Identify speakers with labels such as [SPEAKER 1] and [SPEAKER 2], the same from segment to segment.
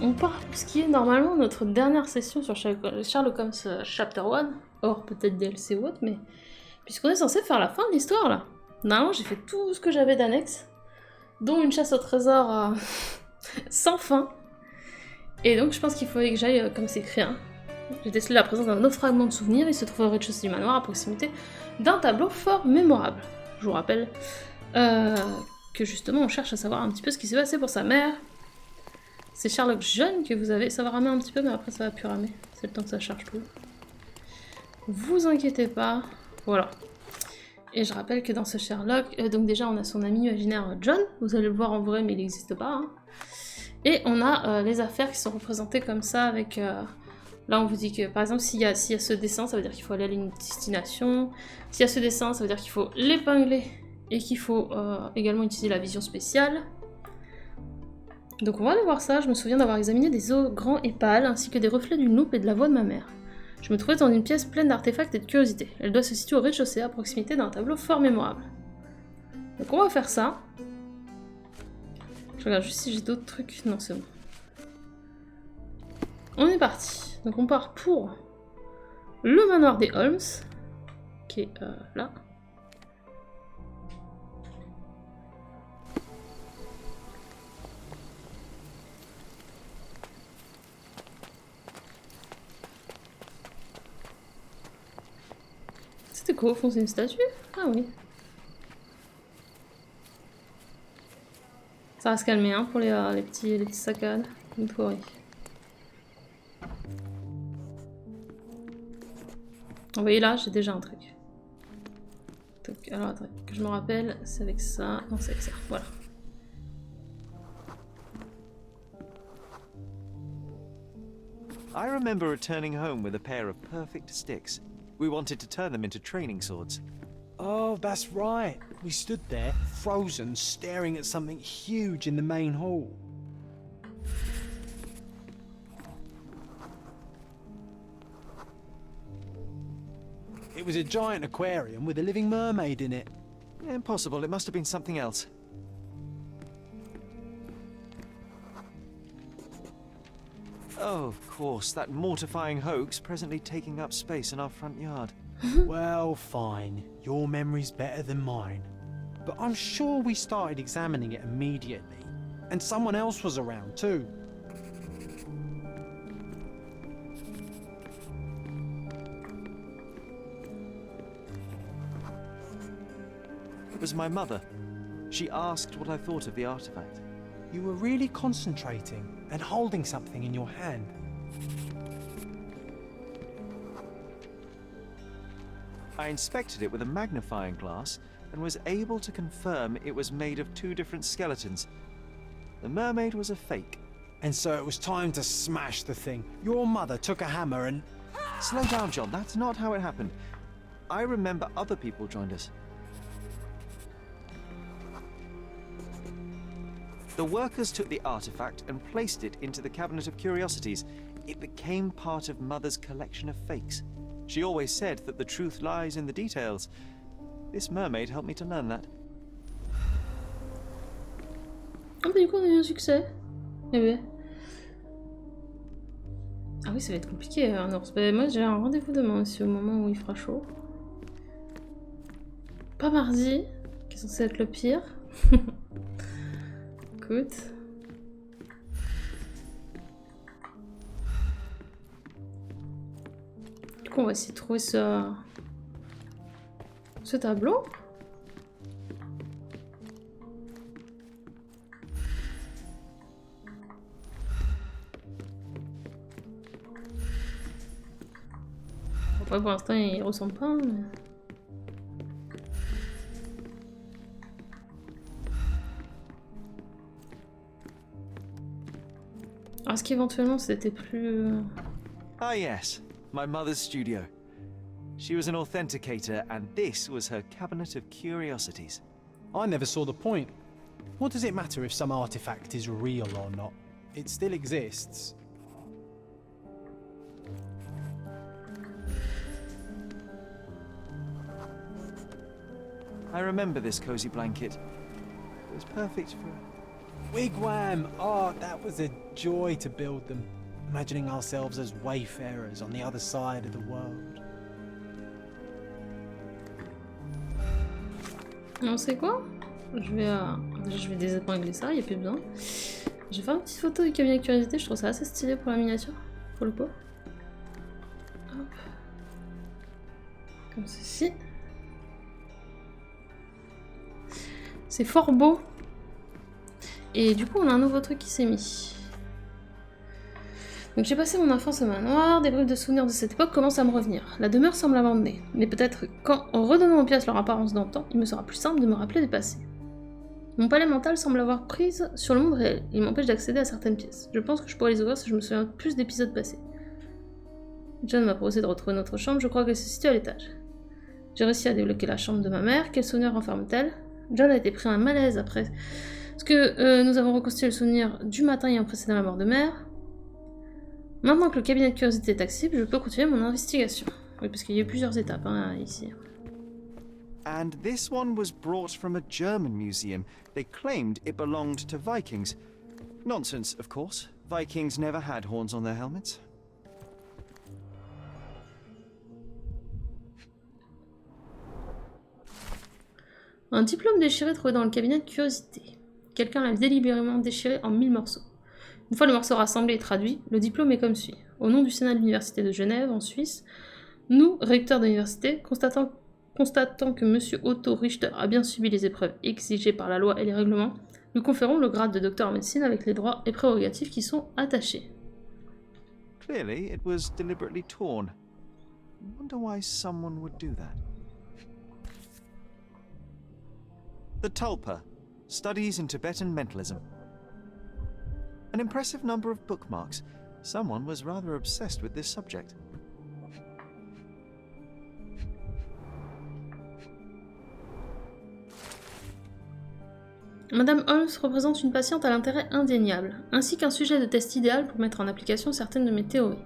[SPEAKER 1] on part pour ce qui est normalement notre dernière session sur Sherlock Holmes Chapter One, hors peut-être DLC ou autre, mais puisqu'on est censé faire la fin de l'histoire là. Normalement j'ai fait tout ce que j'avais d'annexe, dont une chasse au trésor sans fin, et donc je pense qu'il fallait que j'aille comme c'est écrit. Hein. J'ai décelé la présence d'un autre fragment de souvenir, il se trouve au rez-de-chaussée du manoir à proximité d'un tableau fort mémorable. Je vous rappelle que justement on cherche à savoir un petit peu ce qui s'est passé pour sa mère. C'est Sherlock jeune que vous avez, ça va ramer un petit peu mais après ça va plus ramer, c'est le temps que ça charge tout. Vous inquiétez pas, voilà. Et je rappelle que dans ce Sherlock, donc déjà on a son ami imaginaire John, vous allez le voir en vrai mais il n'existe pas. Hein. Et on a les affaires qui sont représentées comme ça avec... là on vous dit que par exemple s'il y a ce dessin, ça veut dire qu'il faut aller à une destination. S'il y a ce dessin, ça veut dire qu'il faut l'épingler et qu'il faut également utiliser la vision spéciale. Donc on va aller voir ça, je me souviens d'avoir examiné des os grands et pâles, ainsi que des reflets d'une loupe et de la voix de ma mère. Je me trouvais dans une pièce pleine d'artefacts et de curiosités. Elle doit se situer au rez-de-chaussée, à proximité d'un tableau fort mémorable. Donc on va faire ça. Je regarde juste si j'ai d'autres trucs. Non, c'est bon. On est parti. Donc on part pour le manoir des Holmes, qui est là. C'était quoi au fond, c'est une statue? Ah oui. Ça va se calmer hein, pour les petits saccades. Une forêt. Vous voyez là, j'ai déjà un truc. Donc, alors attendez, que je me rappelle, c'est avec ça. Non, c'est avec ça, voilà.
[SPEAKER 2] I remember returning home with a pair of perfect sticks. We wanted to turn them into training swords.
[SPEAKER 3] Oh, that's right. We stood there, frozen, staring at something huge in the main hall. It was a giant aquarium with a living mermaid in it.
[SPEAKER 2] Impossible, it must have been something else. Oh, of course, that mortifying hoax presently taking up space in our front yard.
[SPEAKER 3] Well, fine. Your memory's better than mine. But I'm sure we started examining it immediately. And someone else was around too.
[SPEAKER 2] It was my mother. She asked what I thought of the artifact.
[SPEAKER 3] You were really concentrating and holding something in your hand.
[SPEAKER 2] I inspected it with a magnifying glass and was able to confirm it was made of two different skeletons. The mermaid was a fake.
[SPEAKER 3] And so it was time to smash the thing. Your mother took a hammer and...
[SPEAKER 2] Slow down, John. That's not how it happened. I remember other people joined us. The workers took the artifact and placed it into the cabinet of curiosities. It became part of Mother's collection of fakes. She always said that the truth lies in the details. This mermaid helped me to learn that.
[SPEAKER 1] Ah bah du coup on a eu un succès. Eh ouais. Ah oui ça va être compliqué un ours. Bah, moi j'ai un rendez-vous demain aussi au moment où il fera chaud. Pas mardi, qui est censé être le pire. Écoute. Du coup on va essayer de trouver ce tableau. Après pour l'instant il ressemble pas. Mais... est-ce qu'éventuellement c'était plus...
[SPEAKER 2] Ah yes, my mother's studio. She was an authenticator and this was her cabinet of curiosities.
[SPEAKER 3] I never saw the point. What does it matter if some artifact is real or not? It still exists.
[SPEAKER 2] I remember this cozy blanket. It was perfect for
[SPEAKER 3] Wigwam! Oh, that was a joy to build them. Imagining ourselves as wayfarers on the other side of the world.
[SPEAKER 1] On sait quoi? Je vais désépingler ça, il n'y a plus besoin. Je vais faire une petite photo du cabinet de curiosité, je trouve ça assez stylé pour la miniature, pour le coup. Hop. Comme ceci. C'est fort beau. Et du coup, on a un nouveau truc qui s'est mis. Donc j'ai passé mon enfance au manoir, des bribes de souvenirs de cette époque commencent à me revenir. La demeure semble abandonnée, mais peut-être qu'en redonnant aux pièces leur apparence d'antan, il me sera plus simple de me rappeler du passé. Mon palais mental semble avoir prise sur le monde réel, il m'empêche d'accéder à certaines pièces. Je pense que je pourrais les ouvrir si je me souviens plus d'épisodes passés. John m'a proposé de retrouver notre chambre, je crois qu'elle se situe à l'étage. J'ai réussi à débloquer la chambre de ma mère, quel souvenir renferme-t-elle? John a été pris un malaise après ce que nous avons reconstitué le souvenir du matin ayant précédé la mort de mère. Maintenant que le cabinet de curiosité est accessible, je peux continuer mon investigation. Oui, parce qu'il y a eu plusieurs étapes ici.
[SPEAKER 2] And this one was brought from a German museum. They claimed it belonged to Vikings. Nonsense, of course. Vikings never had horns on their helmets.
[SPEAKER 1] Un diplôme déchiré trouvé dans le cabinet de curiosité. Quelqu'un l'a délibérément déchiré en 1000 morceaux. Une fois le morceau rassemblé et traduit, le diplôme est comme suit. Au nom du Sénat de l'Université de Genève, en Suisse, nous, recteurs de l'université, constatant que M. Otto Richter a bien subi les épreuves exigées par la loi et les règlements, nous conférons le grade de docteur en médecine avec les droits et prérogatives qui sont attachés.
[SPEAKER 2] Clearly, it was deliberately torn. I wonder why someone would do that. The Tulpa, Studies in Tibetan Mentalism. An impressive number of bookmarks. Someone was rather obsessed with this subject.
[SPEAKER 1] Madame Holmes représente une patiente à l'intérêt indéniable, ainsi qu'un sujet de test idéal pour mettre en application certaines de mes théories.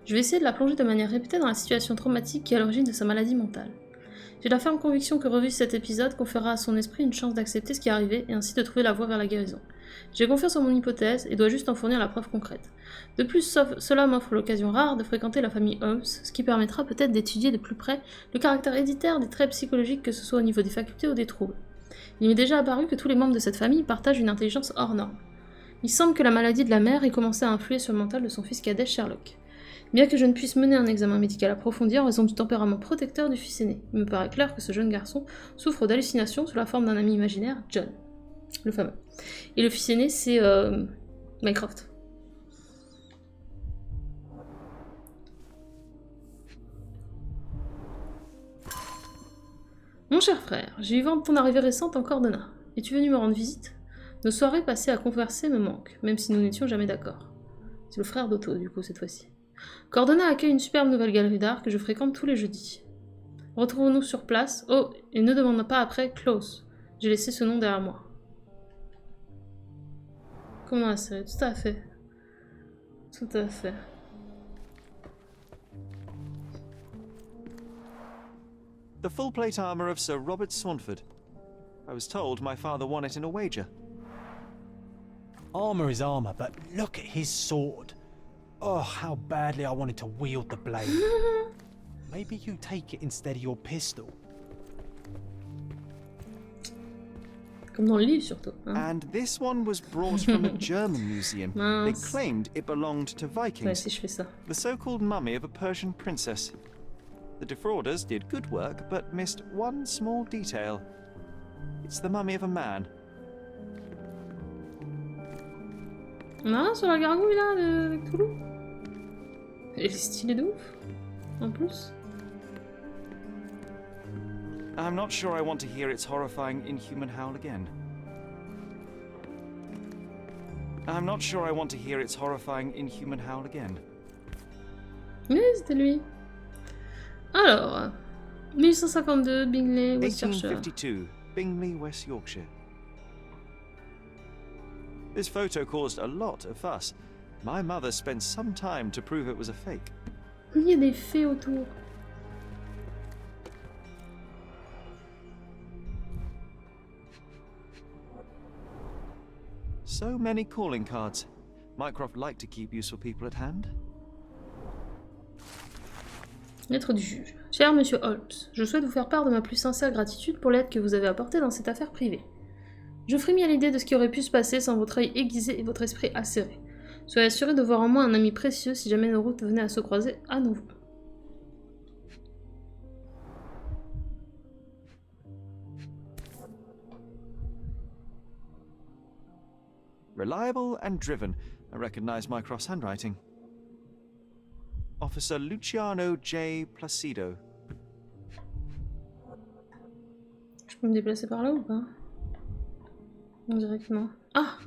[SPEAKER 1] Je vais essayer de la plonger de manière répétée dans la situation traumatique qui est à l'origine de sa maladie mentale. J'ai la ferme conviction que revu cet épisode conférera à son esprit une chance d'accepter ce qui est arrivé et ainsi de trouver la voie vers la guérison. J'ai confiance en mon hypothèse et dois juste en fournir la preuve concrète. De plus, cela m'offre l'occasion rare de fréquenter la famille Holmes, ce qui permettra peut-être d'étudier de plus près le caractère héréditaire des traits psychologiques que ce soit au niveau des facultés ou des troubles. Il m'est déjà apparu que tous les membres de cette famille partagent une intelligence hors norme. Il semble que la maladie de la mère ait commencé à influer sur le mental de son fils cadet Sherlock. Bien que je ne puisse mener un examen médical approfondi en raison du tempérament protecteur du fils aîné, il me paraît clair que ce jeune garçon souffre d'hallucinations sous la forme d'un ami imaginaire, John, le fameux. Et le fils aîné, c'est Mycroft. Mon cher frère, j'ai eu vent de ton arrivée récente en Cordona. Es-tu venu me rendre visite? Nos soirées passées à converser me manquent, même si nous n'étions jamais d'accord. C'est le frère d'Otto, du coup, cette fois-ci. Cordona accueille une superbe nouvelle galerie d'art que je fréquente tous les jeudis. Retrouvons-nous sur place. Oh, et ne demande pas après Klaus. J'ai laissé ce nom derrière moi. Comme dans la série, tout à fait. Tout à fait.
[SPEAKER 2] The full plate armor of Sir Robert Swanford. I was told my father won it in a wager.
[SPEAKER 3] Armour is armour, but look at his sword. Oh, how badly I wanted to wield the blade. Maybe you take it instead of your pistol.
[SPEAKER 1] Comme dans le livre, surtout. Hein.
[SPEAKER 2] And this one was brought from a German museum. They
[SPEAKER 1] Mince.
[SPEAKER 2] claimed it belonged to
[SPEAKER 1] Ouais,
[SPEAKER 2] Vikings.
[SPEAKER 1] si je fais ça.
[SPEAKER 2] The so-called mummy of a Persian princess. The defrauders did good work, but missed one small detail. It's the mummy of a man.
[SPEAKER 1] On a rien sur la gargouille, là, avec Toulouse. Elle est stylée de ouf. En plus.
[SPEAKER 2] I'm not sure I want to hear its horrifying inhuman howl again. I'm not sure I want to hear its horrifying inhuman howl again.
[SPEAKER 1] Oui, c'était lui. Alors, 1852, Bingley, West Yorkshire.
[SPEAKER 2] 1852, Bingley, West Yorkshire. This photo caused a lot of fuss. My mother spent some time to prove it was a fake.
[SPEAKER 1] Il y a des fées autour.
[SPEAKER 2] So many calling cards. Mycroft liked to keep useful people at hand.
[SPEAKER 1] Lettre du juge. Cher Monsieur Holmes, je souhaite vous faire part de ma plus sincère gratitude pour l'aide que vous avez apportée dans cette affaire privée. Je frémis à l'idée de ce qui aurait pu se passer sans votre œil aiguisé et votre esprit acéré. Soyez assuré de voir en moi un ami précieux si jamais nos routes venaient à se croiser à nouveau.
[SPEAKER 2] Reliable and driven. I recognize Mycroft's handwriting. Officer Luciano J. Placido.
[SPEAKER 1] Je peux me déplacer par là ou pas? Non, directement. Ah!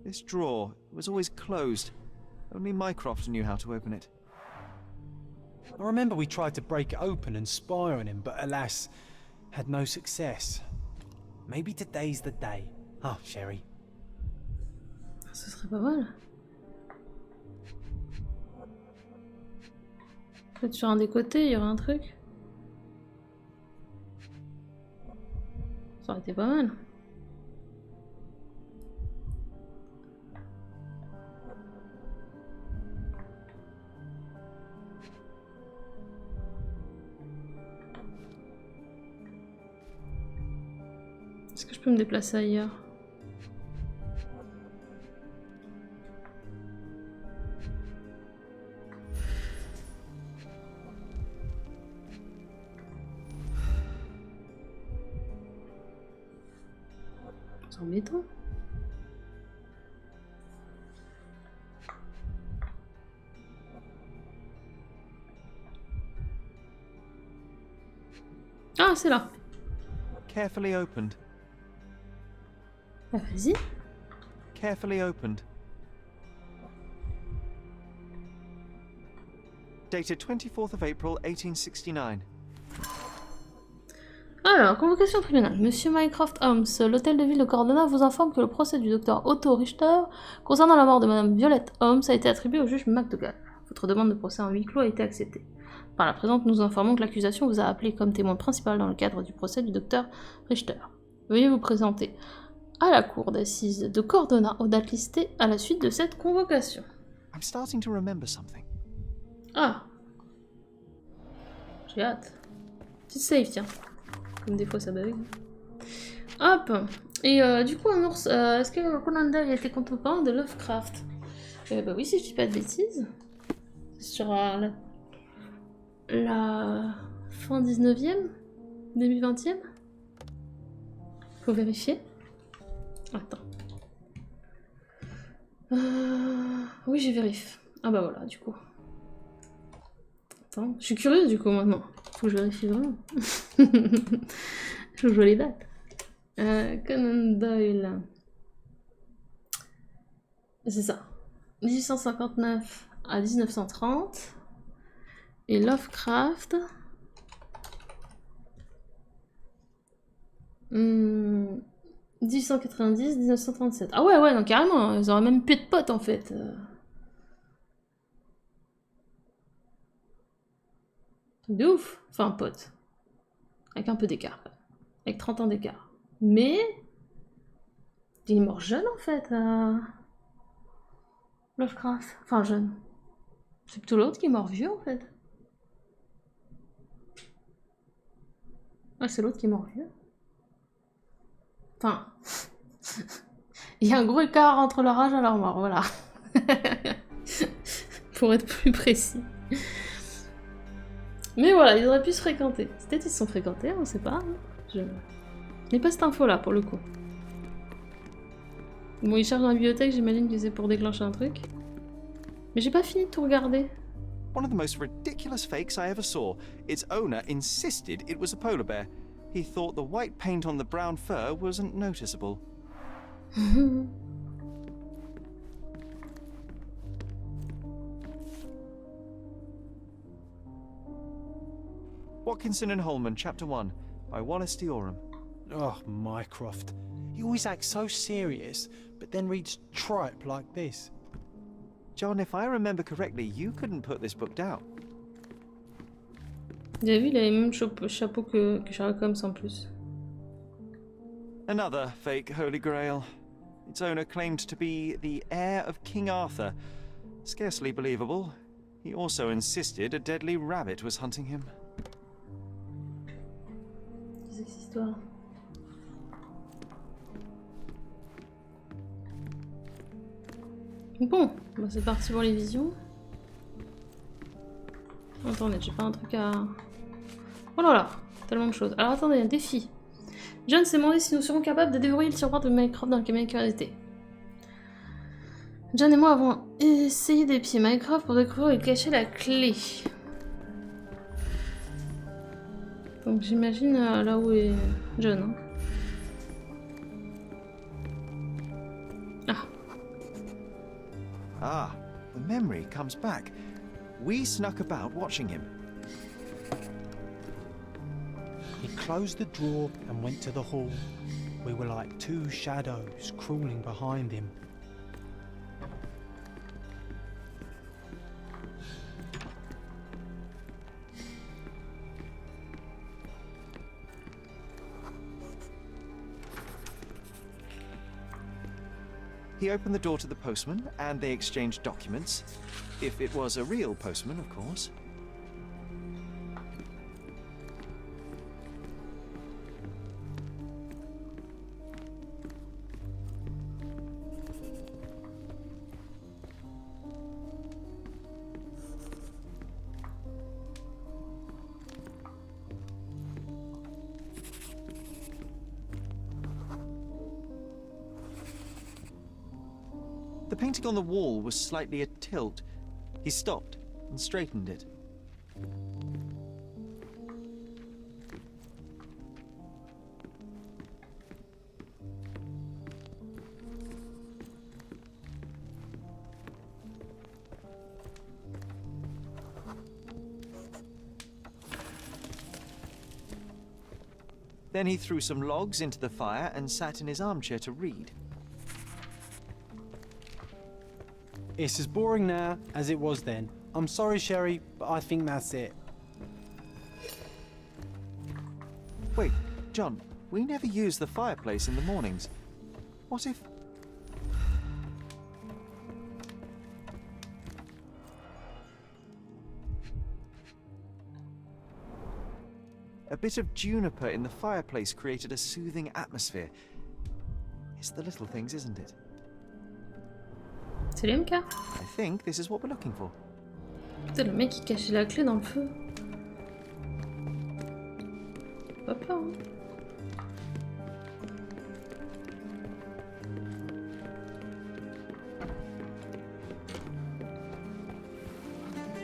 [SPEAKER 2] This drawer was always closed. Only Mycroft knew how to open it.
[SPEAKER 3] I remember we tried to break it open and spy on him, but alas, had no success. Maybe today's the day. Ah, Sherry.
[SPEAKER 1] Ce serait pas mal. Peut-être sur un des côtés, il y aurait un truc. Ça aurait été pas mal. Est-ce que je peux me déplacer ailleurs? C'est embêtant. Ah, c'est là.
[SPEAKER 2] Carefully opened.
[SPEAKER 1] Bah, vas-y.
[SPEAKER 2] Carefully opened. Dated 24th of April, 1869.
[SPEAKER 1] Alors, convocation au tribunal. Monsieur Mycroft Holmes, l'hôtel de ville de Cordona vous informe que le procès du docteur Otto Richter concernant la mort de madame Violette Holmes a été attribué au juge McDougall. Votre demande de procès en huis clos a été acceptée. Par la présente, nous informons que l'accusation vous a appelé comme témoin principal dans le cadre du procès du docteur Richter. Veuillez vous présenter à la cour d'assises de Cordona aux dates listées à la suite de cette convocation.
[SPEAKER 2] I'm starting to remember something.
[SPEAKER 1] Ah! J'ai hâte. Petite save, tiens. Comme des fois ça bug. Hop! Et du coup, un ours, est-ce que Conan Doyle a été contemporain de Lovecraft? Bah oui, si je dis pas de bêtises. Sur la fin 19e? Début 20e? Faut vérifier. Attends. Oui, j'ai vérifié. Ah bah voilà, du coup. Attends, je suis curieuse du coup maintenant. Faut que je vérifie vraiment. Je vois les dates. Conan Doyle. C'est ça. 1859 à 1930. Et Lovecraft. 1890, 1937. Ah ouais, ouais, donc carrément, ils auraient même plus de potes en fait. De ouf. Enfin, pote. Avec un peu d'écart. Avec 30 ans d'écart. Mais... il est mort jeune en fait. Lovecraft. Enfin, jeune. C'est plutôt l'autre qui est mort vieux en fait. Ouais, c'est l'autre qui est mort vieux. Enfin... il y a un gros écart entre leur âge et leur mort, voilà. Pour être plus précis. Mais voilà, ils auraient pu se fréquenter. Peut-être ils se sont fréquentés, on sait pas. Je n'ai pas cette info là pour le coup. Bon, ils cherchent dans la bibliothèque, j'imagine que c'est pour déclencher un truc. Mais j'ai pas fini de tout regarder.
[SPEAKER 2] One of the most ridiculous fakes I ever saw. Its owner insisted it was a polar bear. He thought the white paint on the brown fur wasn't noticeable. Watkinson and Holman, Chapter One, by Wallace Dioram.
[SPEAKER 3] Oh, Mycroft. He always acts so serious, but then reads tripe like this.
[SPEAKER 2] John, if I remember correctly, you couldn't put this book down.
[SPEAKER 1] Vous avez vu, il a les mêmes chapeaux que Sherlock Holmes en plus.
[SPEAKER 2] Another fake Holy Grail. Its owner claimed to be the heir of King Arthur. Scarcely believable. He also insisted a deadly rabbit was hunting him.
[SPEAKER 1] Qu'est-ce que c'est cette histoire? Bon, bah c'est parti pour les visions. Attendez, j'ai pas un truc à... Oh là là, tellement de choses. Alors attendez, un défi. John s'est demandé si nous serons capables de déverrouiller le tiroir de Mycroft dans le cabinet de curiosité. John et moi avons essayé d'épier Mycroft pour découvrir où il cachait la clé. Donc j'imagine là où est John. Hein. Ah.
[SPEAKER 2] Ah, the memory comes back. We snuck about watching him.
[SPEAKER 3] He closed the drawer and went to the hall. We were like two shadows crawling behind him.
[SPEAKER 2] He opened the door to the postman, and they exchanged documents. If it was a real postman, of course. The painting on the wall was slightly atilt. He stopped and straightened it. Then he threw some logs into the fire and sat in his armchair to read.
[SPEAKER 3] It's as boring now as it was then. I'm sorry, Sherry, but I think that's it.
[SPEAKER 2] Wait, John, we never use the fireplace in the mornings. What if... A bit of juniper in the fireplace created a soothing atmosphere. It's the little things, isn't it?
[SPEAKER 1] C'est les mêmes cas.
[SPEAKER 2] I think this is what we're looking for.
[SPEAKER 1] Putain, le mec qui cachait la clé dans le feu. Pas peur, hein.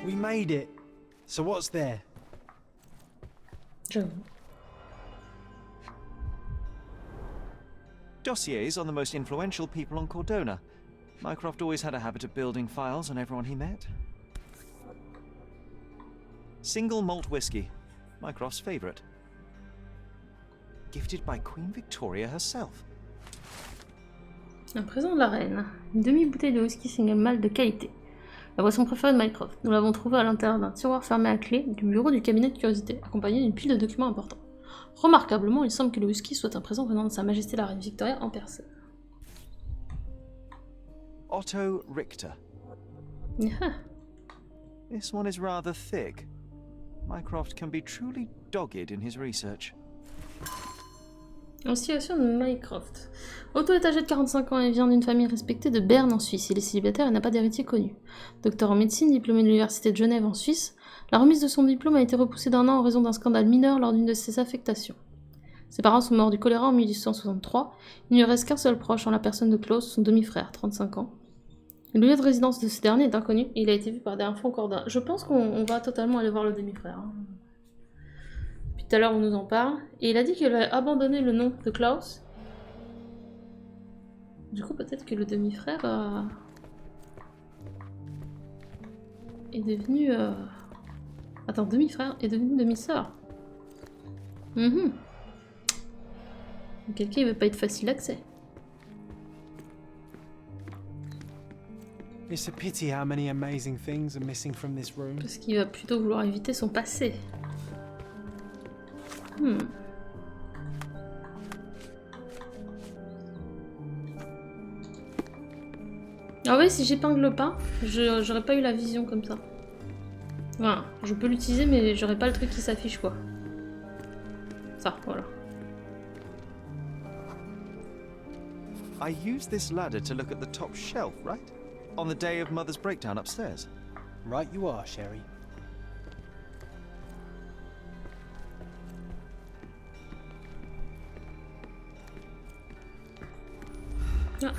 [SPEAKER 3] We made it. So what's there?
[SPEAKER 1] J'avoue.
[SPEAKER 2] Dossiers on the most influential people on Cordona. Mycroft always had a habit of building files on everyone he met. Single malt whiskey, Mycroft's favourite. Gifted by Queen Victoria herself.
[SPEAKER 1] Un présent de la reine. Une demi-bouteille de whisky single malt de qualité. La boisson préférée de Mycroft. Nous l'avons trouvée à l'intérieur d'un tiroir fermé à clé du bureau du cabinet de curiosité, accompagné d'une pile de documents importants. Remarquablement, il semble que le whisky soit un présent venant de Sa Majesté la Reine Victoria en personne.
[SPEAKER 2] Otto Richter.
[SPEAKER 1] Yeah.
[SPEAKER 2] This one is rather thick. Mycroft can be truly dogged in his research.
[SPEAKER 1] Situation de Mycroft. Otto est âgé de 45 ans et vient d'une famille respectée de Berne en Suisse. Il est célibataire et n'a pas d'héritier connu. Docteur en médecine, diplômé de l'université de Genève en Suisse, la remise de son diplôme a été repoussée d'1 an en raison d'un scandale mineur lors d'une de ses affectations. Ses parents sont morts du choléra en 1863. Il ne lui reste qu'un seul proche en la personne de Klaus, son demi-frère, 35 ans. Le lieu de résidence de ce dernier est inconnu et il a été vu par des infos encore d'un. Je pense qu'on va totalement aller voir le demi-frère. Hein. Puis tout à l'heure on nous en parle. Et il a dit qu'il avait abandonné le nom de Klaus. Du coup peut-être que le demi-frère est devenu... Attends, demi-frère est devenu demi-sœur. Quelqu'un il veut pas être facile d'accès.
[SPEAKER 3] It's a pity how many amazing things are missing from this room.
[SPEAKER 1] Parce qu'il va plutôt vouloir éviter son passé. Ah ouais, si j'épingle pas, j'aurais pas eu la vision comme ça. Enfin, je peux l'utiliser, mais j'aurais pas le truc qui s'affiche, quoi. Ça, voilà.
[SPEAKER 2] I used this ladder to look at the top shelf, right? On the day of Mother's breakdown upstairs.
[SPEAKER 3] Right you are, Sherry.
[SPEAKER 1] Ah.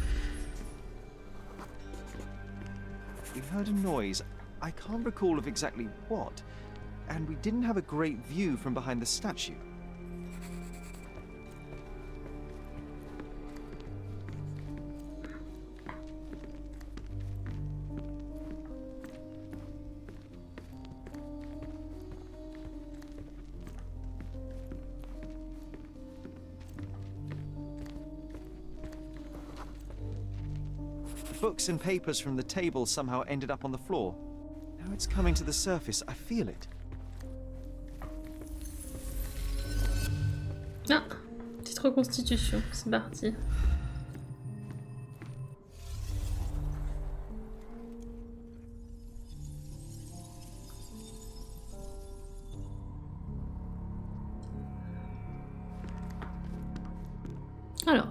[SPEAKER 2] We heard a noise. I can't recall of exactly what. And we didn't have a great view from behind the statue. Books and papers from the table somehow ended up on the floor. Now it's coming to the surface. I feel it.
[SPEAKER 1] Ah, petite reconstitution, c'est parti. Alors.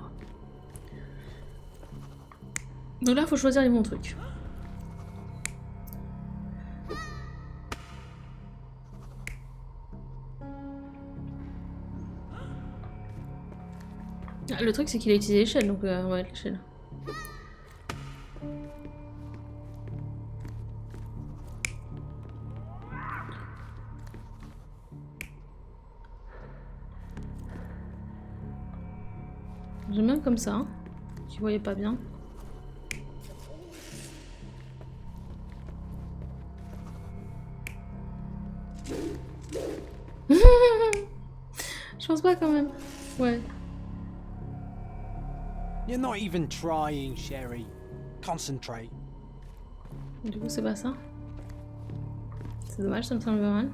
[SPEAKER 1] Donc là, il faut choisir les bons trucs. Ah, le truc, c'est qu'il a utilisé l'échelle, donc ouais, l'échelle. J'aime bien comme ça, hein. Tu voyais pas bien. Je pense pas quand même. Ouais.
[SPEAKER 3] You're not even trying, Sherry. Concentrate.
[SPEAKER 1] Du coup, c'est pas ça. C'est dommage, ça me semble pas mal.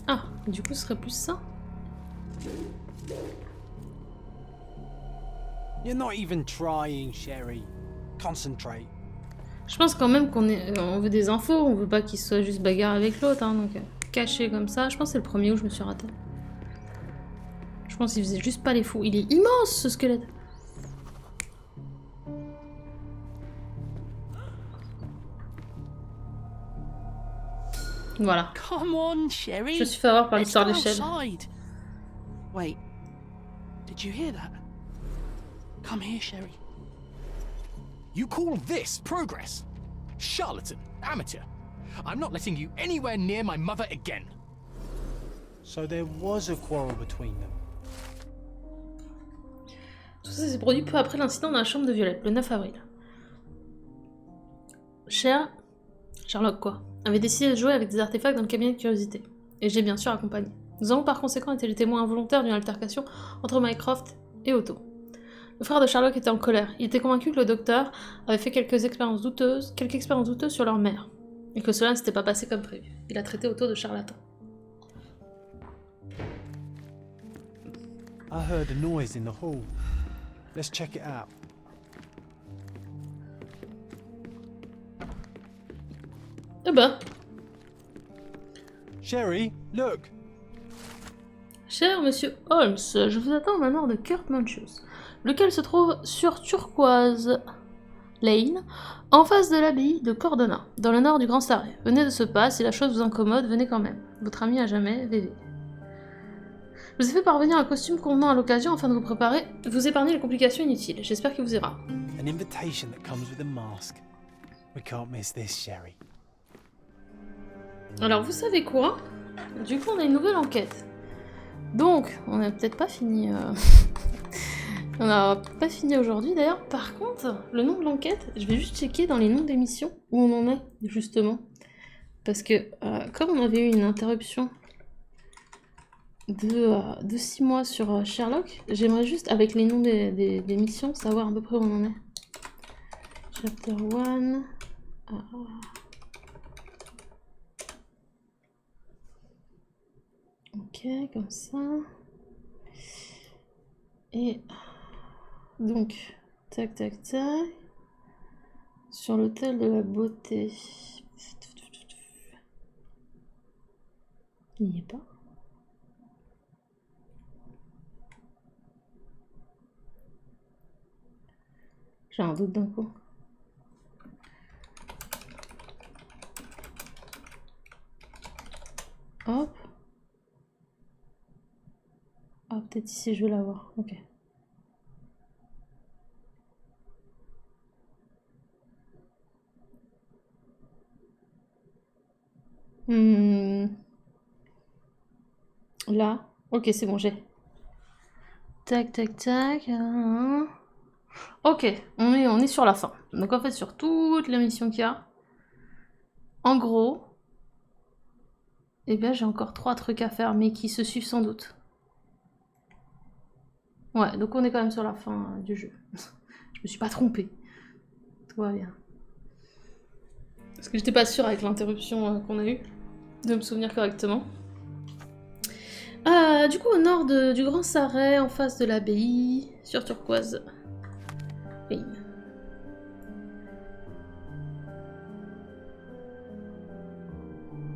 [SPEAKER 1] Ah, du coup, ce serait plus ça.
[SPEAKER 3] You're not even trying, Sherry. Concentrate.
[SPEAKER 1] Je pense quand même on veut des infos, on veut pas qu'il soit juste bagarre avec l'autre, hein, donc caché comme ça. Je pense que c'est le premier où je me suis ratée. Je pense qu'il faisait juste pas les fous. Il est immense ce squelette. Voilà.
[SPEAKER 4] Come on, Sherry.
[SPEAKER 1] Je me suis fait avoir par
[SPEAKER 4] Let's
[SPEAKER 1] l'histoire
[SPEAKER 4] go
[SPEAKER 1] d'échelle.
[SPEAKER 4] outside. Wait, did you hear that? Come here, Sherry.
[SPEAKER 5] You call this progress? Charlatan, amateur. I'm not letting you anywhere near my mother again.
[SPEAKER 3] So there was a quarrel between them.
[SPEAKER 1] Tout ça s'est produit peu après l'incident dans la chambre de Violette, le 9 avril. Sherlock avait décidé de jouer avec des artefacts dans le cabinet de curiosité. Et j'ai bien sûr accompagné. Nous avons par conséquent été les témoins involontaires d'une altercation entre Mycroft et Otto. Le frère de Sherlock était en colère. Il était convaincu que le docteur avait fait quelques expériences douteuses sur leur mère. Et que cela ne s'était pas passé comme prévu. Il a traité Otto de charlatan.
[SPEAKER 3] I heard a noise in the hall. Let's check it out.
[SPEAKER 1] Eh ben,
[SPEAKER 3] Sherry, look.
[SPEAKER 1] cher monsieur Holmes, je vous attends au manoir de Kurt Manchus, lequel se trouve sur Turquoise Lane, en face de l'abbaye de Cordona, dans le nord du Grand Sarré. Venez de ce pas, si la chose vous incommode, venez quand même. Votre ami à jamais, VV. Je vous ai fait parvenir un costume convenant à l'occasion afin de vous épargner les complications inutiles. J'espère qu'il vous ira.
[SPEAKER 3] An invitation that comes with a mask. We can't miss this, Sherry.
[SPEAKER 1] Alors, vous savez quoi? Du coup, on a une nouvelle enquête. Donc, on n'a peut-être pas fini... on n'a pas fini aujourd'hui, d'ailleurs. Par contre, le nom de l'enquête, je vais juste checker dans les noms d'émissions où on en est, justement. Parce que, comme on avait eu une interruption de 6 mois sur Sherlock, j'aimerais juste, avec les noms des missions, savoir à peu près où on en est. Chapter One... Ok, comme ça. Et donc, tac tac tac. Sur l'hôtel de la beauté. Il n'y est pas. J'ai un doute d'un coup. Hop. Ah, peut-être ici je vais l'avoir. Ok. Là. Ok, c'est bon, j'ai. Tac, tac, tac. Ok, on est sur la fin. Donc en fait, sur toutes les missions qu'il y a, en gros, eh bien j'ai encore 3 trucs à faire, mais qui se suivent sans doute. Ouais, donc on est quand même sur la fin du jeu. Je me suis pas trompée. Tout va bien. Parce que j'étais pas sûre avec l'interruption qu'on a eue de me souvenir correctement. Du coup, au nord du Grand Sarret, en face de l'abbaye, sur turquoise. Bing.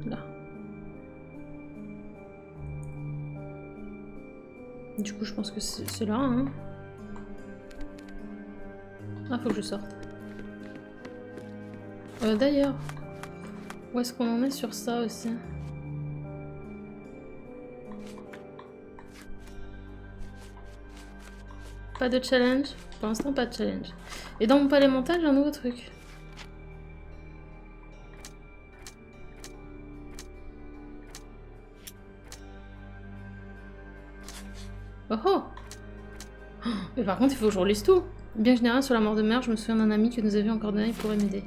[SPEAKER 1] Là. Du coup, je pense que c'est là, hein. Ah, faut que je sorte. D'ailleurs, où est-ce qu'on en est sur ça aussi? Pas de challenge? Pour l'instant, pas de challenge. Et dans mon palais mental, j'ai un nouveau truc. Oh oh! Mais par contre, il faut que je relise tout. Bien général, sur la mort de mère, je me souviens d'un ami que nous avions encore donné, il pourrait m'aider.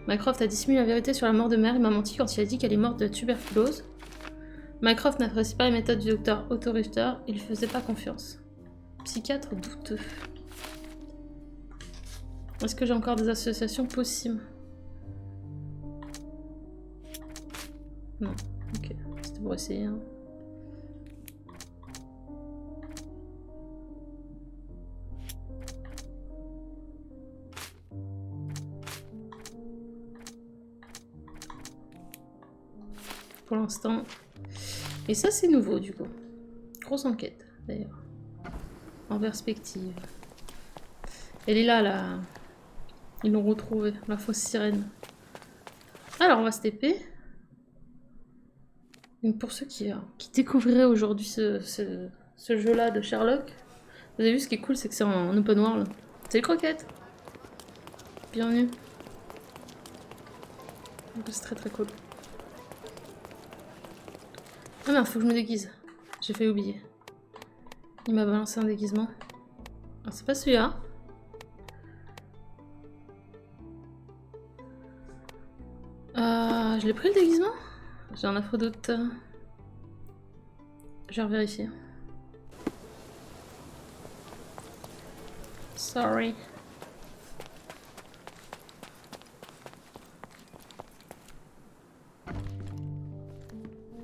[SPEAKER 1] Mycroft a dissimulé la vérité sur la mort de mère et m'a menti quand il a dit qu'elle est morte de tuberculose. Mycroft n'apprécie pas les méthodes du docteur Otto Richter, il lui faisait pas confiance. Psychiatre douteux. Est-ce que j'ai encore des associations possibles? Non. Ok. C'était pour essayer. Hein. Pour l'instant. Et ça, c'est nouveau, du coup. Grosse enquête, d'ailleurs. En perspective. Elle est là, là. Ils l'ont retrouvée, la fausse sirène. Alors, on va se TP. Donc, pour ceux qui découvriraient aujourd'hui ce jeu-là de Sherlock, vous avez vu, ce qui est cool, c'est que c'est en open world. C'est les croquettes. Bienvenue. C'est très très cool. Ah merde, faut que je me déguise. J'ai failli oublier. Il m'a balancé un déguisement. Ah, c'est pas celui-là. Je l'ai pris le déguisement? J'ai un affreux doute. Je vais revérifier. Sorry.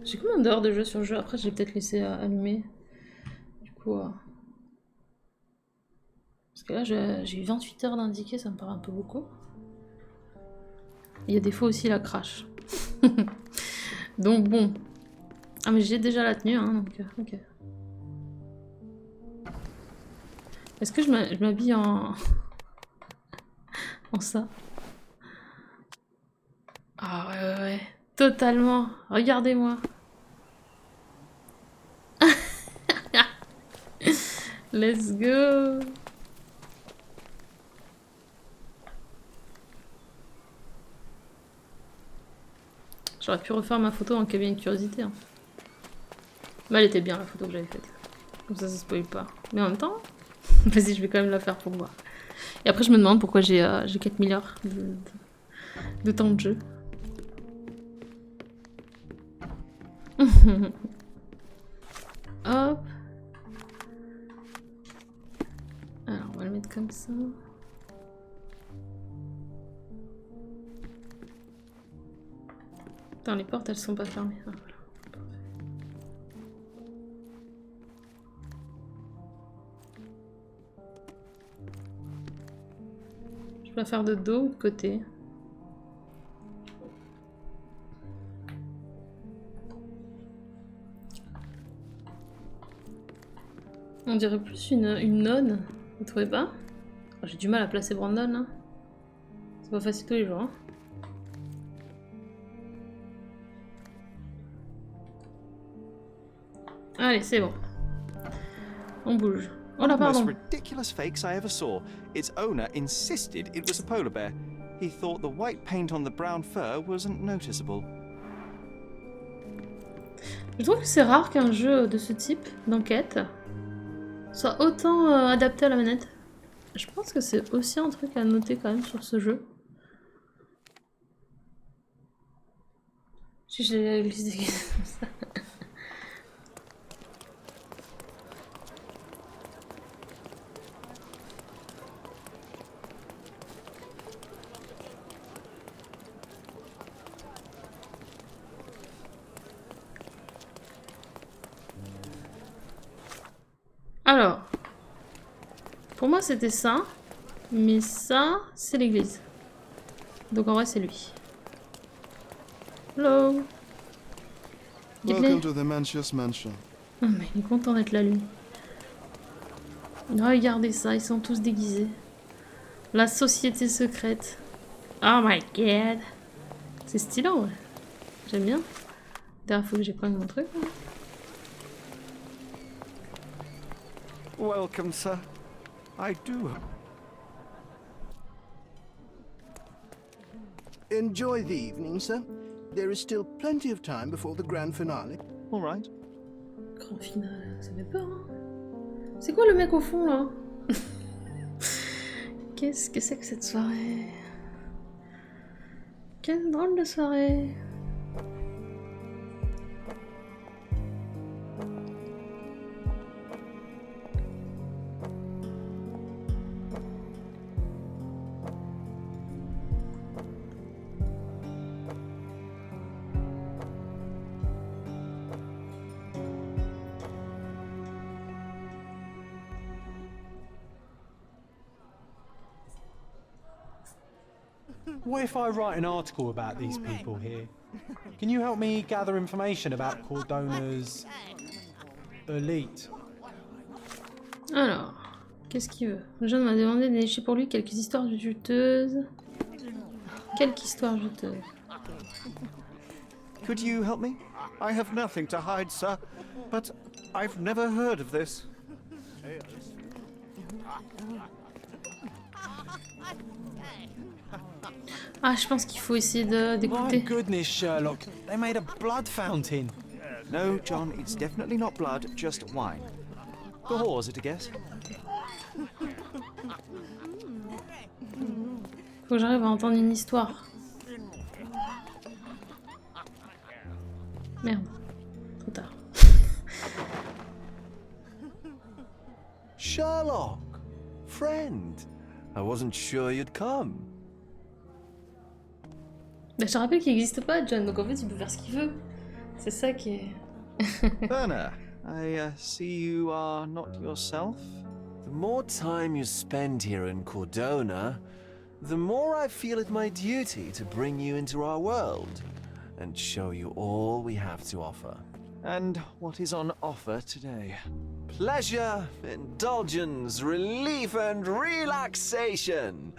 [SPEAKER 1] J'ai combien d'heures de jeu sur le jeu? Après, je l'ai peut-être laissé allumer. Du coup... Parce que là, j'ai eu 28 heures d'indiqué, ça me paraît un peu beaucoup. Il y a des fois aussi la crash. Donc bon. Ah mais j'ai déjà la tenue, hein, donc ok. Est-ce que je m'habille en... en ça? Ah ouais. Totalement. Regardez-moi. Let's go. J'aurais pu refaire ma photo en cabinet de curiosité. Hein. Mais elle était bien la photo que j'avais faite. Comme ça se spoil pas. Mais en même temps, vas-y, je vais quand même la faire pour voir. Et après, je me demande pourquoi j'ai 4000 heures de temps de jeu. Hop. Alors, on va le mettre comme ça. Attends, les portes, elles sont pas fermées. Ah, voilà. Je vais faire de dos ou de côté. On dirait plus une nonne, vous trouvez pas? Oh, j'ai du mal à placer Brandon là. C'est pas facile tous les jours. Hein. Allez, c'est bon. On bouge. Oh là,
[SPEAKER 2] One of the most
[SPEAKER 1] pardon.
[SPEAKER 2] ridiculous fakes I ever saw. Its owner insisted it was a polar bear. He thought the white paint on the brown fur wasn't noticeable.
[SPEAKER 1] Je trouve que c'est rare qu'un jeu de ce type, d'enquête, soit autant adapté à la manette. Je pense que c'est aussi un truc à noter quand même sur ce jeu. Si j'ai glissé comme ça. Alors, pour moi c'était ça, mais ça c'est l'église. Donc en vrai c'est lui. Hello.
[SPEAKER 6] Welcome to the Manchus Mansion.
[SPEAKER 1] Oh, mais il est content d'être là lui. Regardez ça, ils sont tous déguisés. La société secrète. Oh my god. C'est stylant ouais. J'aime bien. D'ailleurs faut que j'éprenne mon truc. Hein.
[SPEAKER 2] Welcome, sir. I do.
[SPEAKER 6] Enjoy the evening, sir. There is still plenty of time before the grand finale.
[SPEAKER 2] All right.
[SPEAKER 1] Grand final, ça fait peur hein. C'est quoi le mec au fond là? Qu'est-ce que c'est que cette soirée? Quelle drôle de soirée.
[SPEAKER 3] What if I write an article about these people here? Can you help me gather information about Cordona's elite?
[SPEAKER 1] Alors, qu'est-ce qu'il veut? Le jeune m'a demandé de lécher pour lui quelques histoires juteuses. Quelques histoires juteuses.
[SPEAKER 2] Could you help me? I have nothing to hide, sir, but I've never heard of this.
[SPEAKER 1] Ah, je pense qu'il faut essayer
[SPEAKER 3] My
[SPEAKER 1] d'écouter.
[SPEAKER 3] goodness, Sherlock. They made a blood fountain.
[SPEAKER 2] No, John, it's definitely not blood, just wine. The whore's it, I guess?
[SPEAKER 1] Faut que j'arrive à entendre une histoire. Merde. Trop tard.
[SPEAKER 7] Sherlock, friend, I wasn't sure you'd come.
[SPEAKER 1] Bah, je te rappelle qu'il n'existe pas, John, donc en fait il peut faire ce qu'il veut. C'est ça qui est.
[SPEAKER 2] Werner, I see you are not yourself.
[SPEAKER 7] The more time you spend here in Cordona, the more I feel it my duty to bring you into our world and show you all we have to offer.
[SPEAKER 2] And what is on offer today?
[SPEAKER 7] Pleasure, indulgence, relief, and relaxation.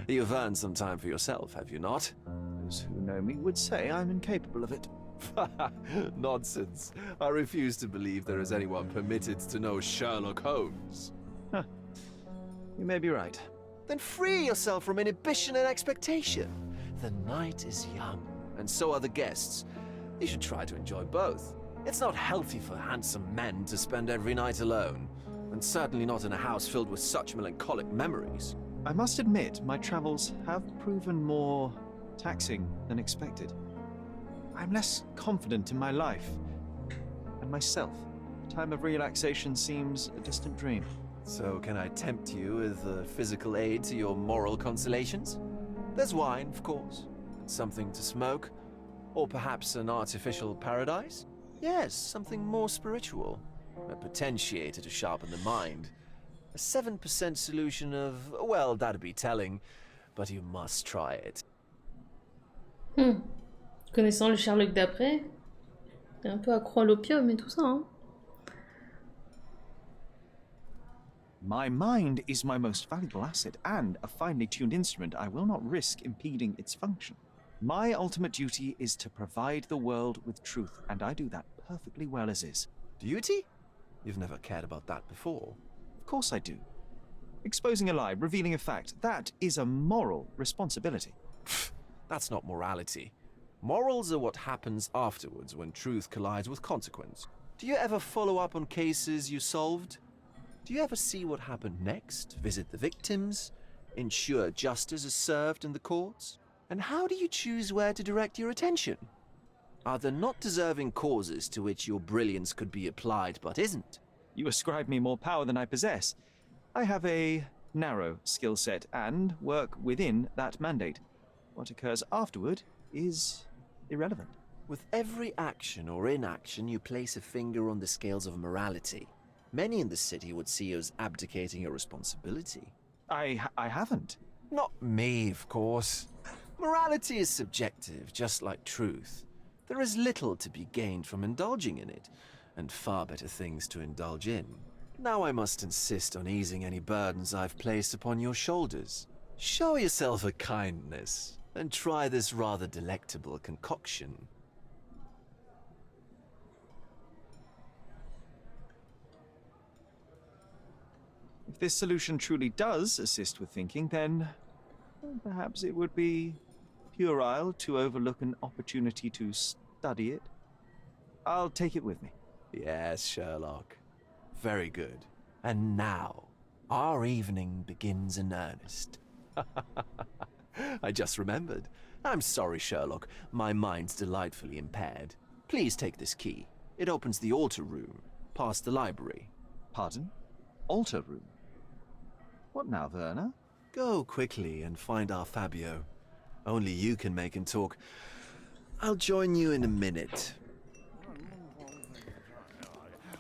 [SPEAKER 7] You've earned some time for yourself, have you not?
[SPEAKER 2] Those who know me would say I'm incapable of it.
[SPEAKER 7] Nonsense. I refuse to believe there is anyone permitted to know Sherlock Holmes.
[SPEAKER 2] You may be right.
[SPEAKER 7] Then free yourself from inhibition and expectation. The night is young, and so are the guests. You should try to enjoy both. It's not healthy for handsome men to spend every night alone, and certainly not in a house filled with such melancholic memories.
[SPEAKER 2] I must admit, my travels have proven more taxing than expected. I'm less confident in my life and myself. A time of relaxation seems a distant dream.
[SPEAKER 7] So can I tempt you with a physical aid to your moral consolations? There's wine, of course, and something to smoke, or perhaps an artificial paradise? Yes, something more spiritual, a potentiator to sharpen the mind. A 7% solution of, well, that'd be telling, but you must try it.
[SPEAKER 1] Connaissant le Sherlock d'après, t'es un peu accro à l'opium et tout ça, hein.
[SPEAKER 2] My mind is my most valuable asset, and a finely tuned instrument I will not risk impeding its function. My ultimate duty is to provide the world with truth, and I do that perfectly well as is.
[SPEAKER 7] Duty? You've never cared about that before.
[SPEAKER 2] Of course I do. Exposing a lie, revealing a fact, that is a moral responsibility.
[SPEAKER 7] That's not morality. Morals are what happens afterwards when truth collides with consequence. Do you ever follow up on cases you solved? Do you ever see what happened next, visit the victims, ensure justice is served in the courts? And how do you choose where to direct your attention? Are there not deserving causes to which your brilliance could be applied but isn't?
[SPEAKER 2] You ascribe me more power than I possess. I have a narrow skill set and work within that mandate. What occurs afterward is irrelevant.
[SPEAKER 7] With every action or inaction, you place a finger on the scales of morality. Many in the city would see you as abdicating your responsibility.
[SPEAKER 2] I haven't.
[SPEAKER 7] Not me, of course. Morality is subjective, just like truth. There is little to be gained from indulging in it, and far better things to indulge in. Now I must insist on easing any burdens I've placed upon your shoulders. Show yourself a kindness, and try this rather delectable concoction.
[SPEAKER 2] If this solution truly does assist with thinking, then perhaps it would be puerile to overlook an opportunity to study it. I'll take it with me.
[SPEAKER 7] Yes, Sherlock. Very good. And now, our evening begins in earnest. I just remembered. I'm sorry, Sherlock. My mind's delightfully impaired. Please take this key. It opens the altar room, past the library.
[SPEAKER 2] Pardon? Altar room? What now, Werner?
[SPEAKER 7] Go quickly and find our Fabio. Only you can make him talk. I'll join you in a minute.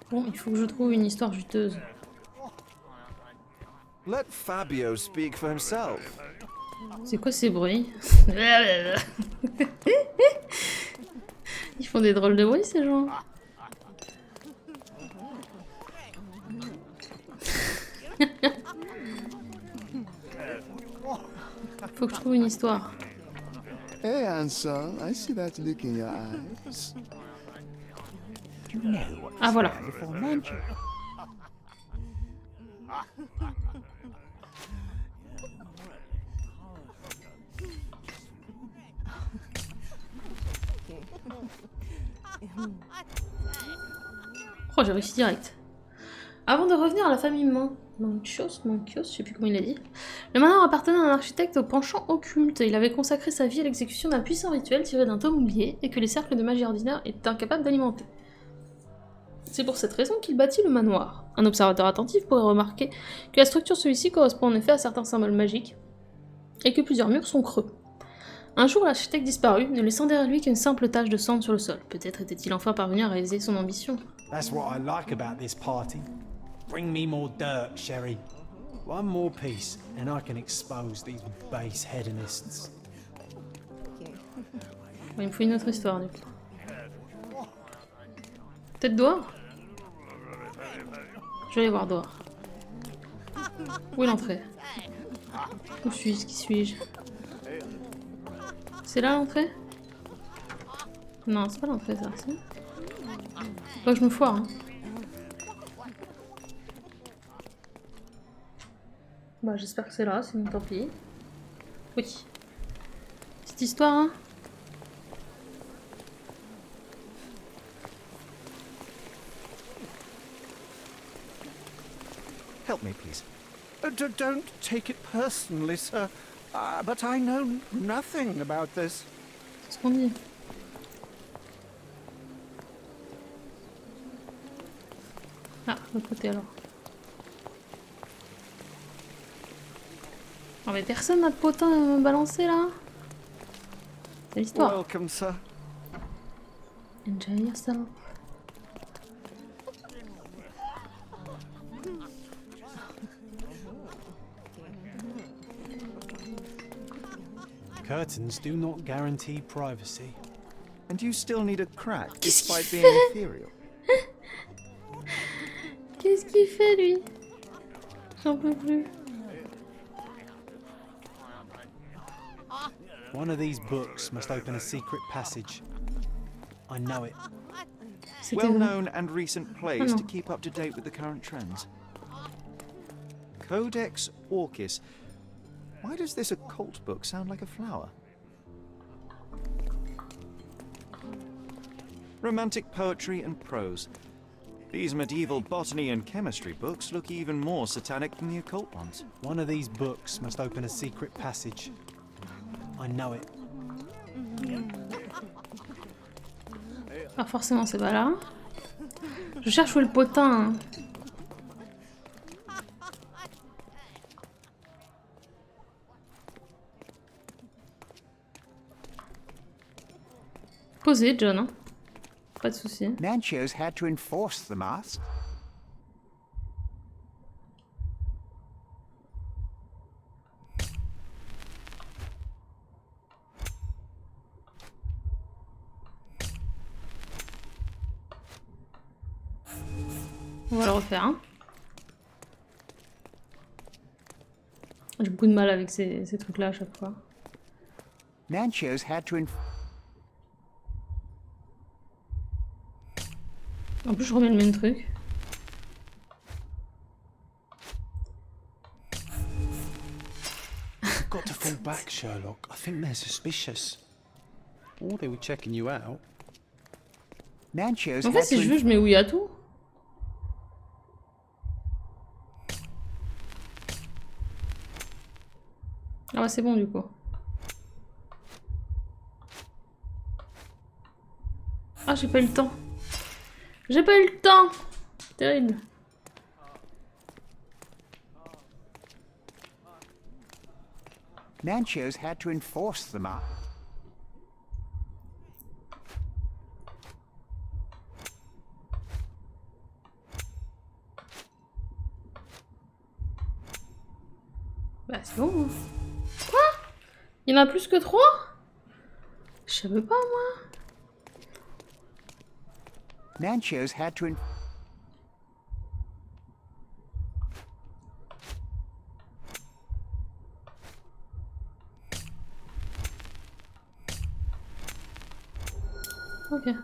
[SPEAKER 1] Bon, il faut que je trouve une histoire juteuse.
[SPEAKER 7] Let Fabio speak for himself.
[SPEAKER 1] C'est quoi ces bruits? Ils font des drôles de bruits, ces gens. Faut que je trouve une histoire.
[SPEAKER 6] Hey, Ansel, I see that look in your eyes.
[SPEAKER 1] Ah, voilà. Oh, j'ai réussi direct. Avant de revenir à la famille Manchios, je sais plus comment il a dit. Le manoir appartenait à un architecte au penchant occulte. Il avait consacré sa vie à l'exécution d'un puissant rituel tiré d'un tome oublié et que les cercles de magie ordinaire étaient incapables d'alimenter. C'est pour cette raison qu'il bâtit le manoir. Un observateur attentif pourrait remarquer que la structure de celui-ci correspond en effet à certains symboles magiques et que plusieurs murs sont creux. Un jour, l'architecte disparut, ne laissant derrière lui qu'une simple tache de sang sur le sol. Peut-être était-il enfin parvenu à réaliser son ambition.
[SPEAKER 3] That's what I like about this party. Bring me more dirt, Sherry. One more piece, and I can expose these base hedonists.
[SPEAKER 1] Bon, il me faut une autre histoire, du coup. Peut-être dehors? Je vais aller voir dehors. Où est l'entrée? Où suis-je? Qui suis-je? C'est là l'entrée? Non, c'est pas l'entrée, ça. Si. Faut pas que je me foire, hein. Bah, j'espère que c'est là, sinon tant pis. Oui. Petite histoire, hein.
[SPEAKER 2] Help me, please.
[SPEAKER 6] Don't take it personally, sir. But I know nothing about this.
[SPEAKER 1] C'est ce qu'on dit. Ah, l'autre côté alors. Oh mais personne n'a de potin à me balancer là. C'est l'histoire.
[SPEAKER 6] Welcome, sir.
[SPEAKER 1] Enjoy yourself.
[SPEAKER 3] Curtains do not guarantee privacy.
[SPEAKER 2] And you still need a crack
[SPEAKER 1] Qu'est-ce
[SPEAKER 2] despite
[SPEAKER 1] qu'il
[SPEAKER 2] being
[SPEAKER 1] fait?
[SPEAKER 2] ethereal.
[SPEAKER 1] Qu'est-ce qu'il fait lui? J'en peux plus.
[SPEAKER 3] One of these books must open a secret passage. I know it.
[SPEAKER 1] C'était
[SPEAKER 2] Well-known and recent plays
[SPEAKER 1] no.
[SPEAKER 2] to keep up to date with the current trends. Codex Orchis. Why does this occult book sound like a flower? Romantic poetry and prose. These medieval botany and chemistry books look even more satanic than the occult ones.
[SPEAKER 3] One of these books must open a secret passage. I know it.
[SPEAKER 1] Ah, forcément, c'est pas là. Je cherche où est le potin. Hein. Posé, John. Hein. Pas de souci.
[SPEAKER 6] Nancho's had to enforce the mask.
[SPEAKER 1] On va le refaire. Hein. J'ai beaucoup de mal avec ces trucs-là à chaque fois.
[SPEAKER 6] Nancho's had to
[SPEAKER 1] En plus, je remets le même truc.
[SPEAKER 3] Got to fall back, Sherlock. I think they're suspicious. Or they were checking you out.
[SPEAKER 6] Nancho's
[SPEAKER 1] En fait,
[SPEAKER 6] had
[SPEAKER 1] si
[SPEAKER 6] to
[SPEAKER 1] je veux, je mets oui à tout. Ah ouais, c'est bon du coup. Ah, j'ai pas eu le temps. J'ai pas eu le temps. Terrible.
[SPEAKER 6] Nancho's had to enforce the mask.
[SPEAKER 1] Bah c'est bon. Quoi? Il y en a plus que 3? Je savais pas moi.
[SPEAKER 6] Nancho's had to
[SPEAKER 1] Ok.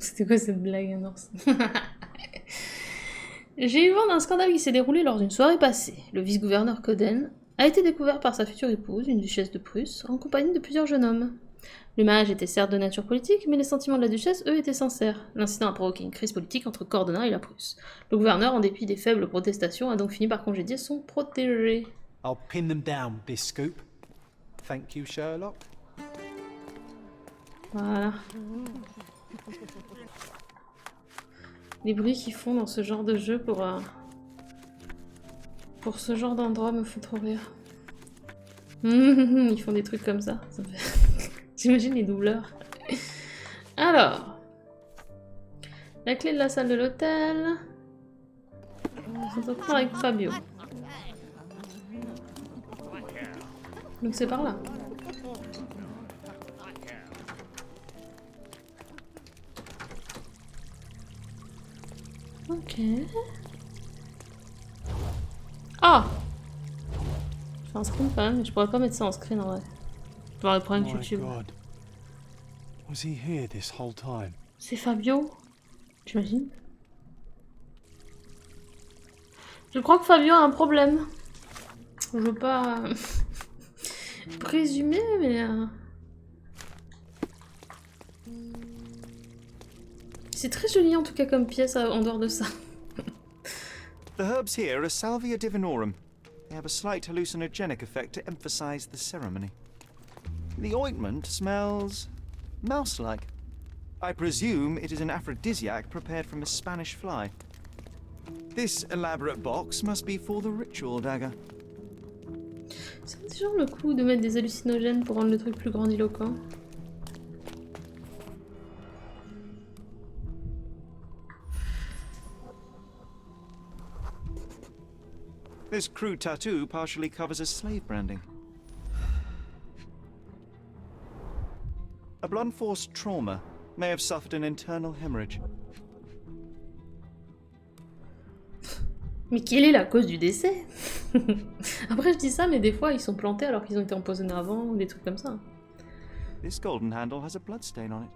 [SPEAKER 1] C'était quoi cette blague, un ours? J'ai eu vent d'un scandale qui s'est déroulé lors d'une soirée passée. Le vice-gouverneur Coden a été découvert par sa future épouse, une duchesse de Prusse, en compagnie de plusieurs jeunes hommes. Le mariage était certes de nature politique, mais les sentiments de la duchesse, eux, étaient sincères. L'incident a provoqué une crise politique entre Cordonin et la Prusse. Le gouverneur, en dépit des faibles protestations, a donc fini par congédier son protégé.
[SPEAKER 3] I'll pin them down, this scoop. Thank you, Sherlock.
[SPEAKER 1] Voilà. Les bruits qu'ils font dans ce genre de jeu pour ce genre d'endroit me font trop rire. Ils font des trucs comme ça. Ça me fait... J'imagine les doubleurs. Alors. La clé de la salle de l'hôtel. On s'entend avec Fabio. Donc c'est par là. Ok. Ah! C'est un screen quand même, mais je pourrais pas mettre ça en screen en vrai. Je vais avoir le problème
[SPEAKER 3] My
[SPEAKER 1] YouTube.
[SPEAKER 3] God. Was he here this whole time?
[SPEAKER 1] C'est Fabio? J'imagine. Je crois que Fabio a un problème. Je veux pas présumer, mais... C'est très joli en tout cas comme pièce en dehors de ça.
[SPEAKER 2] The herbs here are Salvia divinorum. They have a slight hallucinogenic effect to emphasize the ceremony. The ointment smells mouse-like. I presume it is an aphrodisiac prepared from a Spanish fly. This elaborate box must be for the ritual dagger.
[SPEAKER 1] C'est toujours le coup de mettre des hallucinogènes pour rendre le truc plus grandiloquent.
[SPEAKER 2] This crude tattoo partially covers as slave branding. A blunt-force trauma may have suffered an internal hemorrhage.
[SPEAKER 1] Mais quelle est la cause du décès? Après, je dis ça, mais des fois, ils sont plantés alors qu'ils ont été empoisonnés avant, ou des trucs comme ça.
[SPEAKER 2] This golden handle has a blood stain on it.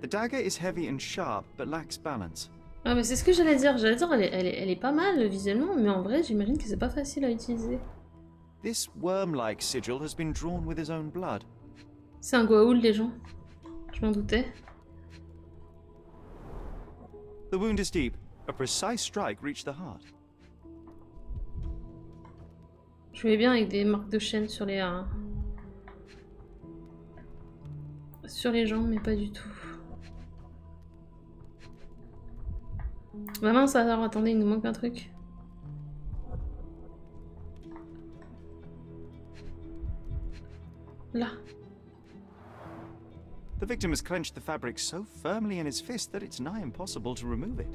[SPEAKER 2] The dagger is heavy and sharp, but lacks balance.
[SPEAKER 1] Ah, mais c'est ce que j'allais dire. J'allais dire, elle est pas mal visuellement, mais en vrai, j'imagine que c'est pas facile à utiliser.
[SPEAKER 2] This worm-like sigil has been drawn with his own blood.
[SPEAKER 1] C'est un Goa'uld, les gens. Je m'en doutais.
[SPEAKER 2] The wound is deep. A precise strike reached the heart.
[SPEAKER 1] Je voyais bien avec des marques de chaîne sur les jambes, mais pas du tout. Bah mince, alors attendez, il nous manque un truc. Là.
[SPEAKER 2] The victim has clenched the fabric so firmly in his fist that it's nigh impossible to remove it.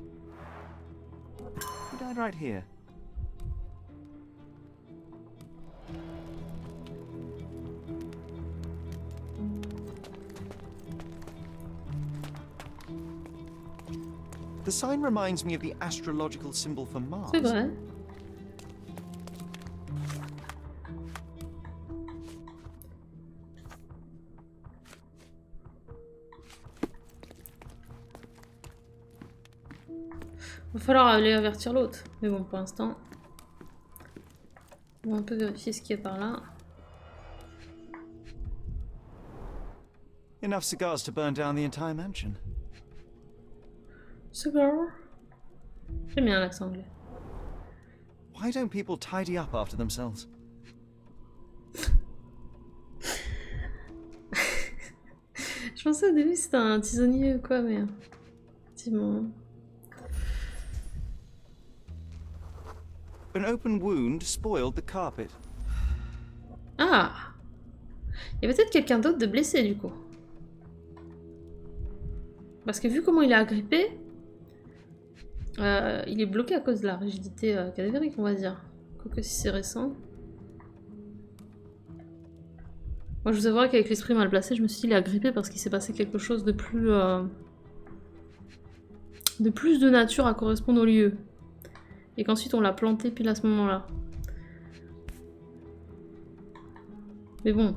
[SPEAKER 2] He died right here. The sign reminds me of the astrological symbol for Mars.
[SPEAKER 1] C'est vrai. Va falloir aller avertir l'autre. Mais bon, pour l'instant, on va un peu vérifier ce qu'il y a par là.
[SPEAKER 2] Enough cigars to burn down the entire mansion.
[SPEAKER 1] Cigar. J'aime bien l'accent anglais.
[SPEAKER 2] Why don't people tidy up after themselves?
[SPEAKER 1] Je pensais au début que c'était un tisonnier ou quoi, mais effectivement.
[SPEAKER 2] An open wound spoiled the carpet.
[SPEAKER 1] Ah! Il y a peut-être quelqu'un d'autre de blessé du coup. Parce que vu comment il est agrippé, il est bloqué à cause de la rigidité cadavérique, on va dire. Quoique si c'est récent. Moi je vous avouerai qu'avec l'esprit mal placé, je me suis dit il est agrippé parce qu'il s'est passé quelque chose de plus... de nature à correspondre au lieu. Et qu'ensuite on l'a planté pile à ce moment-là. Mais bon.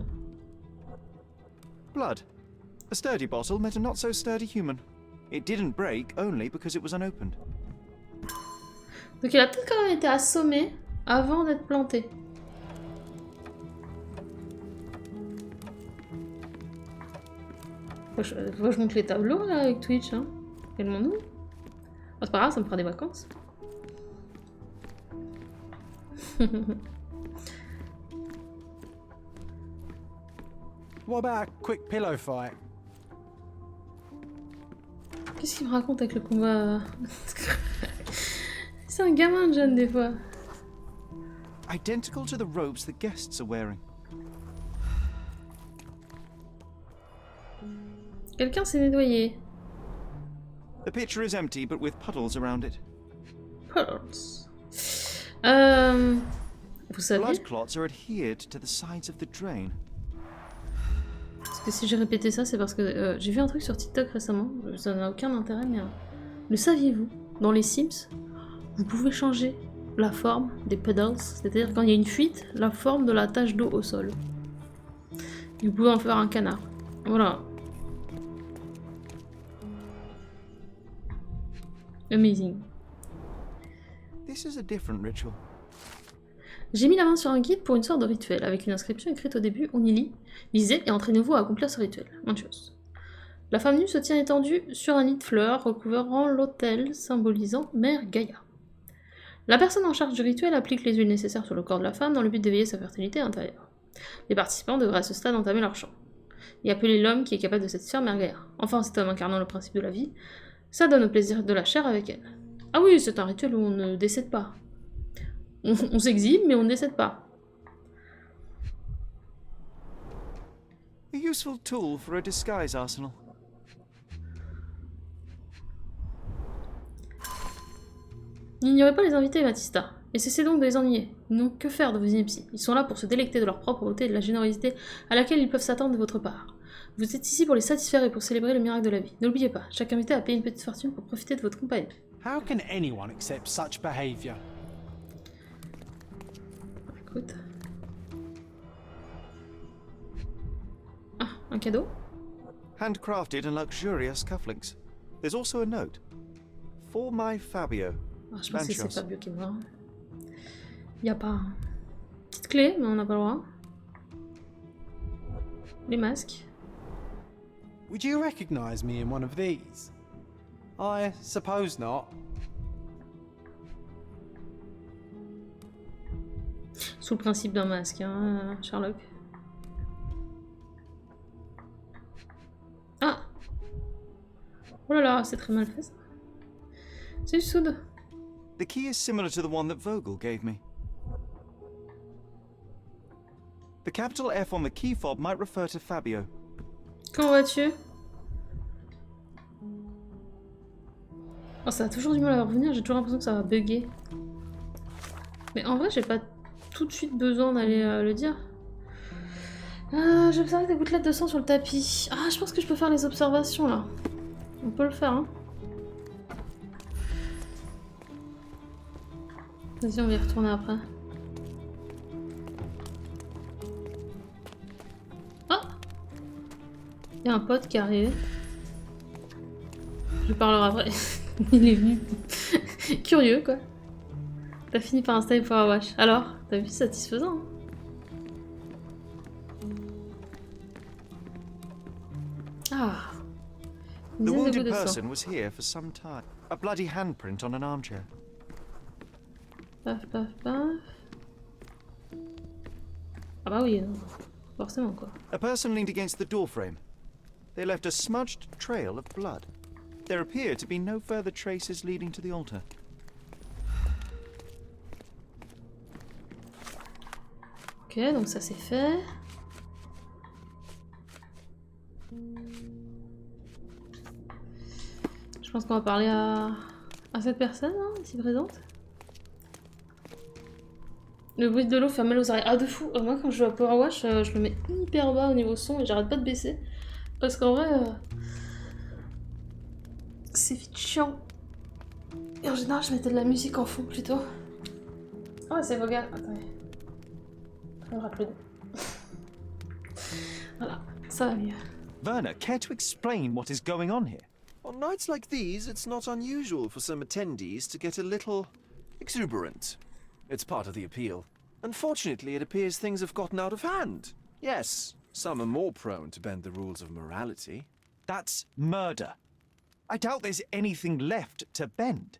[SPEAKER 2] Blood. A sturdy bottle met a not so sturdy human. It didn't break only because it was unopened.
[SPEAKER 1] Donc il a peut-être quand même été assommé avant d'être planté. Faut que je monte les tableaux là avec Twitch, hein. Calmons-nous. Oh, c'est pas grave, ça me fera des vacances.
[SPEAKER 3] What about a quick pillow fight?
[SPEAKER 1] Qu'est-ce qu'il me raconte avec le combat? C'est un gamin, John, des fois.
[SPEAKER 2] Identical to the robes the guests are wearing.
[SPEAKER 1] Quelqu'un s'est nettoyé.
[SPEAKER 2] The pitcher is empty but with puddles around it.
[SPEAKER 1] Puddles. Vous savez?
[SPEAKER 2] Blood clots are adhered to the sides of the drain.
[SPEAKER 1] Parce que si j'ai répété ça, c'est parce que j'ai vu un truc sur TikTok récemment. Ça n'a aucun intérêt, mais le saviez-vous? Dans les Sims, vous pouvez changer la forme des puddles, c'est-à-dire quand il y a une fuite, la forme de la tache d'eau au sol. Et vous pouvez en faire un canard. Voilà. Amazing.
[SPEAKER 2] This is a different ritual.
[SPEAKER 1] J'ai mis la main sur un guide pour une sorte de rituel, avec une inscription écrite au début, on y lit « Lisez et entraînez-vous à accomplir ce rituel ». Bonne chose. La femme nue se tient étendue sur un lit de fleurs recouvrant l'autel, symbolisant Mère Gaïa. La personne en charge du rituel applique les huiles nécessaires sur le corps de la femme dans le but d'éveiller sa fertilité intérieure. Les participants devraient à ce stade entamer leur chant et appeler l'homme qui est capable de satisfaire Mère Gaïa. Enfin, cet homme incarnant le principe de la vie, ça donne au plaisir de la chair avec elle. Ah oui, c'est un rituel où on ne décède pas. On s'exhibe, mais on ne décède pas.
[SPEAKER 2] A useful tool for a disguise arsenal.
[SPEAKER 1] N'ignorez pas les invités, Matista, et cessez donc de les ennuyer. Ils n'ont que faire de vos inepties. Ils sont là pour se délecter de leur propre beauté et de la générosité à laquelle ils peuvent s'attendre de votre part. Vous êtes ici pour les satisfaire et pour célébrer le miracle de la vie. N'oubliez pas, chaque invité a payé une petite fortune pour profiter de votre compagnie.
[SPEAKER 3] How can anyone accept such behaviour?
[SPEAKER 1] Écoute. Ah, un cadeau?
[SPEAKER 2] Handcrafted and luxurious cufflinks. There's also a note. For my Fabio.
[SPEAKER 1] Ah, je pense que c'est
[SPEAKER 2] Manchos.
[SPEAKER 1] Fabio qui est mort. Y a pas. Petite clé, mais on n'a pas le droit. Les masques.
[SPEAKER 3] Would you recognise me in one of these? I suppose not.
[SPEAKER 1] Sous le principe d'un masque, hein, Sherlock. Ah! Oh là là, c'est très mal fait ça. C'est du soude.
[SPEAKER 2] The key is similar to the one that Vogel gave me. The capital F on the key fob might refer to Fabio.
[SPEAKER 1] Comment vas-tu? Oh, ça a toujours du mal à revenir, j'ai toujours l'impression que ça va bugger. Mais en vrai, j'ai pas tout de suite besoin d'aller le dire. J'ai observé des gouttelettes de sang sur le tapis. Ah, je pense que je peux faire les observations là. On peut le faire, hein. Vas-y, on va y retourner après. Ah! Il y a un pote qui est arrivé. Je lui parlerai après. Il est venu. Curieux, quoi. T'as fini par installer Powerwash. Alors, t'as vu, satisfaisant, hein. Ah. Une
[SPEAKER 2] The
[SPEAKER 1] dizaine de
[SPEAKER 2] wounded
[SPEAKER 1] gouttes de sang.
[SPEAKER 2] person was here for some time. A bloody handprint on an armchair.
[SPEAKER 1] Paf, paf, paf. Ah bah oui, forcément, quoi.
[SPEAKER 2] A person leaned against the doorframe. They left a smudged trail of blood. There appear to be no further traces leading to the altar.
[SPEAKER 1] Ok, donc ça c'est fait. Je pense qu'on va parler à cette personne, hein, ici présente. Le bruit de l'eau fait mal aux oreilles. Ah, de fou! Moi, quand je joue à Power Wash, je le mets hyper bas au niveau son et j'arrête pas de baisser. Parce qu'en vrai, c'est vite chiant. Et en général, je mettais de la musique en fond plutôt. Oh, c'est Vogal. Attendez. Je me rappelle. Voilà, ça va mieux.
[SPEAKER 2] Werner, care to explain what is going on here?
[SPEAKER 7] On nights like these, it's not unusual for some attendees to get a little exuberant. It's part of the appeal. Unfortunately, it appears things have gotten out of hand. Yes, some are more prone to bend the rules of morality.
[SPEAKER 2] That's murder. I doubt there's anything left to bend.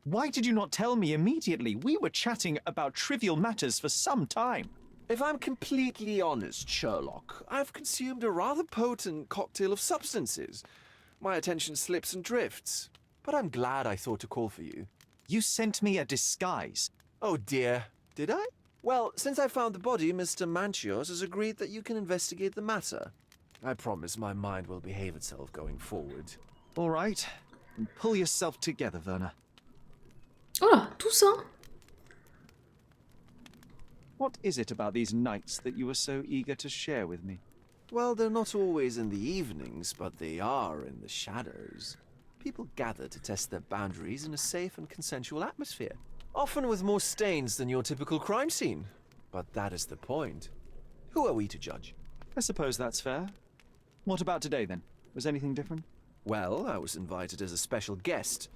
[SPEAKER 2] Why did you not tell me immediately? We were chatting about trivial matters for some time.
[SPEAKER 7] If I'm completely honest, Sherlock, I've consumed a rather potent cocktail of substances. My attention slips and drifts. But I'm glad I thought to call for you.
[SPEAKER 2] You sent me a disguise.
[SPEAKER 7] Oh dear, did I? Well, since I found the body, Mr. Manchios has agreed that you can investigate the matter. I promise my mind will behave itself going forward.
[SPEAKER 2] All right. Pull yourself together, Werner.
[SPEAKER 1] Oh là, tout ça!
[SPEAKER 2] What is it about these nights that you were so eager to share with me?
[SPEAKER 7] Well, they're not always in the evenings, but they are in the shadows. People gather to test their boundaries in a safe and consensual atmosphere. Often with more stains than your typical crime scene. But that is the point. Who are we to judge?
[SPEAKER 2] I suppose that's fair. What about today, then? Was anything different?
[SPEAKER 7] Well, I was invited as a special guest.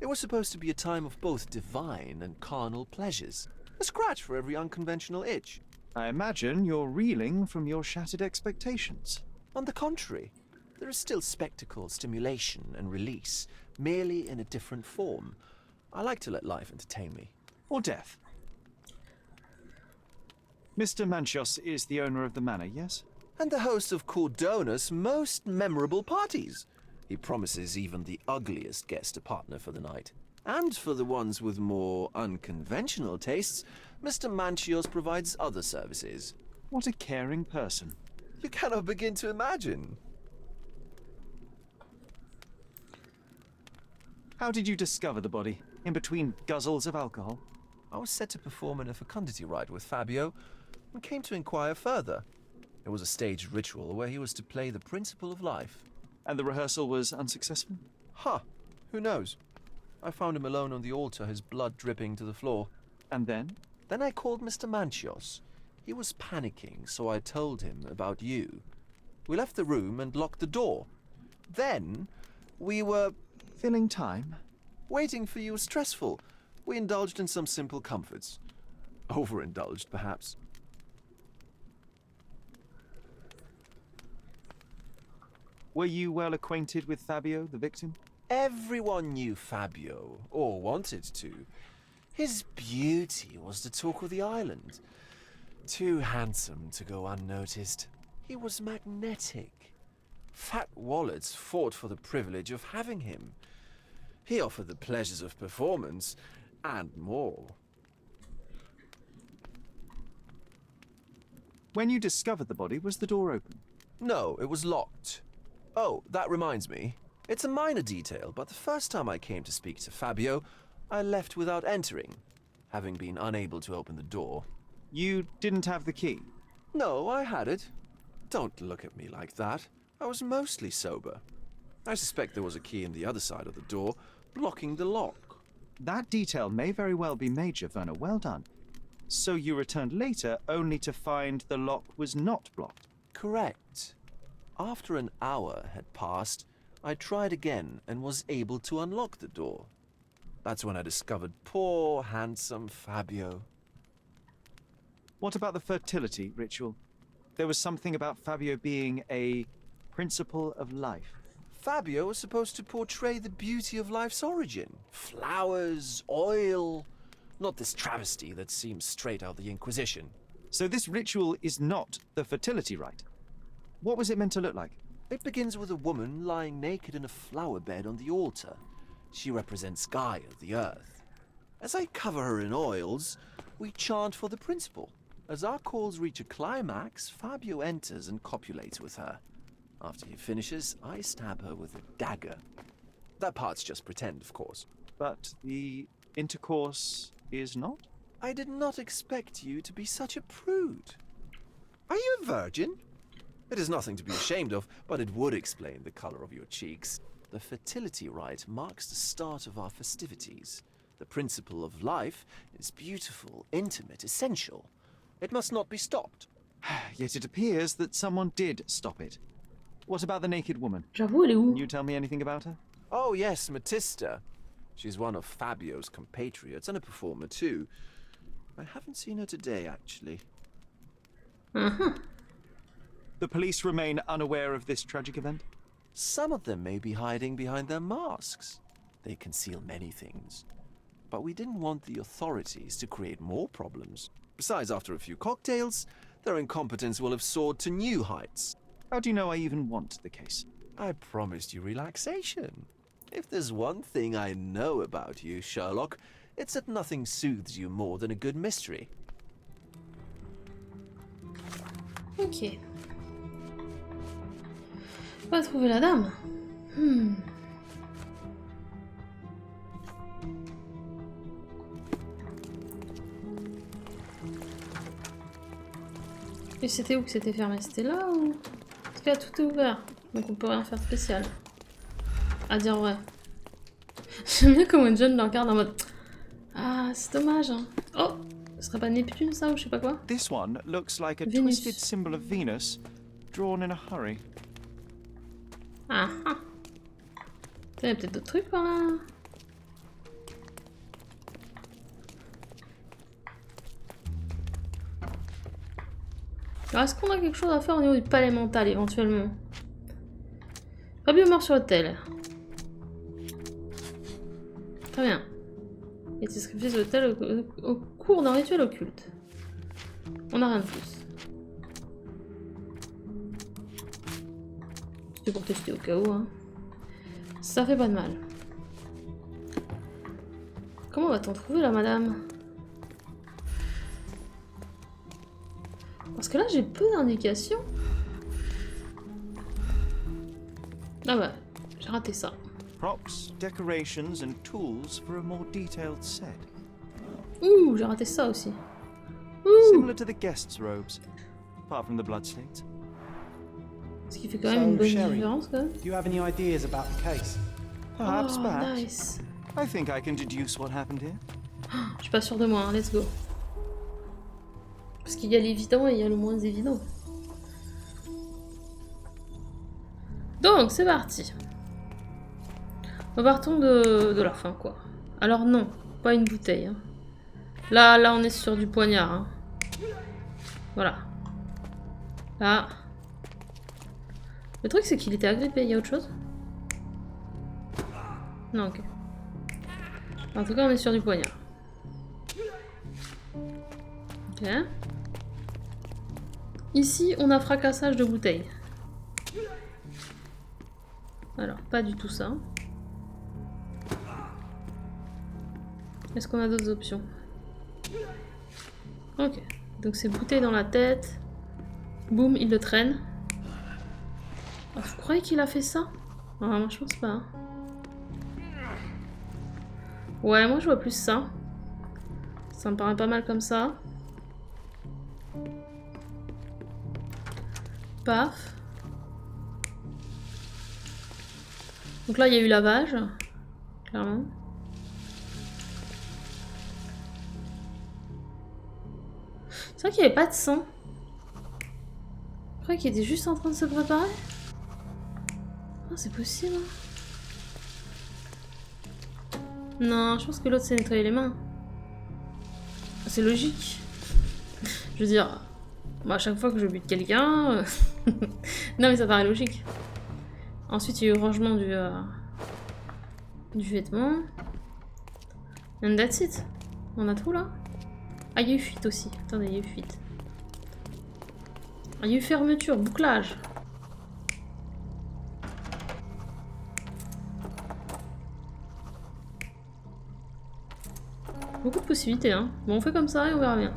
[SPEAKER 7] It was supposed to be a time of both divine and carnal pleasures. A scratch for every unconventional itch.
[SPEAKER 2] I imagine you're reeling from your shattered expectations.
[SPEAKER 7] On the contrary, there is still spectacle, stimulation, and release, merely in a different form. I like to let life entertain me.
[SPEAKER 2] Or death. Mr. Manchios is the owner of the manor, yes?
[SPEAKER 7] And the host of Cordona's most memorable parties. He promises even the ugliest guest a partner for the night. And for the ones with more unconventional tastes, Mr. Manchios provides other services.
[SPEAKER 2] What a caring person.
[SPEAKER 7] You cannot begin to imagine.
[SPEAKER 2] How did you discover the body? in between guzzles of alcohol?
[SPEAKER 7] I was set to perform in a fecundity rite with Fabio and came to inquire further. It was a staged ritual where he was to play the principle of life.
[SPEAKER 2] And the rehearsal was unsuccessful?
[SPEAKER 7] Huh, who knows? I found him alone on the altar, his blood dripping to the floor.
[SPEAKER 2] And then?
[SPEAKER 7] Then I called Mr. Manchios. He was panicking, so I told him about you. We left the room and locked the door. Then we were...
[SPEAKER 2] Filling time?
[SPEAKER 7] Waiting for you was stressful. We indulged in some simple comforts. Overindulged, perhaps.
[SPEAKER 2] Were you well acquainted with Fabio, the victim?
[SPEAKER 7] Everyone knew Fabio, or wanted to. His beauty was the talk of the island. Too handsome to go unnoticed. He was magnetic. Fat wallets fought for the privilege of having him. He offered the pleasures of performance, and more.
[SPEAKER 2] When you discovered the body, was the door open?
[SPEAKER 7] No, it was locked. Oh, that reminds me. It's a minor detail, but the first time I came to speak to Fabio, I left without entering, having been unable to open the door.
[SPEAKER 2] You didn't have the key?
[SPEAKER 7] No, I had it. Don't look at me like that. I was mostly sober. I suspect there was a key in the other side of the door, blocking the lock.
[SPEAKER 2] That detail may very well be major, Werner. Well done. So you returned later, only to find the lock was not blocked?
[SPEAKER 7] Correct. After an hour had passed, I tried again and was able to unlock the door. That's when I discovered poor, handsome Fabio.
[SPEAKER 2] What about the fertility ritual? There was something about Fabio being a principle of life.
[SPEAKER 7] Fabio was supposed to portray the beauty of life's origin. Flowers, oil. Not this travesty that seems straight out of the Inquisition.
[SPEAKER 2] So this ritual is not the fertility rite. What was it meant to look like?
[SPEAKER 7] It begins with a woman lying naked in a flower bed on the altar. She represents Gaia, the earth. As I cover her in oils, we chant for the principle. As our calls reach a climax, Fabio enters and copulates with her. After he finishes, I stab her with a dagger. That part's just pretend, of course.
[SPEAKER 2] But the intercourse is not?
[SPEAKER 7] I did not expect you to be such a prude. Are you a virgin? It is nothing to be ashamed of, but it would explain the color of your cheeks. The fertility rite marks the start of our festivities. The principle of life is beautiful, intimate, essential. It must not be stopped.
[SPEAKER 2] Yet it appears that someone did stop it. What about the naked woman?
[SPEAKER 1] J'avoue, elle est où?
[SPEAKER 2] Can you tell me anything about her?
[SPEAKER 7] Oh yes, Matista. She's one of Fabio's compatriots and a performer too. I haven't seen her today, actually.
[SPEAKER 2] The police remain unaware of this tragic event?
[SPEAKER 7] Some of them may be hiding behind their masks. They conceal many things. But we didn't want the authorities to create more problems. Besides, after a few cocktails, their incompetence will have soared to new heights.
[SPEAKER 2] How do you know I even want the case?
[SPEAKER 7] I promised you relaxation. If there's one thing I know about you, Sherlock, it's that nothing soothes you more than a good mystery.
[SPEAKER 1] Ok. On va trouver la dame. Et c'était où que c'était fermé? C'était là ou... En tout cas, tout est ouvert. Donc on peut rien faire de spécial. À dire vrai. J'aime bien comment John le regarde en mode... Ah, c'est dommage. Hein. Oh, ce serait pas Neptune ça ou je sais pas quoi?
[SPEAKER 2] This one looks like a
[SPEAKER 1] Venus.
[SPEAKER 2] twisted symbol of Venus, drawn in a hurry.
[SPEAKER 1] Ah ah. Il y a peut-être d'autres trucs par là. Alors est-ce qu'on a quelque chose à faire au niveau du palais mental éventuellement? Fabio meurt sur l'hôtel. Très bien. Il a été sacrifié sur l'hôtel au cours d'un rituel occulte. On n'a rien de plus. C'était pour tester au cas où. Hein. Ça fait pas de mal. Comment va-t-on trouver la madame? Parce que là j'ai peu d'indications. Ah bah, j'ai raté ça.
[SPEAKER 2] Props, decorations, and tools for a more detailed set.
[SPEAKER 1] Ouh, j'ai raté ça aussi. Ouh.
[SPEAKER 2] Similar to the guests' robes, apart from the bloodstains.
[SPEAKER 1] Ce qui fait quand même une
[SPEAKER 3] So,
[SPEAKER 1] bonne
[SPEAKER 3] Sherry,
[SPEAKER 1] différence quand même.
[SPEAKER 3] do you have any ideas about the case?
[SPEAKER 2] Perhaps
[SPEAKER 1] Oh,
[SPEAKER 2] back.
[SPEAKER 1] nice.
[SPEAKER 2] I think I can deduce what happened here.
[SPEAKER 1] Je suis pas sûre de moi, hein, let's go. Parce qu'il y a l'évident et il y a le moins évident. Donc, c'est parti. Repartons de la fin, quoi. Alors non, pas une bouteille. Hein. Là, on est sur du poignard. Hein. Voilà. Là. Le truc, c'est qu'il était agrippé. Il y a autre chose? Non, ok. En tout cas, on est sur du poignard. Ok. Ici, on a fracassage de bouteille. Alors, pas du tout ça. Est-ce qu'on a d'autres options? Ok. Donc c'est bouteille dans la tête. Boum, il le traîne. Oh, vous croyez qu'il a fait ça? Ah, moi je pense pas. Hein. Ouais, moi je vois plus ça. Ça me paraît pas mal comme ça. Paf. Donc là il y a eu lavage. Clairement. C'est vrai qu'il n'y avait pas de sang. Je croyais qu'il était juste en train de se préparer. Oh, c'est possible. Non, je pense que l'autre s'est nettoyé les mains. C'est logique. Je veux dire, moi, à chaque fois que je bute quelqu'un... non mais ça paraît logique. Ensuite il y a eu le rangement du vêtement. And that's it. On a tout là. Ah, il y a eu fuite aussi. Attendez, il y a eu fuite. Ah, il y a eu fermeture, bouclage. Beaucoup de possibilités, hein. Bon, on fait comme ça et on verra bien.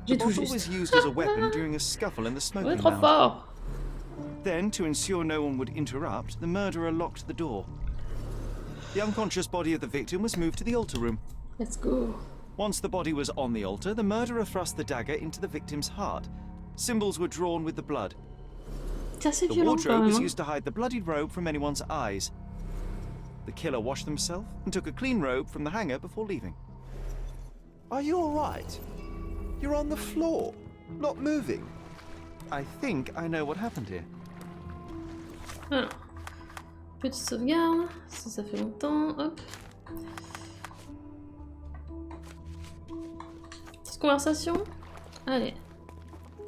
[SPEAKER 1] J'ai
[SPEAKER 2] The
[SPEAKER 1] tout
[SPEAKER 2] bottle
[SPEAKER 1] juste.
[SPEAKER 2] was used as a weapon during a scuffle in the
[SPEAKER 1] Ouais,
[SPEAKER 2] smoking
[SPEAKER 1] trop
[SPEAKER 2] lounge.
[SPEAKER 1] fort.
[SPEAKER 2] Then, to ensure no one would interrupt, the murderer locked the door. The unconscious body of the victim was moved to the altar room.
[SPEAKER 1] Let's go.
[SPEAKER 2] Once the body was on the altar, the murderer thrust the dagger into the victim's heart. Symbols were drawn with the blood.
[SPEAKER 1] C'est assez
[SPEAKER 2] The
[SPEAKER 1] violent quand
[SPEAKER 2] wardrobe
[SPEAKER 1] même.
[SPEAKER 2] was
[SPEAKER 1] Hein.
[SPEAKER 2] used to hide the bloodied robe from anyone's eyes. The killer washed himself and took a clean robe from the hanger before leaving.
[SPEAKER 7] Are you all right? You're on the floor, not moving.
[SPEAKER 2] I think I know what happened here.
[SPEAKER 1] Alors, petite sauvegarde, ça fait longtemps, hop. Petite conversation. Allez.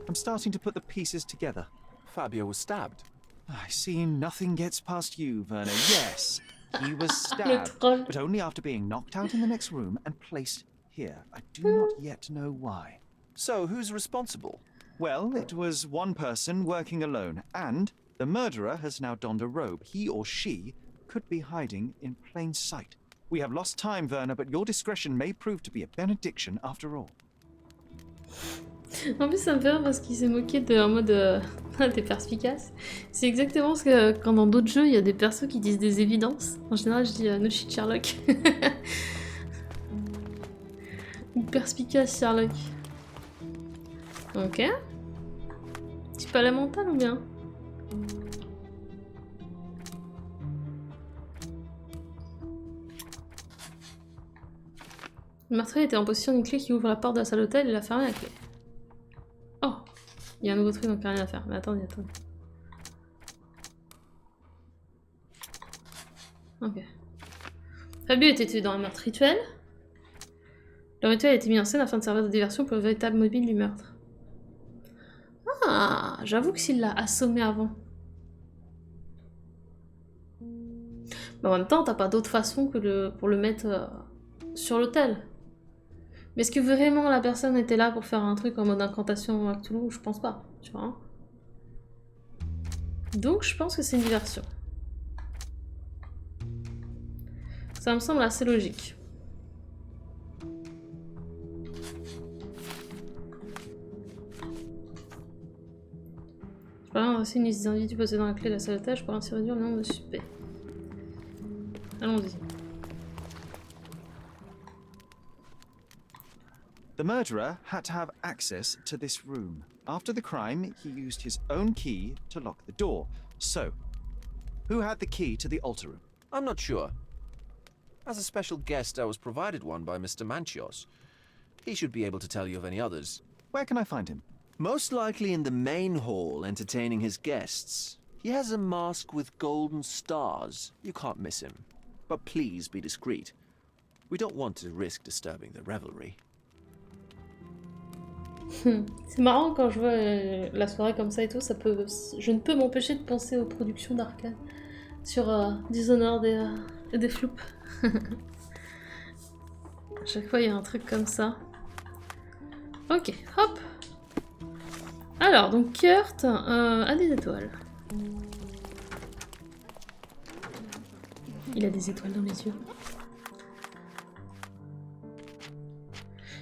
[SPEAKER 2] I'm starting to put the pieces together.
[SPEAKER 7] Fabio was stabbed.
[SPEAKER 2] I see nothing gets past you, Werner. Yes, he was
[SPEAKER 1] Le
[SPEAKER 2] stabbed,
[SPEAKER 1] troll.
[SPEAKER 2] but only after being knocked out in the next room and placed here. I do not yet know why.
[SPEAKER 7] So, who's responsible?
[SPEAKER 2] Well, it was one person working alone, and the murderer has now donned a robe. He or she could be hiding in plain sight. We have lost time, Werner, but your discretion may prove to be a benediction after all.
[SPEAKER 1] En plus, ça me fait rire parce qu'il s'est moqué de, en mode t'es perspicace. C'est exactement ce que quand dans d'autres jeux il y a des persos qui disent des évidences. En général, je dis no shit Sherlock. Ou perspicace Sherlock. Ok. Petit palais mental ou bien? Le meurtrier était en possession d'une clé qui ouvre la porte de la salle d'hôtel et l'a fermée à la clé. Oh! Il y a un nouveau truc donc il n'y a rien à faire. Mais attendez. Ok. Fabio était tué dans un meurtre rituel. Le rituel a été mis en scène afin de servir de diversion pour le véritable mobile du meurtre. Ah! J'avoue que s'il l'a assommé avant. Mais en même temps, t'as pas d'autre façon que pour le mettre sur l'hôtel. Mais est-ce que vraiment la personne était là pour faire un truc en mode incantation à Cthulhu? Je pense pas, tu vois. Donc je pense que c'est une diversion. Ça me semble assez logique. Je parle aussi une liste d'individus possédant la clé de la salle d'hôtel, je pourrais ainsi réduire le nombre de suspects. Allons-y.
[SPEAKER 2] The murderer had to have access to this room. After the crime, he used his own key to lock the door. So, who had the key to the altar room?
[SPEAKER 7] I'm not sure. As a special guest, I was provided one by Mr. Manchios. He should be able to tell you of any others.
[SPEAKER 2] Where can I find him?
[SPEAKER 7] Most likely in the main hall, entertaining his guests. He has a mask with golden stars. You can't miss him. But please be discreet. We don't want to risk disturbing the revelry.
[SPEAKER 1] C'est marrant quand je vois la soirée comme ça et tout, je ne peux m'empêcher de penser aux productions d'Arcane sur Dishonored et des Floop. À chaque fois il y a un truc comme ça. Ok, hop. Alors, donc Kurt a des étoiles. Il a des étoiles dans les yeux.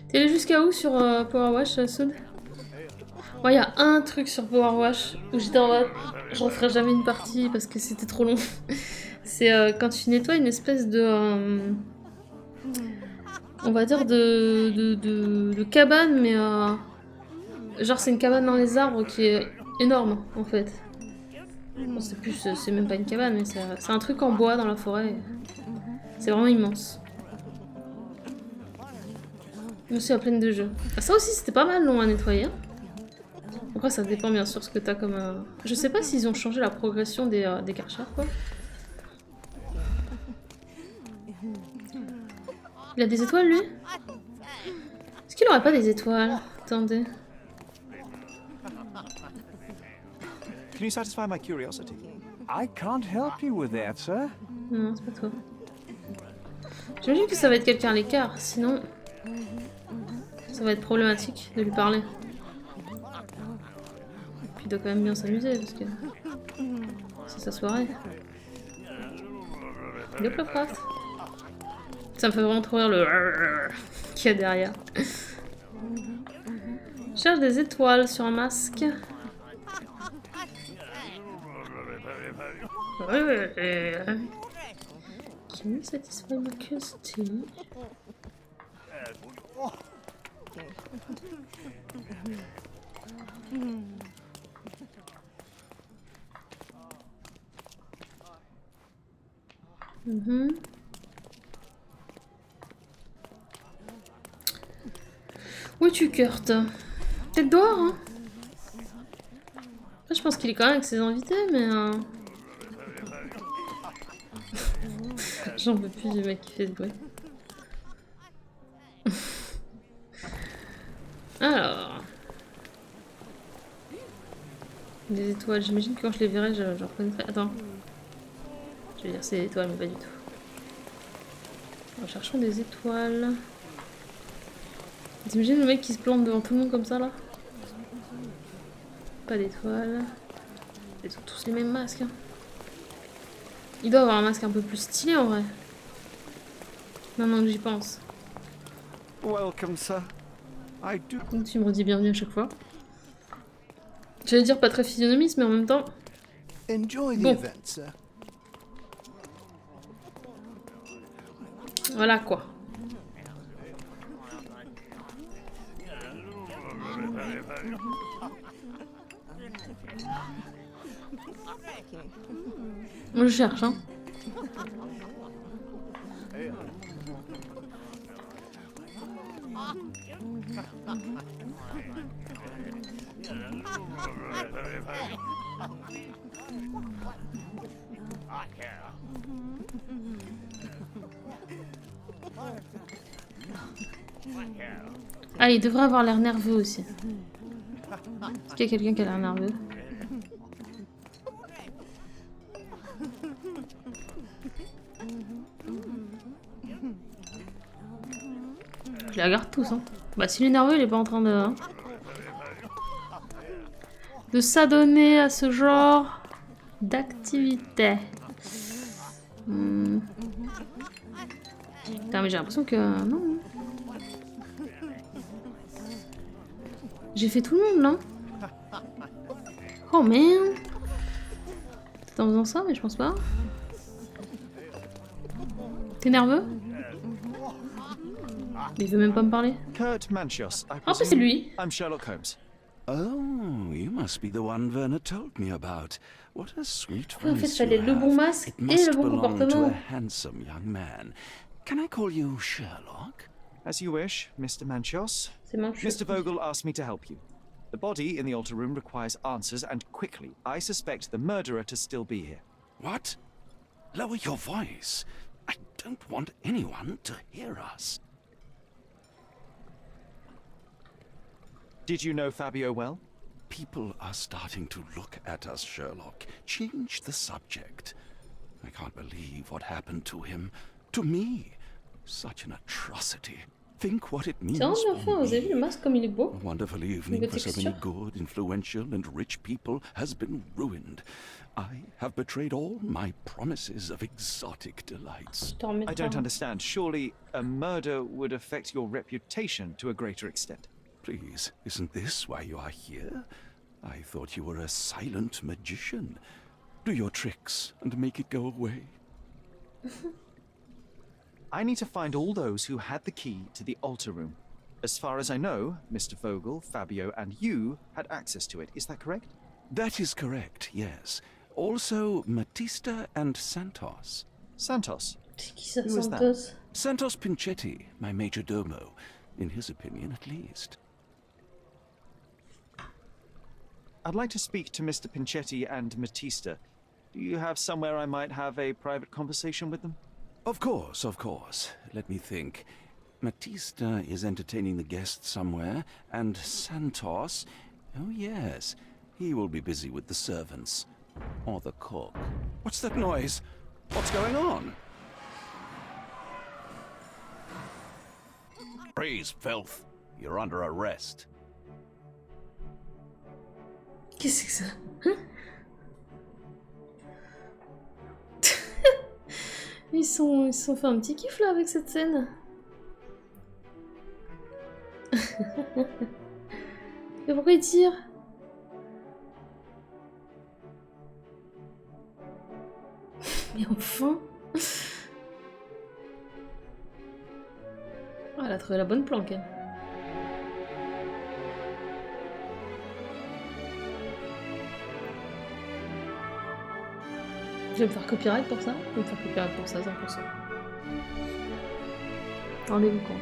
[SPEAKER 1] T'es allé jusqu'à où sur Power Wash, Soud? Ouais, il y a un truc sur Power Wash où j'étais en mode je referai jamais une partie parce que c'était trop long. C'est quand tu nettoies une espèce de on va dire de cabane, mais genre c'est une cabane dans les arbres qui est énorme en fait. Bon, c'est même pas une cabane, mais c'est un truc en bois dans la forêt. C'est vraiment immense. Je me suis à pleine de jeux. Ah, ça aussi c'était pas mal long à nettoyer. Après ça dépend bien sûr ce que t'as comme... Je sais pas s'ils ont changé la progression des Karchers quoi. Il a des étoiles lui? Est-ce qu'il aurait pas des étoiles? Attendez.
[SPEAKER 2] Can you satisfy my curiosity?
[SPEAKER 6] I can't help you with that, sir.
[SPEAKER 1] Non, c'est pas toi. J'imagine que ça va être quelqu'un à l'écart, sinon... Ça va être problématique de lui parler. Puis il doit quand même bien s'amuser parce que c'est sa soirée. Hop le craft. Ça me fait vraiment trop rire le qu'il y a derrière. Je cherche des étoiles sur un masque. Can you satisfy my curiosity? Où es-tu, Kurt? Peut-être dehors, hein? Après, je pense qu'il est quand même avec ses invités, mais... J'en peux plus du mec qui fait ce bruit. Alors... Des étoiles, j'imagine que quand je les verrai, je reconnaîtrai... Attends. Je vais dire c'est des étoiles, mais pas du tout. Cherchons des étoiles. T'imagines le mec qui se plante devant tout le monde comme ça là? Pas d'étoiles. Ils ont tous les mêmes masques. Hein. Il doit avoir un masque un peu plus stylé en vrai. Maintenant que j'y pense.
[SPEAKER 6] Welcome, sir. I do.
[SPEAKER 1] Donc tu me redis bienvenue à chaque fois. J'allais dire pas très physionomiste, mais en même temps.
[SPEAKER 6] Enjoy the
[SPEAKER 1] Bon.
[SPEAKER 6] event, sir.
[SPEAKER 1] Voilà quoi. Moi je cherche hein. Ah, il devrait avoir l'air nerveux aussi. Est-ce qu'il y a quelqu'un qui a l'air nerveux? Je les regarde tous, hein. Bah, s'il est nerveux, il est pas en train de s'adonner à ce genre d'activité. Putain, mais j'ai l'impression que... Non. J'ai fait tout le monde, non? Oh, merde. Peut-être en faisant ça, mais je pense pas. T'es nerveux? Il veut même pas me parler.
[SPEAKER 2] Kurt Manchios, I
[SPEAKER 1] Ah, bah c'est
[SPEAKER 2] presume.
[SPEAKER 1] lui.
[SPEAKER 2] I'm Sherlock Holmes.
[SPEAKER 6] Oh, you must be the one Werner told me about. What a sweet
[SPEAKER 1] En fait,
[SPEAKER 6] voice
[SPEAKER 1] fallait
[SPEAKER 6] you
[SPEAKER 1] le bon
[SPEAKER 6] have.
[SPEAKER 1] masque
[SPEAKER 6] It
[SPEAKER 1] et
[SPEAKER 6] must
[SPEAKER 1] le bon
[SPEAKER 6] belong to
[SPEAKER 1] comportement.
[SPEAKER 6] a handsome young man. Can I call you Sherlock?
[SPEAKER 2] As you wish, Mr. Manchios.
[SPEAKER 1] C'est Manchios.
[SPEAKER 2] Mr. Vogel asked me to help you. The body in the altar room requires answers, and quickly. I suspect the murderer to still be here.
[SPEAKER 6] What? Lower your voice. I don't want anyone to hear us.
[SPEAKER 2] Did you know Fabio well?
[SPEAKER 6] People are starting to look at us, Sherlock. Change the subject. I can't believe what happened to him. To me. Such an atrocity. Think what it means
[SPEAKER 1] C'est vraiment bien fait,
[SPEAKER 6] for
[SPEAKER 1] vous avez vu le
[SPEAKER 6] me.
[SPEAKER 1] masque comme il est beau?
[SPEAKER 6] A wonderful evening for so many good, influential, and rich people has been ruined. I have betrayed all my promises of exotic delights.
[SPEAKER 2] I don't understand. Surely a murder would affect your reputation to a greater extent.
[SPEAKER 6] Please, isn't this why you are here? I thought you were a silent magician. Do your tricks and make it go away.
[SPEAKER 2] I need to find all those who had the key to the altar room. As far as I know, Mr. Vogel, Fabio, and you had access to it. Is that correct?
[SPEAKER 6] That is correct, yes. Also, Matista and Santos.
[SPEAKER 2] Santos?
[SPEAKER 1] C'est qui ça,
[SPEAKER 2] Who is that?
[SPEAKER 1] Santos?
[SPEAKER 6] Santos Pinchetti, my major domo. In his opinion, at least.
[SPEAKER 2] I'd like to speak to Mr. Pinchetti and Matista. Do you have somewhere I might have a private conversation with them?
[SPEAKER 6] Of course, of course. Let me think. Matista is entertaining the guests somewhere, and Santos... Oh, yes. He will be busy with the servants. Or the cook. What's that noise? What's going on? Freeze, filth. You're under arrest.
[SPEAKER 1] Qu'est-ce que c'est que ça? Ils se sont fait un petit kiff là avec cette scène. Et pourquoi ils tirent? Mais enfin! Ah, elle a trouvé la bonne planque, elle. Je vais me faire copyright pour ça. Je vais me faire copyright pour ça, 100%. Rendez-vous compte.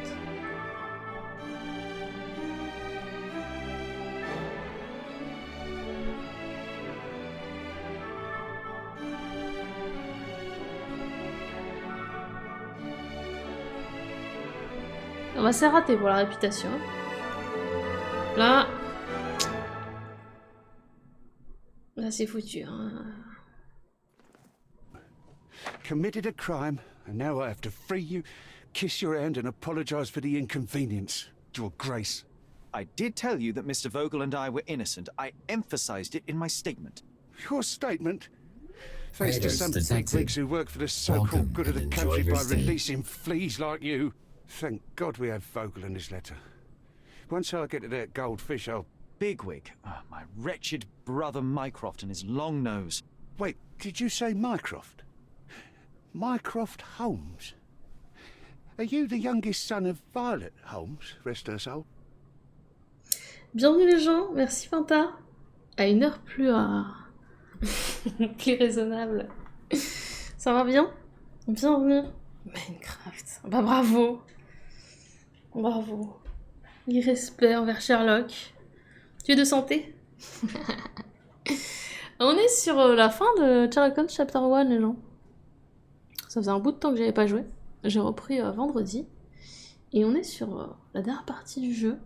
[SPEAKER 1] Ah bah c'est raté pour la réputation. Là... Là c'est foutu, hein.
[SPEAKER 6] Committed a crime, and now I have to free you, kiss your hand, and apologize for the inconvenience. Your Grace.
[SPEAKER 2] I did tell you that Mr. Vogel and I were innocent. I emphasized it in my statement.
[SPEAKER 6] Your statement? Thanks to
[SPEAKER 8] Raiders,
[SPEAKER 6] some
[SPEAKER 8] detective.
[SPEAKER 6] bigwigs who work for the so-called
[SPEAKER 8] Welcome
[SPEAKER 6] good of the
[SPEAKER 8] and
[SPEAKER 6] country
[SPEAKER 8] enjoy your
[SPEAKER 6] by
[SPEAKER 8] stay.
[SPEAKER 6] releasing fleas like you. Thank God we have Vogel in his letter. Once I get to that goldfish, I'll...
[SPEAKER 2] Bigwig. Oh, my wretched brother Mycroft and his long nose.
[SPEAKER 6] Wait, did you say Mycroft? Mycroft Holmes? Are you the youngest son of Violet Holmes, rest her soul?
[SPEAKER 1] Bienvenue les gens, merci Fanta. À une heure plus plus raisonnable. Ça va bien? Bienvenue. Minecraft. Bah bravo. Bravo. Irrespect envers Sherlock. Tu es de santé? On est sur la fin de Sherlock Holmes Chapter One, les gens. Ça faisait un bout de temps que j'avais pas joué. J'ai repris vendredi. Et on est sur la dernière partie du jeu.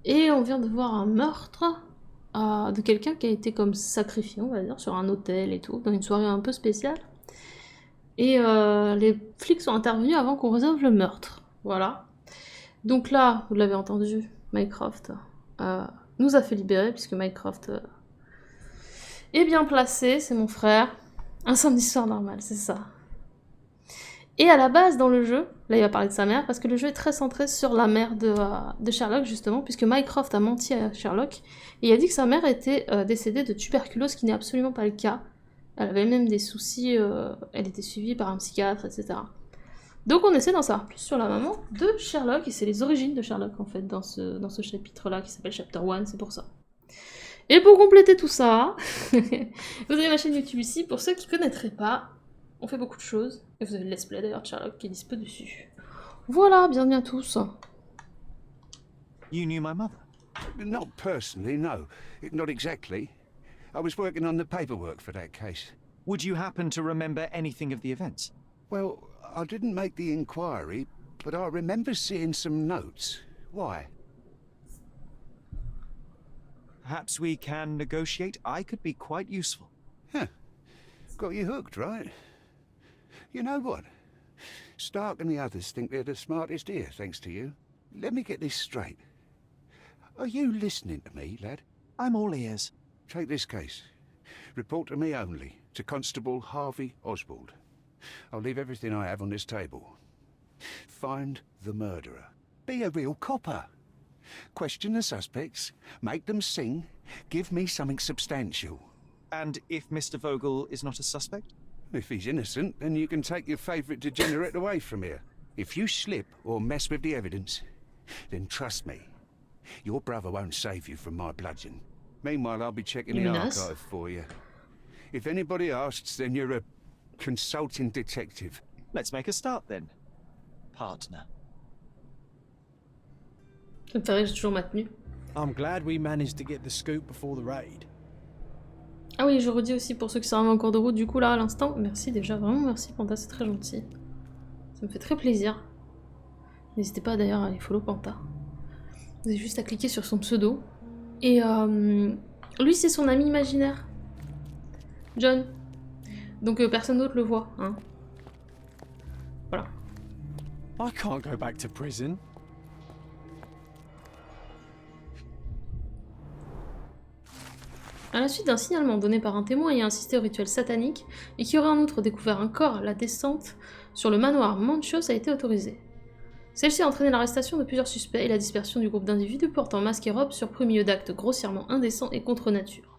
[SPEAKER 1] Et on vient de voir un meurtre de quelqu'un qui a été comme sacrifié, on va dire, sur un hôtel et tout, dans une soirée un peu spéciale. Et les flics sont intervenus avant qu'on résolve le meurtre. Voilà. Donc là, vous l'avez entendu, Mycroft nous a fait libérer, puisque Mycroft est bien placé, c'est mon frère. Un samedi soir normal, c'est ça. Et à la base, dans le jeu, là il va parler de sa mère, parce que le jeu est très centré sur la mère de Sherlock, justement, puisque Mycroft a menti à Sherlock, et il a dit que sa mère était décédée de tuberculose, ce qui n'est absolument pas le cas. Elle avait même des soucis, elle était suivie par un psychiatre, etc. Donc on essaie d'en savoir plus sur la maman de Sherlock, et c'est les origines de Sherlock en fait dans ce chapitre-là qui s'appelle Chapter One, c'est pour ça. Et pour compléter tout ça, vous avez ma chaîne YouTube ici, pour ceux qui ne connaîtraient pas, on fait beaucoup de choses, et vous avez le let's play d'ailleurs de Sherlock qui est dispo dessus. Voilà, bienvenue à tous.
[SPEAKER 2] You knew my mother?
[SPEAKER 8] Not personally, no. Not exactly. I was working on the paperwork for that case.
[SPEAKER 2] Would you happen to remember anything of the events?
[SPEAKER 8] Well, I didn't make the inquiry, but I remember seeing some notes. Why?
[SPEAKER 2] Perhaps we can negotiate. I could be quite useful.
[SPEAKER 8] Huh. Got you hooked, right? You know what? Stark and the others think they're the smartest here, thanks to you. Let me get this straight. Are you listening to me, lad?
[SPEAKER 2] I'm all ears.
[SPEAKER 8] Take this case. Report to me only, to Constable Harvey Oswald. I'll leave everything I have on this table. Find the murderer. Be a real copper. Question the suspects, make them sing, give me something substantial.
[SPEAKER 2] And if Mr. Vogel is not a suspect?
[SPEAKER 8] If he's innocent, then you can take your favourite degenerate away from here. If you slip or mess with the evidence, then trust me, your brother won't save you from my bludgeon. Meanwhile, I'll be checking the archive for you. If anybody asks, then you're a consulting detective.
[SPEAKER 2] Let's make a start then, partner.
[SPEAKER 1] Ça me fait rire, j'ai toujours ma tenue.
[SPEAKER 3] I'm glad we managed to get the scoop before the raid.
[SPEAKER 1] Ah oui, je redis aussi pour ceux qui sont arrivés en cours de route, du coup là à l'instant, merci déjà, vraiment merci Panta, c'est très gentil. Ça me fait très plaisir. N'hésitez pas d'ailleurs à aller follow Panta. Vous avez juste à cliquer sur son pseudo. Et lui c'est son ami imaginaire. John. Donc personne d'autre le voit, hein. Voilà.
[SPEAKER 3] I can't go back to prison.
[SPEAKER 1] À la suite d'un signalement donné par un témoin ayant assisté au rituel satanique, et qui aurait en outre découvert un corps, la descente sur le manoir Manchos a été autorisée. Celle-ci a entraîné l'arrestation de plusieurs suspects et la dispersion du groupe d'individus portant masque et robe surpris au milieu d'actes grossièrement indécents et contre nature.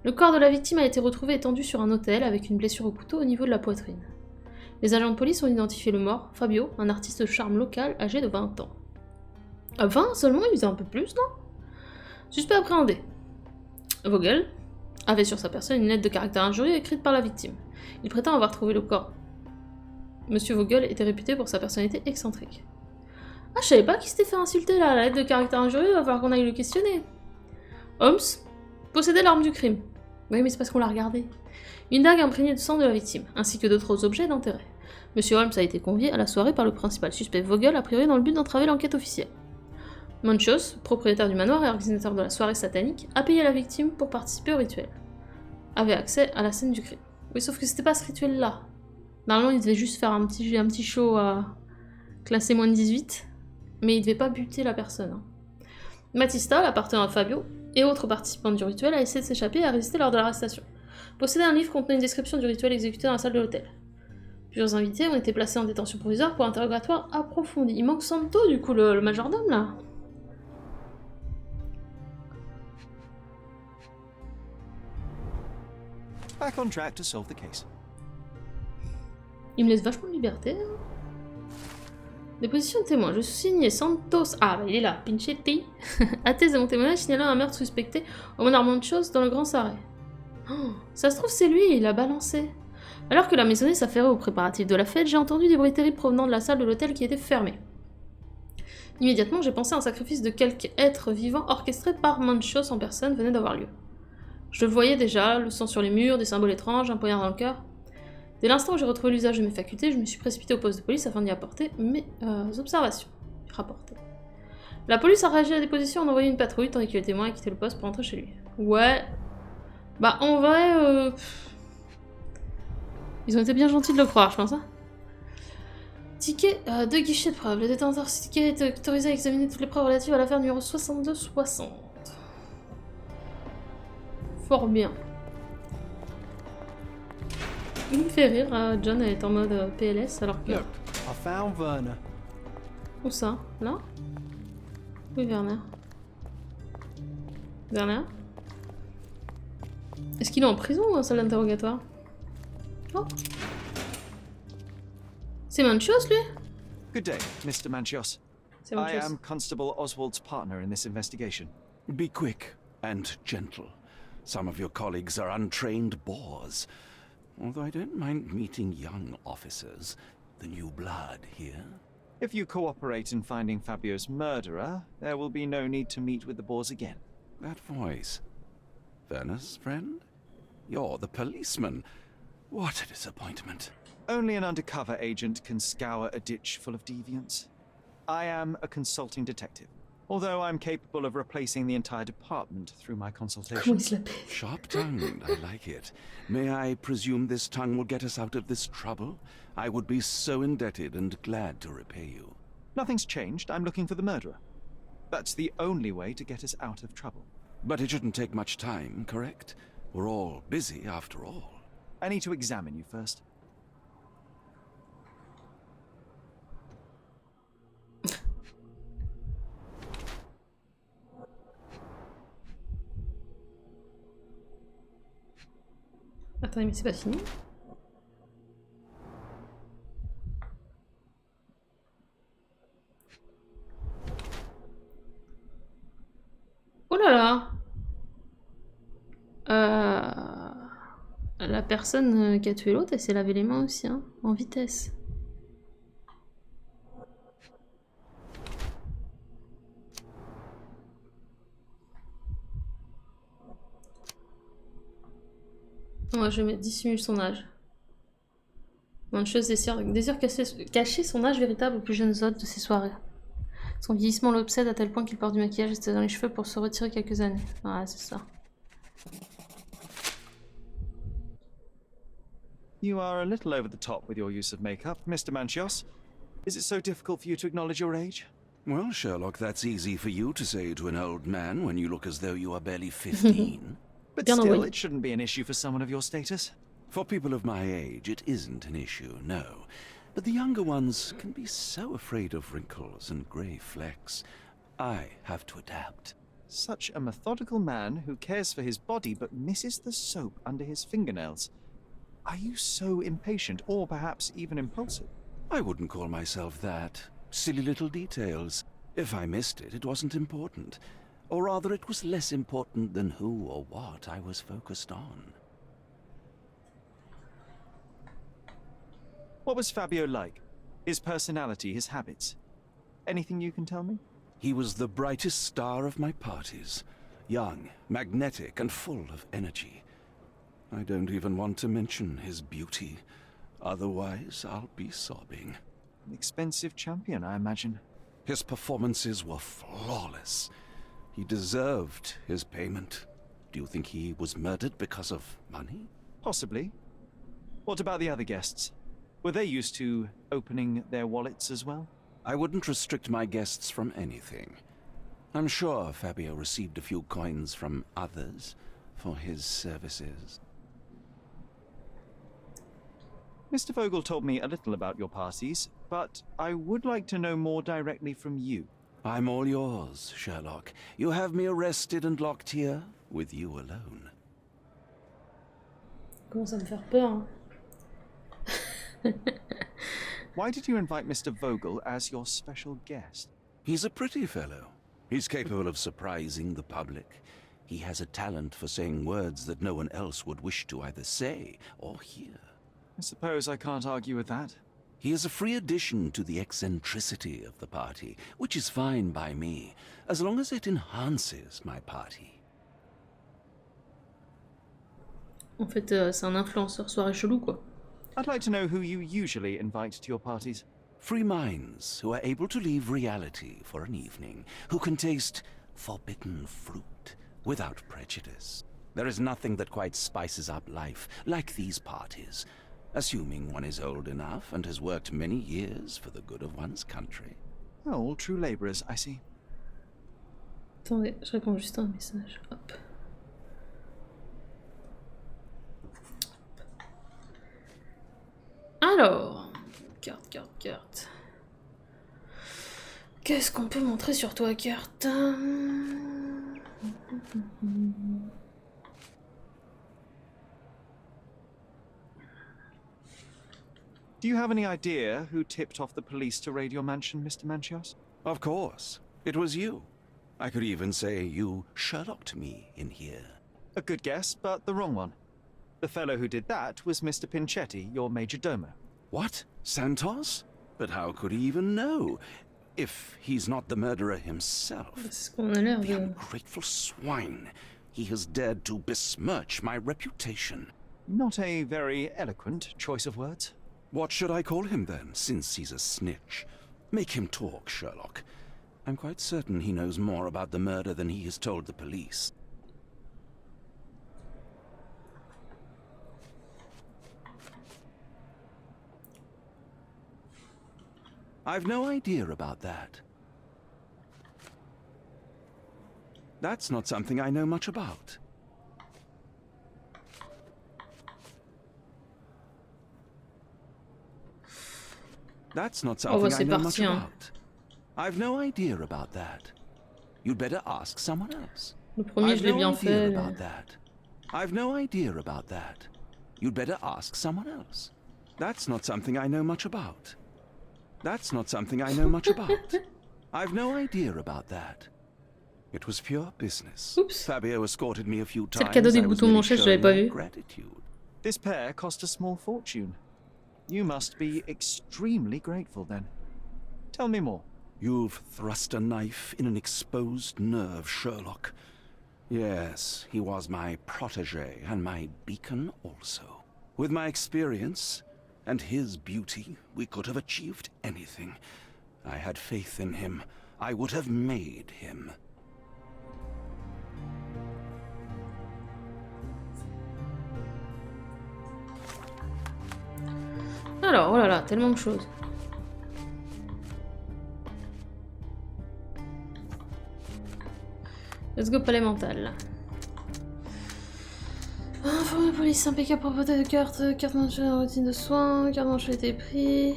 [SPEAKER 1] Le corps de la victime a été retrouvé étendu sur un autel avec une blessure au couteau au niveau de la poitrine. Les agents de police ont identifié le mort, Fabio, un artiste de charme local âgé de 20 ans. À 20 seulement, il faisait un peu plus, non? Suspect appréhendé. Vogel avait sur sa personne une lettre de caractère injurieux écrite par la victime. Il prétend avoir trouvé le corps. Monsieur Vogel était réputé pour sa personnalité excentrique. Ah, je savais pas qu'il s'était fait insulter là, la lettre de caractère injurieux, il va falloir qu'on aille le questionner. Holmes possédait l'arme du crime. Oui, mais c'est parce qu'on l'a regardé. Une dague imprégnée de sang de la victime, ainsi que d'autres objets d'intérêt. Monsieur Holmes a été convié à la soirée par le principal suspect Vogel, a priori dans le but d'entraver l'enquête officielle. Manchos, propriétaire du manoir et organisateur de la soirée satanique, a payé la victime pour participer au rituel. Avait accès à la scène du crime. Oui, sauf que c'était pas ce rituel-là. Normalement, il devait juste faire un petit show à classé moins de 18, mais il devait pas buter la personne. Hein. Matista, l'appartenant à Fabio, et autres participants du rituel, a essayé de s'échapper et a résisté lors de l'arrestation. Possédait un livre contenant une description du rituel exécuté dans la salle de l'hôtel. Plusieurs invités ont été placés en détention provisoire pour interrogatoire approfondi. Il manque Santo, du coup, le majordome, là.
[SPEAKER 2] Back on track to solve the case.
[SPEAKER 1] Il me laisse vachement de liberté. Hein. Déposition de témoin. Je signe Santos. Ah, bah il est là. Pinchetti. Atteste de mon témoignage signalant un meurtre suspecté au manoir Manchos dans le Grand Soirée. Oh, ça se trouve, c'est lui, il a balancé. Alors que la maisonnée s'affairait aux préparatifs de la fête, j'ai entendu des bruits terribles provenant de la salle de l'hôtel qui était fermée. Immédiatement, j'ai pensé à un sacrifice de quelque être vivant orchestré par Manchos en personne venait d'avoir lieu. Je le voyais déjà, le sang sur les murs, des symboles étranges, un poignard dans le cœur. Dès l'instant où j'ai retrouvé l'usage de mes facultés, je me suis précipité au poste de police afin d'y apporter mes observations. Rapporter. La police a réagi à la déposition en envoyant une patrouille tandis que le témoin a quitté le poste pour rentrer chez lui. Ouais. Bah en vrai... Ils ont été bien gentils de le croire, je pense. Hein. Ticket de guichet de preuve. Le détenteur ticket est autorisé à examiner toutes les preuves relatives à l'affaire numéro 6260. Fort bien. Il me fait rire, John est en mode PLS alors que...
[SPEAKER 3] Look, I found Werner.
[SPEAKER 1] Où ça? Là? Oui, Werner. Werner? Est-ce qu'il est en prison ou en salle d'interrogatoire? Oh. C'est Manchios, lui?
[SPEAKER 2] Good day, Mr. Manchios.
[SPEAKER 1] C'est
[SPEAKER 2] I
[SPEAKER 1] Manchios.
[SPEAKER 2] am Constable Oswald's partner in this investigation.
[SPEAKER 6] Be quick and gentle. Some of your colleagues are untrained boors. Although I don't mind meeting young officers, the new blood here.
[SPEAKER 2] If you cooperate in finding Fabio's murderer, there will be no need to meet with the Boers again.
[SPEAKER 6] That voice. Werner's friend? You're the policeman. What a disappointment.
[SPEAKER 2] Only an undercover agent can scour a ditch full of deviants. I am a consulting detective, although I'm capable of replacing the entire department through my
[SPEAKER 1] Comment il
[SPEAKER 2] consultations.
[SPEAKER 1] se l'appelle?
[SPEAKER 6] Sharp-tongued, I like it. May I presume this tongue will get us out of this trouble? I would be so indebted and glad to repay you.
[SPEAKER 2] Nothing's changed. I'm looking for the murderer. That's the only way to get us out of trouble.
[SPEAKER 6] But it shouldn't take much time, correct? We're all busy after all.
[SPEAKER 2] I need to examine you first.
[SPEAKER 1] Attends, mais c'est pas fini. Oh là là! La personne qui a tué l'autre, elle s'est lavé les mains aussi, hein, en vitesse. Moi, je vais mettre dissimule son âge. Mancheuse désire cacher son âge véritable aux plus jeunes hôtes de ses soirées. Son vieillissement l'obsède à tel point qu'il porte du maquillage dans les cheveux pour se retirer quelques années. Ouais, c'est ça.
[SPEAKER 2] You are a little over the top with your use of makeup, Mr. Manchios. Is it so difficult for you to acknowledge your age?
[SPEAKER 6] Well, Sherlock, that's easy for you to say to an old man when you look as though you are barely 15.
[SPEAKER 2] But
[SPEAKER 1] Bien
[SPEAKER 2] still,
[SPEAKER 1] envoyé.
[SPEAKER 2] it shouldn't be an issue for someone of your status.
[SPEAKER 6] For people of my age, it isn't an issue, no. But the younger ones can be so afraid of wrinkles and grey flecks. I have to adapt.
[SPEAKER 2] Such a methodical man who cares for his body but misses the soap under his fingernails. Are you so impatient, or perhaps even impulsive?
[SPEAKER 6] I wouldn't call myself that. Silly little details. If I missed it, it wasn't important. Or rather, it was less important than who or what I was focused on.
[SPEAKER 2] What was Fabio like? His personality, his habits? Anything you can tell me?
[SPEAKER 6] He was the brightest star of my parties. Young, magnetic, and full of energy. I don't even want to mention his beauty. Otherwise, I'll be sobbing.
[SPEAKER 2] An expensive champion, I imagine.
[SPEAKER 6] His performances were flawless. He deserved his payment. Do you think he was murdered because of money?
[SPEAKER 2] Possibly. What about the other guests? Were they used to opening their wallets as well?
[SPEAKER 6] I wouldn't restrict my guests from anything. I'm sure Fabio received a few coins from others for his services.
[SPEAKER 2] Mr. Vogel told me a little about your parties, but I would like to know more directly from you.
[SPEAKER 6] I'm all yours, Sherlock. You have me arrested and locked here with you alone.
[SPEAKER 1] Commence à me faire peur, hein.
[SPEAKER 2] Why did you invite Mr. Vogel as your special guest?
[SPEAKER 6] He's a pretty fellow. He's capable of surprising the public. He has a talent for saying words that no one else would wish to either say or hear.
[SPEAKER 2] I suppose I can't argue with that.
[SPEAKER 6] He is a free addition to the eccentricity of the party, which is fine by me, as long as it enhances my party.
[SPEAKER 1] En fait, c'est un influenceur soirée chelou, quoi.
[SPEAKER 2] I'd like to know who you usually invite to your parties.
[SPEAKER 6] Free minds who are able to leave reality for an evening, who can taste forbidden fruit without prejudice. There is nothing that quite spices up life like these parties, assuming one is old enough and has worked many years for the good of one's country.
[SPEAKER 2] Oh, all true labourers, I see.
[SPEAKER 1] Attendez, je réponds juste à un message. Hop. Alors, carte. Qu'est-ce qu'on peut montrer sur toi, carte?
[SPEAKER 2] Do you have any idea who tipped off the police to raid your mansion, Mr. Manchios?
[SPEAKER 6] Of course. It was you. I could even say you Sherlocked me in here.
[SPEAKER 2] A good guess, but the wrong one. The fellow who did that was Mr. Pinchetti, your major domo.
[SPEAKER 6] What? Santos? But how could he even know? If he's not the murderer himself.
[SPEAKER 1] C'est ce qu'on a l'air
[SPEAKER 6] The
[SPEAKER 1] de...
[SPEAKER 6] ungrateful swine. He has dared to besmirch my reputation.
[SPEAKER 2] Not a very eloquent choice of words.
[SPEAKER 6] What should I call him then, since he's a snitch? Make him talk, Sherlock. I'm quite certain he knows more about the murder than he has told the police. I've no idea about that. That's not something I know much about. That's not something I know much about. I've no idea about that. You'd better ask someone else.
[SPEAKER 1] Le premier, je l'ai bien fait.
[SPEAKER 6] About that. I've no idea about that. You'd better ask someone else. That's not something I know much about. That's not something I know much about. I've no idea about that. It was pure business.
[SPEAKER 1] Oups.
[SPEAKER 6] Fabio escorted me a few
[SPEAKER 1] C'est
[SPEAKER 6] times.
[SPEAKER 1] le cadeau des boutons manchettes, je l'avais pas vu.
[SPEAKER 6] Gratitude.
[SPEAKER 2] This pair cost a small fortune. You must be extremely grateful then. Tell me more.
[SPEAKER 6] You've thrust a knife in an exposed nerve, Sherlock. Yes, he was my protégé and my beacon also. With my experience and his beauty, we could have achieved anything. I had faith in him. I would have made him.
[SPEAKER 1] Alors, oh là là, tellement de choses. Let's go, palais mental. Informer la police, impeccable propreté de carte, carte mensuelle, routine de soins, carte mensuelle était pris.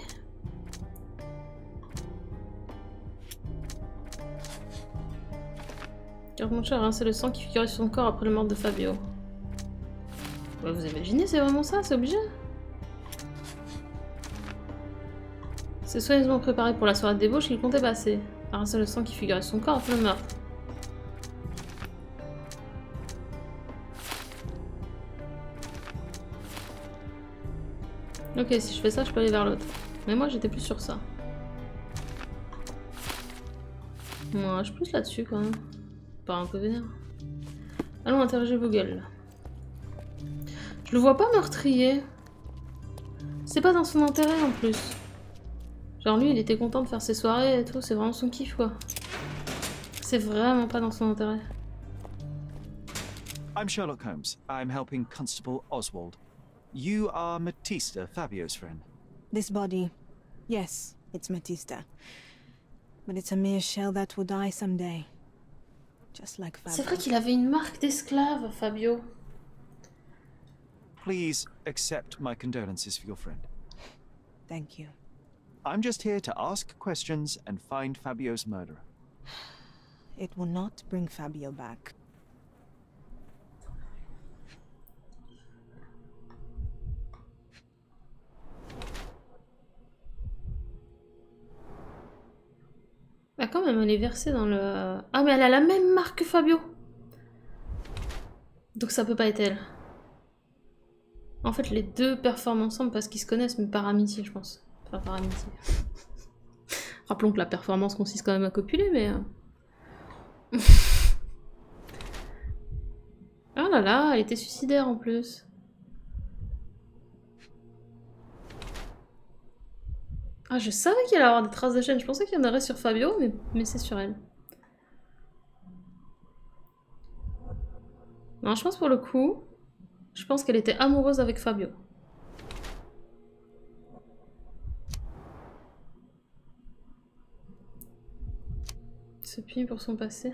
[SPEAKER 1] Carte mensuelle a rincé le sang qui figurait sur son corps après le meurtre de Fabio. Ouais, vous imaginez, c'est vraiment ça, c'est obligé. C'est soigneusement préparé pour la soirée de débauche qu'il comptait passer. A rincé le sang qui figurait sur son corps après le meurtre. Ok, si je fais ça, je peux aller vers l'autre. Mais moi, j'étais plus sur ça. Moi, je suis plus là-dessus, quand même. Pas un peu vénère. Allons interroger Vogel. Je le vois pas meurtrier. C'est pas dans son intérêt, en plus. Genre, lui, il était content de faire ses soirées et tout. C'est vraiment son kiff, quoi. C'est vraiment pas dans son intérêt.
[SPEAKER 2] I'm Sherlock Holmes. I'm helping Constable Oswald. You are Matista, Fabio's friend.
[SPEAKER 9] This body, yes, it's Matista. But it's a mere shell that will die someday. Just like Fabio.
[SPEAKER 1] C'est vrai qu'il avait une marque d'esclave, Fabio.
[SPEAKER 2] Please accept my condolences for your friend.
[SPEAKER 9] Thank you.
[SPEAKER 2] I'm just here to ask questions and find Fabio's murderer.
[SPEAKER 9] It will not bring Fabio back.
[SPEAKER 1] Ah, quand même, elle est versée dans le... Ah, mais elle a la même marque que Fabio. Donc ça peut pas être elle. En fait, les deux performent ensemble parce qu'ils se connaissent, mais par amitié, je pense. Enfin, par amitié. Rappelons que la performance consiste quand même à copuler, mais... Ah là là, elle était suicidaire en plus. Ah, je savais qu'il allait avoir des traces de chaîne. Je pensais qu'il y en aurait sur Fabio, mais c'est sur elle. Non, je pense pour le coup, je pense qu'elle était amoureuse avec Fabio. Se piller pour son passé.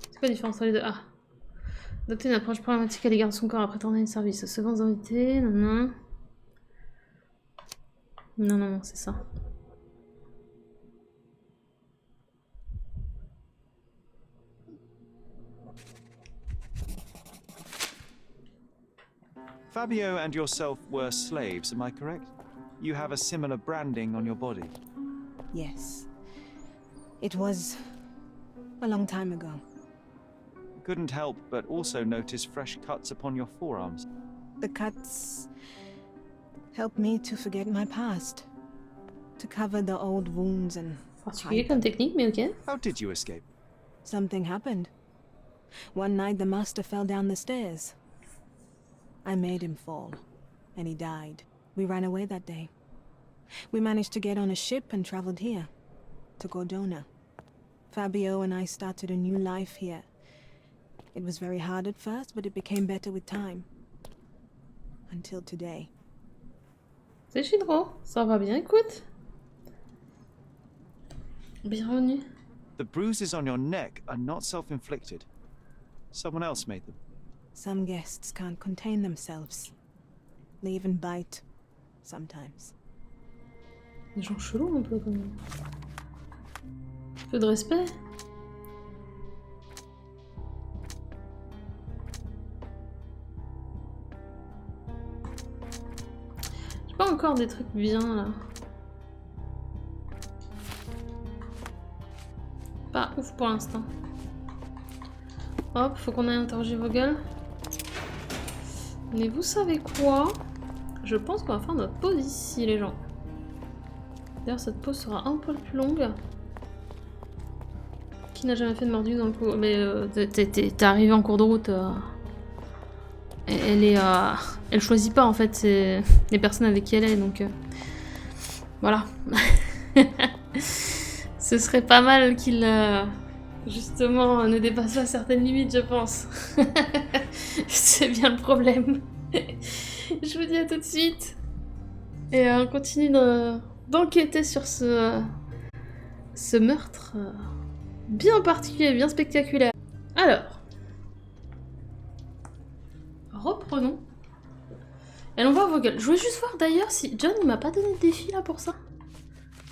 [SPEAKER 1] C'est quoi la différence entre les deux? Ah. Adopter une approche problématique à l'égard de son corps après tant d'années de service. Secondes invités, non, non. Non, non, non, c'est ça.
[SPEAKER 2] Fabio and yourself were slaves, am I correct? You have a similar branding on your body.
[SPEAKER 9] Yes. It was a long time ago.
[SPEAKER 2] Couldn't help but also notice fresh cuts upon your forearms.
[SPEAKER 9] The cuts helped me to forget my past, to cover the old wounds and
[SPEAKER 1] Particulier comme technique, mais ok.
[SPEAKER 2] How did you escape?
[SPEAKER 9] something happened. One night the master fell down the stairs. I made him fall, and he died. We ran away that day. We managed to get on a ship and traveled here, to Cordona. Fabio and I started a new life here. It was very hard at first, but it became better with time. Until today.
[SPEAKER 1] C'est Shinro, ça va bien, écoute. Bienvenue.
[SPEAKER 2] The bruises on your neck are not self-inflicted. Someone else made them.
[SPEAKER 9] Some guests can't contain themselves. They even bite, sometimes.
[SPEAKER 1] Des gens chelous un peu quand même. Peu de respect. J'ai pas encore des trucs bien là. Pas ouf pour l'instant. Hop, faut qu'on aille interroger vos gueules. Mais vous savez quoi? Je pense qu'on va faire notre pause ici, les gens. D'ailleurs, cette pause sera un poil plus longue. Qui n'a jamais fait de mordu dans le coup? Mais t'es arrivé en cours de route. Elle choisit pas en fait les personnes avec qui elle est, donc voilà. Ce serait pas mal qu'il justement ne dépasse pas certaines limites, je pense. C'est bien le problème. Je vous dis à tout de suite. Et on continue d'enquêter sur ce meurtre bien particulier, bien spectaculaire. Alors, reprenons. Et on va vos gueules. Je voulais juste voir d'ailleurs si John il m'a pas donné de défi là pour ça.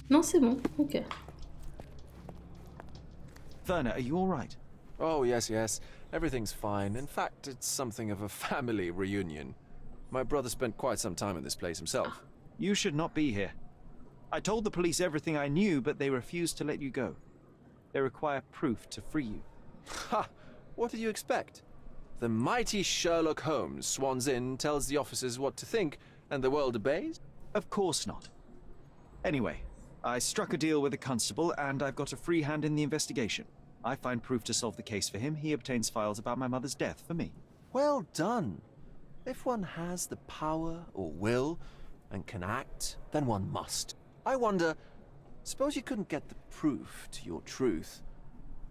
[SPEAKER 1] Non, c'est bon, ok.
[SPEAKER 2] Werner, are you all right?
[SPEAKER 7] Oh, yes, yes. Everything's fine. In fact, it's something of a family reunion. My brother spent quite some time in this place himself.
[SPEAKER 2] You should not be here. I told the police everything I knew, but they refused to let you go. They require proof to free you.
[SPEAKER 7] Ha! What did you expect? The mighty Sherlock Holmes swans in, tells the officers what to think, and the world obeys?
[SPEAKER 2] Of course not. Anyway, I struck a deal with the constable, and I've got a free hand in the investigation. I find proof to solve the case for him. He obtains files about my mother's death for me.
[SPEAKER 7] Well done. If one has the power or will and can act, then one must. I wonder, suppose you couldn't get the proof to your truth.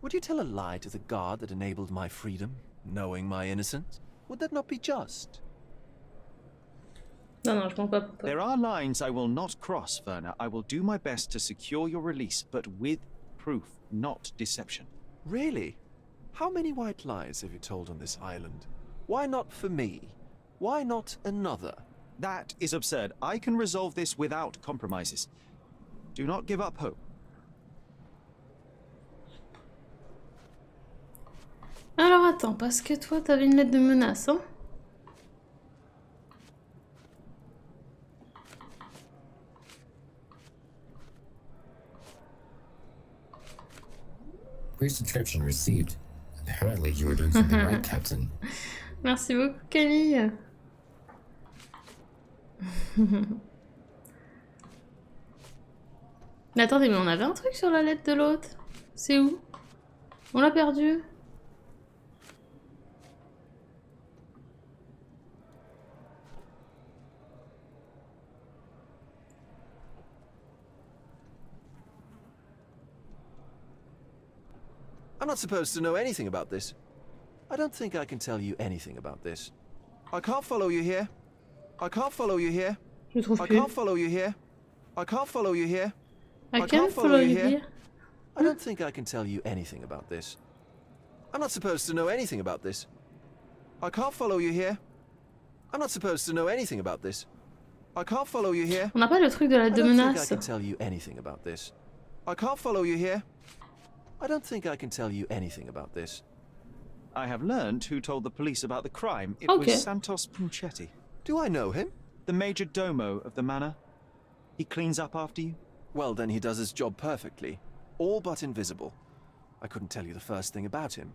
[SPEAKER 7] Would you tell a lie to the guard that enabled my freedom, knowing my innocence? Would that not be just?
[SPEAKER 1] Non, je comprends pas pourquoi.
[SPEAKER 2] There are lines I will not cross, Werner. I will do my best to secure your release, but with proof, not deception.
[SPEAKER 7] Really? How many white lies have you told on this island? Why not for me? Why not another?
[SPEAKER 2] That is absurd. I can resolve this without compromises. Do not give up hope.
[SPEAKER 1] Alors attends, parce que toi t'avais une lettre de menace, hein?
[SPEAKER 10] Prescription received. Apparently you were doing something right, Captain.
[SPEAKER 1] Merci beaucoup, Camille. Mais attendez, mais on avait un truc sur la lettre de l'autre. C'est où? On l'a perdu.
[SPEAKER 7] I'm not supposed to know anything about this. I don't think I can tell you anything about this. I can't follow you here. I can't follow you here.
[SPEAKER 1] Je trouve
[SPEAKER 7] I
[SPEAKER 1] plus.
[SPEAKER 7] can't follow you here. I can't follow you here.
[SPEAKER 1] I can't follow you here.
[SPEAKER 7] I don't think I can tell you anything about this. I'm not supposed to know anything about this. I can't follow you here. I'm not supposed to know anything about this. I can't follow you here.
[SPEAKER 1] On n'a pas le truc de la
[SPEAKER 7] I
[SPEAKER 1] lettre de
[SPEAKER 7] don't think I
[SPEAKER 1] menace.
[SPEAKER 7] can tell you anything about this. I can't follow you here. I don't think I can tell you anything about this.
[SPEAKER 2] I have learned who told the police about the crime. It
[SPEAKER 1] Okay.
[SPEAKER 2] was Santos Punchetti.
[SPEAKER 7] Do I know him?
[SPEAKER 2] The major domo of the manor. He cleans up after you?
[SPEAKER 7] Well, then he does his job perfectly. All but invisible. I couldn't tell you the first thing about him.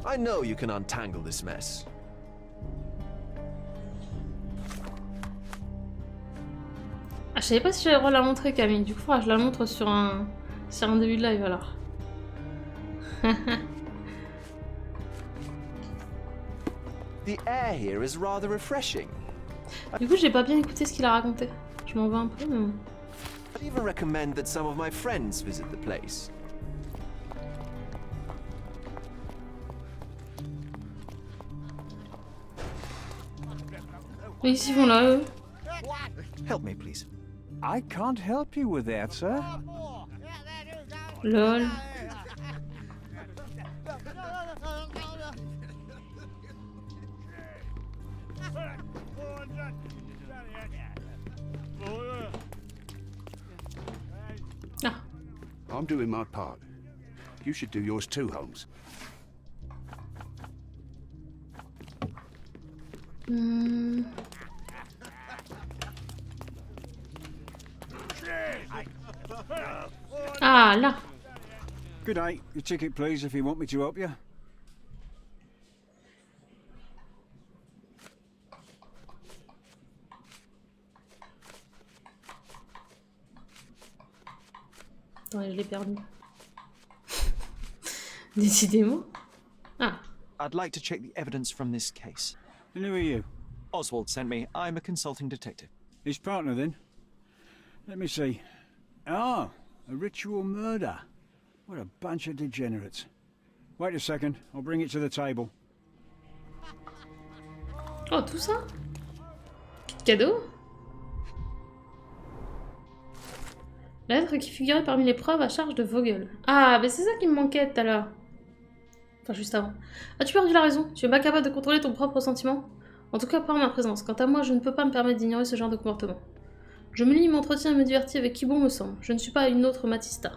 [SPEAKER 7] I know you can untangle this mess.
[SPEAKER 1] Ah, je savais pas si j'avais le droit de la montrer, Camille. Du coup, faudra que je la montre sur un début de live alors.
[SPEAKER 7] The air here is rather refreshing.
[SPEAKER 1] Du coup, j'ai pas bien écouté ce qu'il a raconté. Je m'en vais un peu, mais bon.
[SPEAKER 7] I'd even recommend that some of my friends visit the place.
[SPEAKER 1] Mais qu'est-ce qu'ils font là, eux?
[SPEAKER 2] Help me, please.
[SPEAKER 8] I can't help you with that, sir.
[SPEAKER 1] Lol. Ah.
[SPEAKER 8] I'm doing my part. You should do yours too, Holmes.
[SPEAKER 1] Ah, là.
[SPEAKER 8] Good day. Your ticket, please, if you want me to help you.
[SPEAKER 1] Attends, je l'ai perdu. Décidément. Ah.
[SPEAKER 2] I'd like to check the evidence from this case.
[SPEAKER 8] And who are you?
[SPEAKER 2] Oswald sent me. I'm a consulting detective.
[SPEAKER 8] His partner, then? Let me see. Ah, a ritual murder. What a bunch of degenerates. Wait a second, I'll bring it to the table.
[SPEAKER 1] Oh, tout ça? Cadeau? Lettre qui figurait parmi les preuves à charge de Vogel. Ah, mais c'est ça qui me manquait tout à l'heure. Enfin, juste avant. As-tu perdu la raison? Tu es pas capable de contrôler ton propre sentiment? En tout cas, pas en ma présence. Quant à moi, je ne peux pas me permettre d'ignorer ce genre de comportement. Je me lis, m'entretiens et me divertis avec qui bon me semble. Je ne suis pas une autre Matista.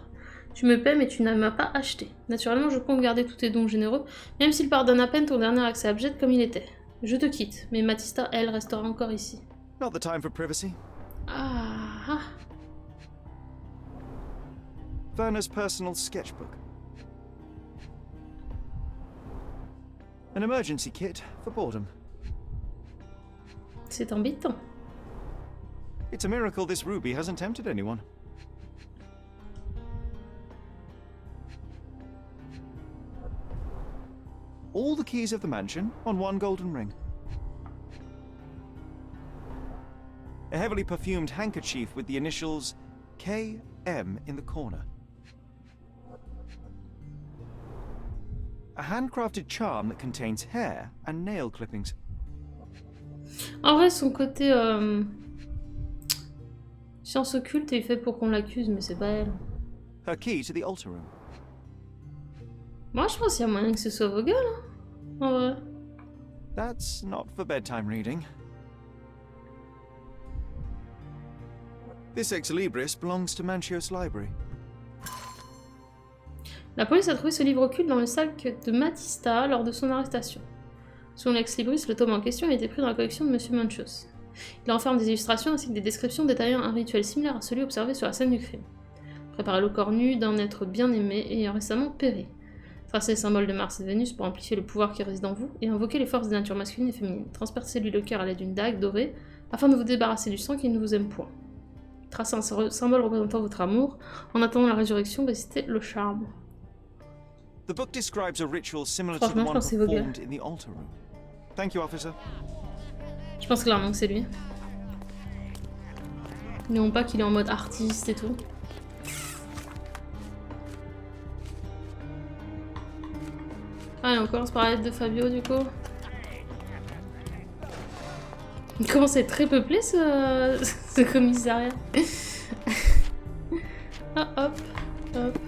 [SPEAKER 1] Tu me paies, mais tu ne m'as pas acheté. Naturellement, je compte garder tous tes dons généreux, même s'il pardonne à peine ton dernier accès abject comme il était. Je te quitte, mais Matista, elle, restera encore ici.
[SPEAKER 2] Not the time for privacy.
[SPEAKER 1] Ah.
[SPEAKER 2] Werner's personal sketchbook. An emergency kit for boredom.
[SPEAKER 1] C'est embêtant.
[SPEAKER 2] It's a miracle this ruby hasn't tempted anyone. All the keys of the mansion on one golden ring. A heavily perfumed handkerchief with the initials KM in the corner. A handcrafted charm that contains hair and nail clippings.
[SPEAKER 1] En vrai, son côté science occulte est fait pour qu'on l'accuse, mais c'est pas elle.
[SPEAKER 2] Her key to the altar room.
[SPEAKER 1] Moi, je pense qu'il y a moyen que ce soit Vogel, hein, en vrai.
[SPEAKER 2] That's not for bedtime reading. This ex libris belongs to Manchios Library.
[SPEAKER 1] La police a trouvé ce livre occulte dans le sac de Matista lors de son arrestation. Selon l'ex-libris, le tome en question a été pris dans la collection de Monsieur Manchios. Il renferme des illustrations ainsi que des descriptions détaillant un rituel similaire à celui observé sur la scène du crime. Préparez le corps nu d'un être bien-aimé ayant récemment péri. Tracez les symboles de Mars et de Vénus pour amplifier le pouvoir qui réside en vous et invoquer les forces des natures masculines et féminines. Transpercez-lui le cœur à l'aide d'une dague dorée afin de vous débarrasser du sang qui ne vous aime point. Tracez un symbole représentant votre amour. En attendant la résurrection, récitez le charme.
[SPEAKER 2] The book describes a ritual similar to the one performed in the altar room. Thank you, officer.
[SPEAKER 1] Je pense clairement que c'est lui. Non pas qu'il est en mode artiste et tout. Allez, on commence par la lettre de Fabio du coup. Il commence à être très peuplé ce commissariat. Ah, hop, hop.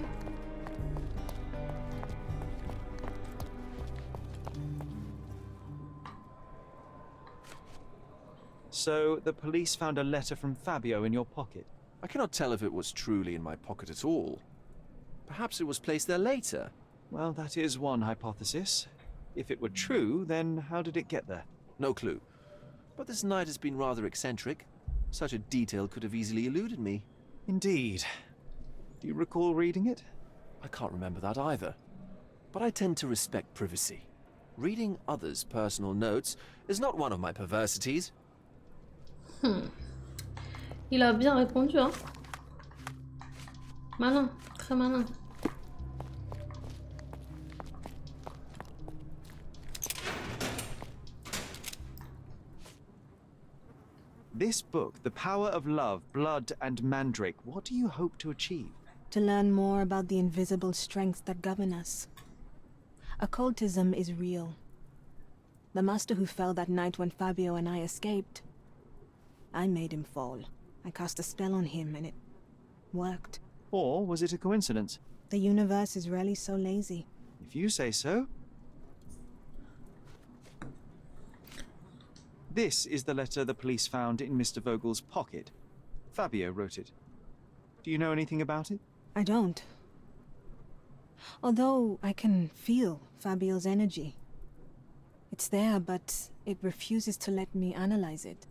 [SPEAKER 2] So, the police found a letter from Fabio in your pocket.
[SPEAKER 7] I cannot tell if it was truly in my pocket at all. Perhaps it was placed there later.
[SPEAKER 2] Well, that is one hypothesis. If it were true, then how did it get there?
[SPEAKER 7] No clue. But this night has been rather eccentric. Such a detail could have easily eluded me.
[SPEAKER 2] Indeed. Do you recall reading it?
[SPEAKER 7] I can't remember that either. But I tend to respect privacy. Reading others' personal notes is not one of my perversities.
[SPEAKER 1] Il a bien répondu, hein. Malin, très malin.
[SPEAKER 2] This book, The Power of Love, Blood and Mandrake, what do you hope to achieve?
[SPEAKER 9] To learn more about the invisible strengths that govern us. Occultism is real. The master who fell that night when Fabio and I escaped, I made him fall. I cast a spell on him and it worked.
[SPEAKER 2] Or was it a coincidence?
[SPEAKER 9] The universe is rarely so lazy.
[SPEAKER 2] If you say so. This is the letter the police found in Mr. Vogel's pocket. Fabio wrote it. Do you know anything about it?
[SPEAKER 9] I don't. Although I can feel Fabio's energy. It's there, but it refuses to let me analyze it.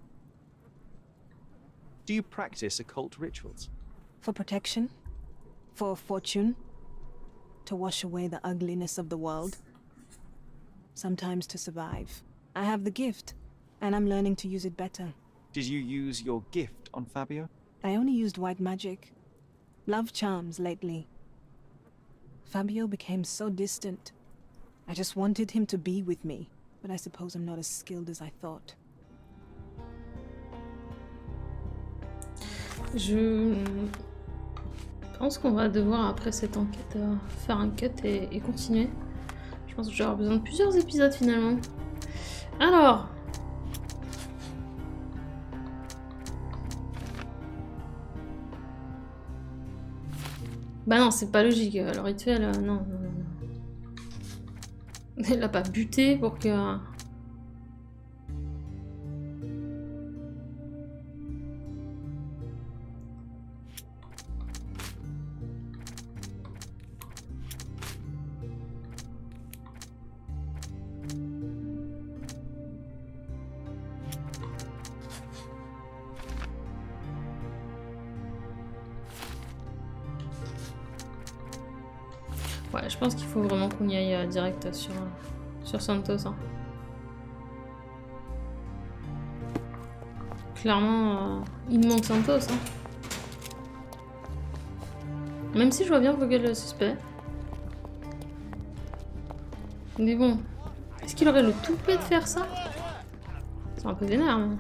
[SPEAKER 2] Do you practice occult rituals?
[SPEAKER 9] For protection? For fortune? To wash away the ugliness of the world? Sometimes to survive. I have the gift, and I'm learning to use it better.
[SPEAKER 2] Did you use your gift on Fabio?
[SPEAKER 9] I only used white magic. Love charms lately. Fabio became so distant. I just wanted him to be with me, but I suppose I'm not as skilled as I thought.
[SPEAKER 1] Je pense qu'on va devoir, après cette enquête, faire un cut et continuer. Je pense que je vais avoir besoin de plusieurs épisodes finalement. Alors... Bah non, c'est pas logique. Le rituel, non. Elle l'a pas buté pour que... Ouais, je pense qu'il faut vraiment qu'on y aille direct sur Santos. Hein. Clairement, il me manque Santos. Hein. Même si je vois bien Vogel le suspect. Mais bon, est-ce qu'il aurait le toupet de faire ça? C'est un peu vénère, mais...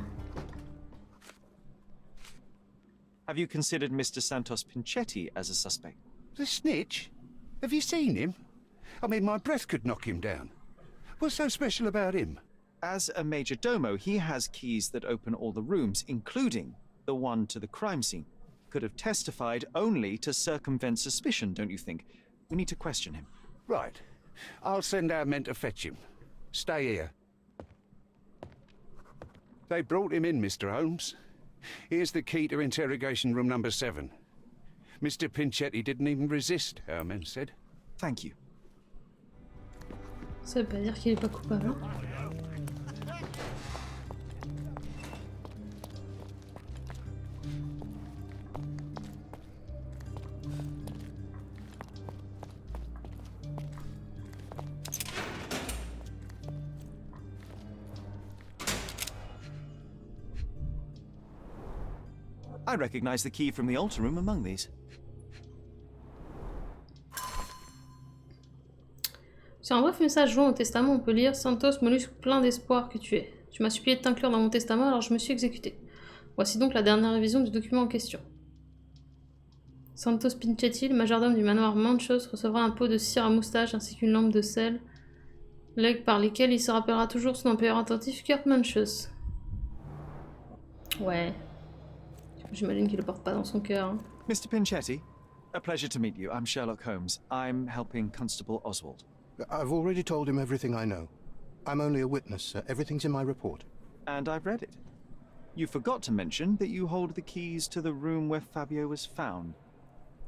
[SPEAKER 2] Have you considered Mr. Santos Pinchetti as a suspect?
[SPEAKER 8] The snitch? Have you seen him? I mean, my breath could knock him down. What's so special about him?
[SPEAKER 2] As a major domo, he has keys that open all the rooms, including the one to the crime scene. Could have testified only to circumvent suspicion, don't you think? We need to question him.
[SPEAKER 8] Right. I'll send our men to fetch him. Stay here. They brought him in, Mr. Holmes. Here's the key to interrogation room number 7. Mr. Pinchetti didn't even resist, our men said.
[SPEAKER 2] Thank you.
[SPEAKER 1] Ça veut pas dire qu'il est pas coupable.
[SPEAKER 2] I recognize the key from the altar room among these.
[SPEAKER 1] Sur un bref message joint au testament, on peut lire « Santos, mollusque plein d'espoir que tu es. Tu m'as supplié de t'inclure dans mon testament, alors je me suis exécuté. Voici donc la dernière révision du document en question. Santos Pinchetti, le majordome du manoir Manchos, recevra un pot de cire à moustache ainsi qu'une lampe de sel, legs par lesquels il se rappellera toujours son employeur attentif, Kurt Manchos. » Ouais. J'imagine qu'il le porte pas dans son cœur. Hein.
[SPEAKER 2] Mr. Pinchetti, a pleasure to meet you. I'm Sherlock Holmes. I'm helping Constable Oswald.
[SPEAKER 11] I've already told him everything I know. I'm only a witness, sir. Everything's in my report.
[SPEAKER 2] And I've read it. You forgot to mention that you hold the keys to the room where Fabio was found.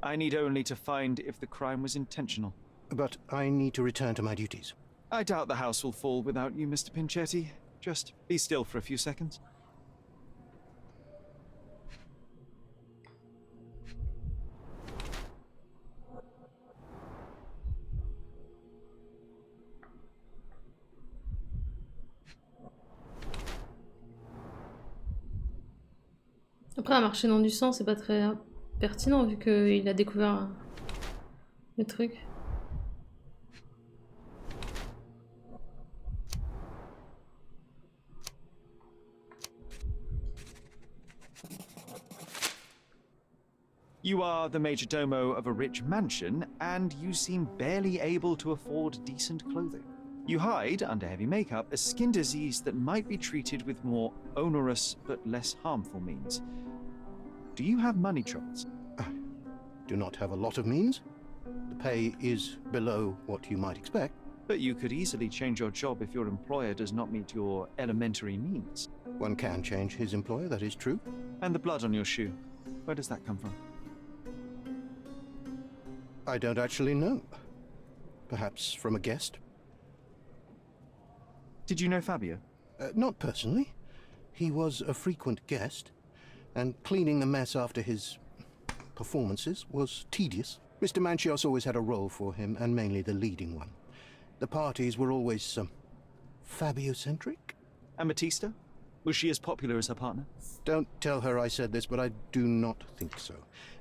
[SPEAKER 2] I need only to find if the crime was intentional.
[SPEAKER 11] But I need to return to my duties.
[SPEAKER 2] I doubt the house will fall without you, Mr. Pinchetti. Just be still for a few seconds.
[SPEAKER 1] Après, un marché dans du sang, c'est pas très pertinent vu qu'il a découvert le truc.
[SPEAKER 2] You are the majordomo of a rich mansion, and you seem barely able to afford decent clothing. You hide, under heavy makeup, a skin disease that might be treated with more onerous but less harmful means. Do you have money troubles?
[SPEAKER 11] I do not have a lot of means. The pay is below what you might expect.
[SPEAKER 2] But you could easily change your job if your employer does not meet your elementary needs.
[SPEAKER 11] One can change his employer, that is true.
[SPEAKER 2] And the blood on your shoe, where does that come from?
[SPEAKER 11] I don't actually know. Perhaps from a guest?
[SPEAKER 2] Did you know Fabio?
[SPEAKER 11] Not personally. He was a frequent guest, and cleaning the mess after his performances was tedious. Mr. Manchios always had a role for him, and mainly the leading one. The parties were always Fabio-centric.
[SPEAKER 2] And Matista? Was she as popular as her partner?
[SPEAKER 11] Don't tell her I said this, but I do not think so.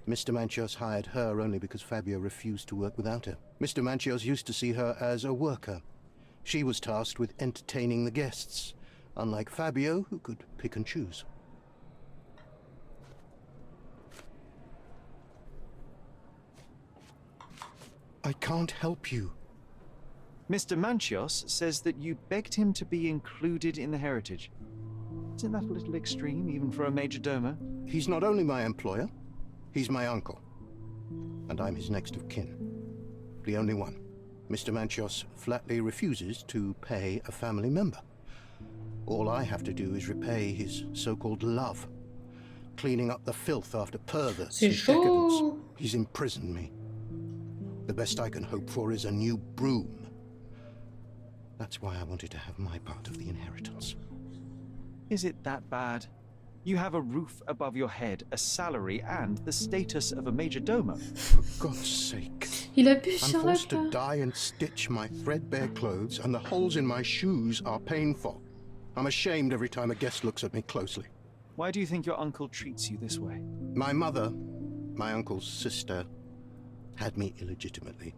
[SPEAKER 11] Mr. Manchios hired her only because Fabio refused to work without her. Mr. Manchios used to see her as a worker. She was tasked with entertaining the guests, unlike Fabio, who could pick and choose. I can't help you.
[SPEAKER 2] Mr. Manchios says that you begged him to be included in the heritage. Isn't that a little extreme, even for a majordomo?
[SPEAKER 11] He's not only my employer, he's my uncle. And I'm his next of kin. The only one. Mr. Manchios flatly refuses to pay a family member. All I have to do is repay his so-called love. Cleaning up the filth after perverts and decadents. He's imprisoned me. The best I can hope for is a new broom. That's why I wanted to have my part of the inheritance.
[SPEAKER 2] Is it that bad? You have a roof above your head, a salary, and the status of a majordomo.
[SPEAKER 11] For God's sake.
[SPEAKER 1] Il a bu
[SPEAKER 11] I'm
[SPEAKER 1] Sherlock.
[SPEAKER 11] forced to dye and stitch my threadbare clothes, and the holes in my shoes are painful. I'm ashamed every time a guest looks at me closely.
[SPEAKER 2] Why do you think your uncle treats you this way?
[SPEAKER 11] My mother, my uncle's sister, had me illegitimately.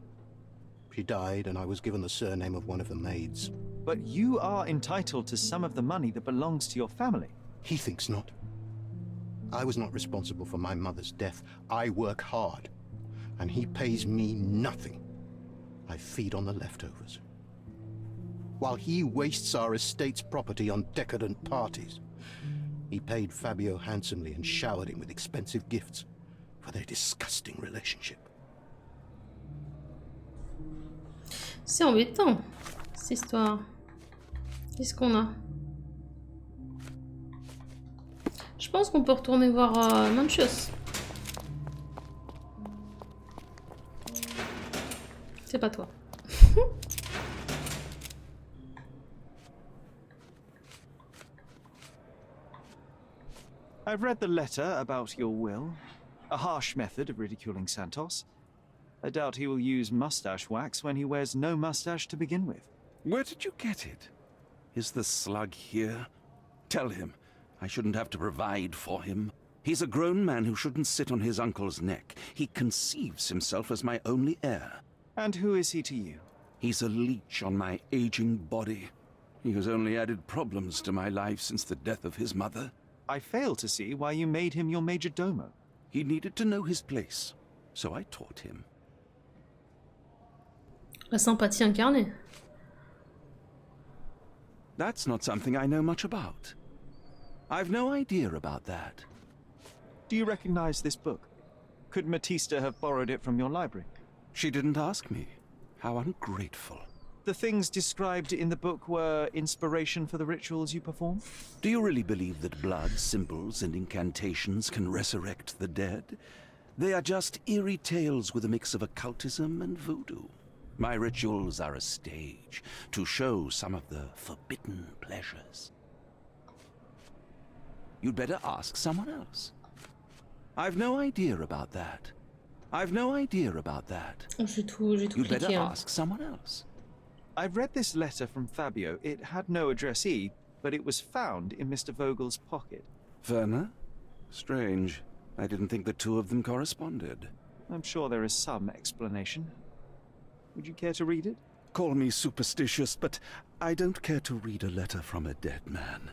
[SPEAKER 11] She died, and I was given the surname of one of the maids.
[SPEAKER 2] But you are entitled to some of the money that belongs to your family.
[SPEAKER 11] He thinks not. I was not responsible for my mother's death. I work hard, and he pays me nothing. I feed on the leftovers. While he wastes our estate's property on decadent parties, he paid Fabio handsomely and showered him with expensive gifts for their disgusting relationship.
[SPEAKER 1] C'est embêtant, cette histoire. Qu'est-ce qu'on a? Je pense qu'on peut retourner voir Manchios. C'est pas toi.
[SPEAKER 2] I've read the letter about your will. A harsh method of ridiculing Santos. I doubt he will use mustache wax when he wears no mustache to begin with.
[SPEAKER 6] Where did you get it? Is the slug here? Tell him. I shouldn't have to provide for him. He's a grown man who shouldn't sit on his uncle's neck. He conceives himself as my only heir.
[SPEAKER 2] And who is he to you?
[SPEAKER 6] He's a leech on my aging body. He has only added problems to my life since the death of his mother.
[SPEAKER 2] I fail to see why you made him your majordomo.
[SPEAKER 6] He needed to know his place, so I taught him.
[SPEAKER 1] La sympathie incarnée.
[SPEAKER 6] That's not something I know much about. I've no idea about that.
[SPEAKER 2] Do you recognize this book? Could Matista have borrowed it from your library?
[SPEAKER 6] She didn't ask me. How ungrateful.
[SPEAKER 2] The things described in the book were inspiration for the rituals you perform?
[SPEAKER 6] Do you really believe that blood, symbols, and incantations can resurrect the dead? They are just eerie tales with a mix of occultism and voodoo. My rituals are a stage to show some of the forbidden pleasures. You'd better ask someone else. I've no idea about that. I've no idea about that.
[SPEAKER 1] J'ai tout
[SPEAKER 6] You'd better
[SPEAKER 1] cliqué. Hein.
[SPEAKER 6] ask someone else.
[SPEAKER 2] I've read this letter from Fabio. It had no addressee, but it was found in Mr. Vogel's pocket.
[SPEAKER 6] Werner? Strange. I didn't think the two of them corresponded.
[SPEAKER 2] I'm sure there is some explanation. Would you care to read it?
[SPEAKER 6] Call me superstitious, but I don't care to read a letter from a dead man.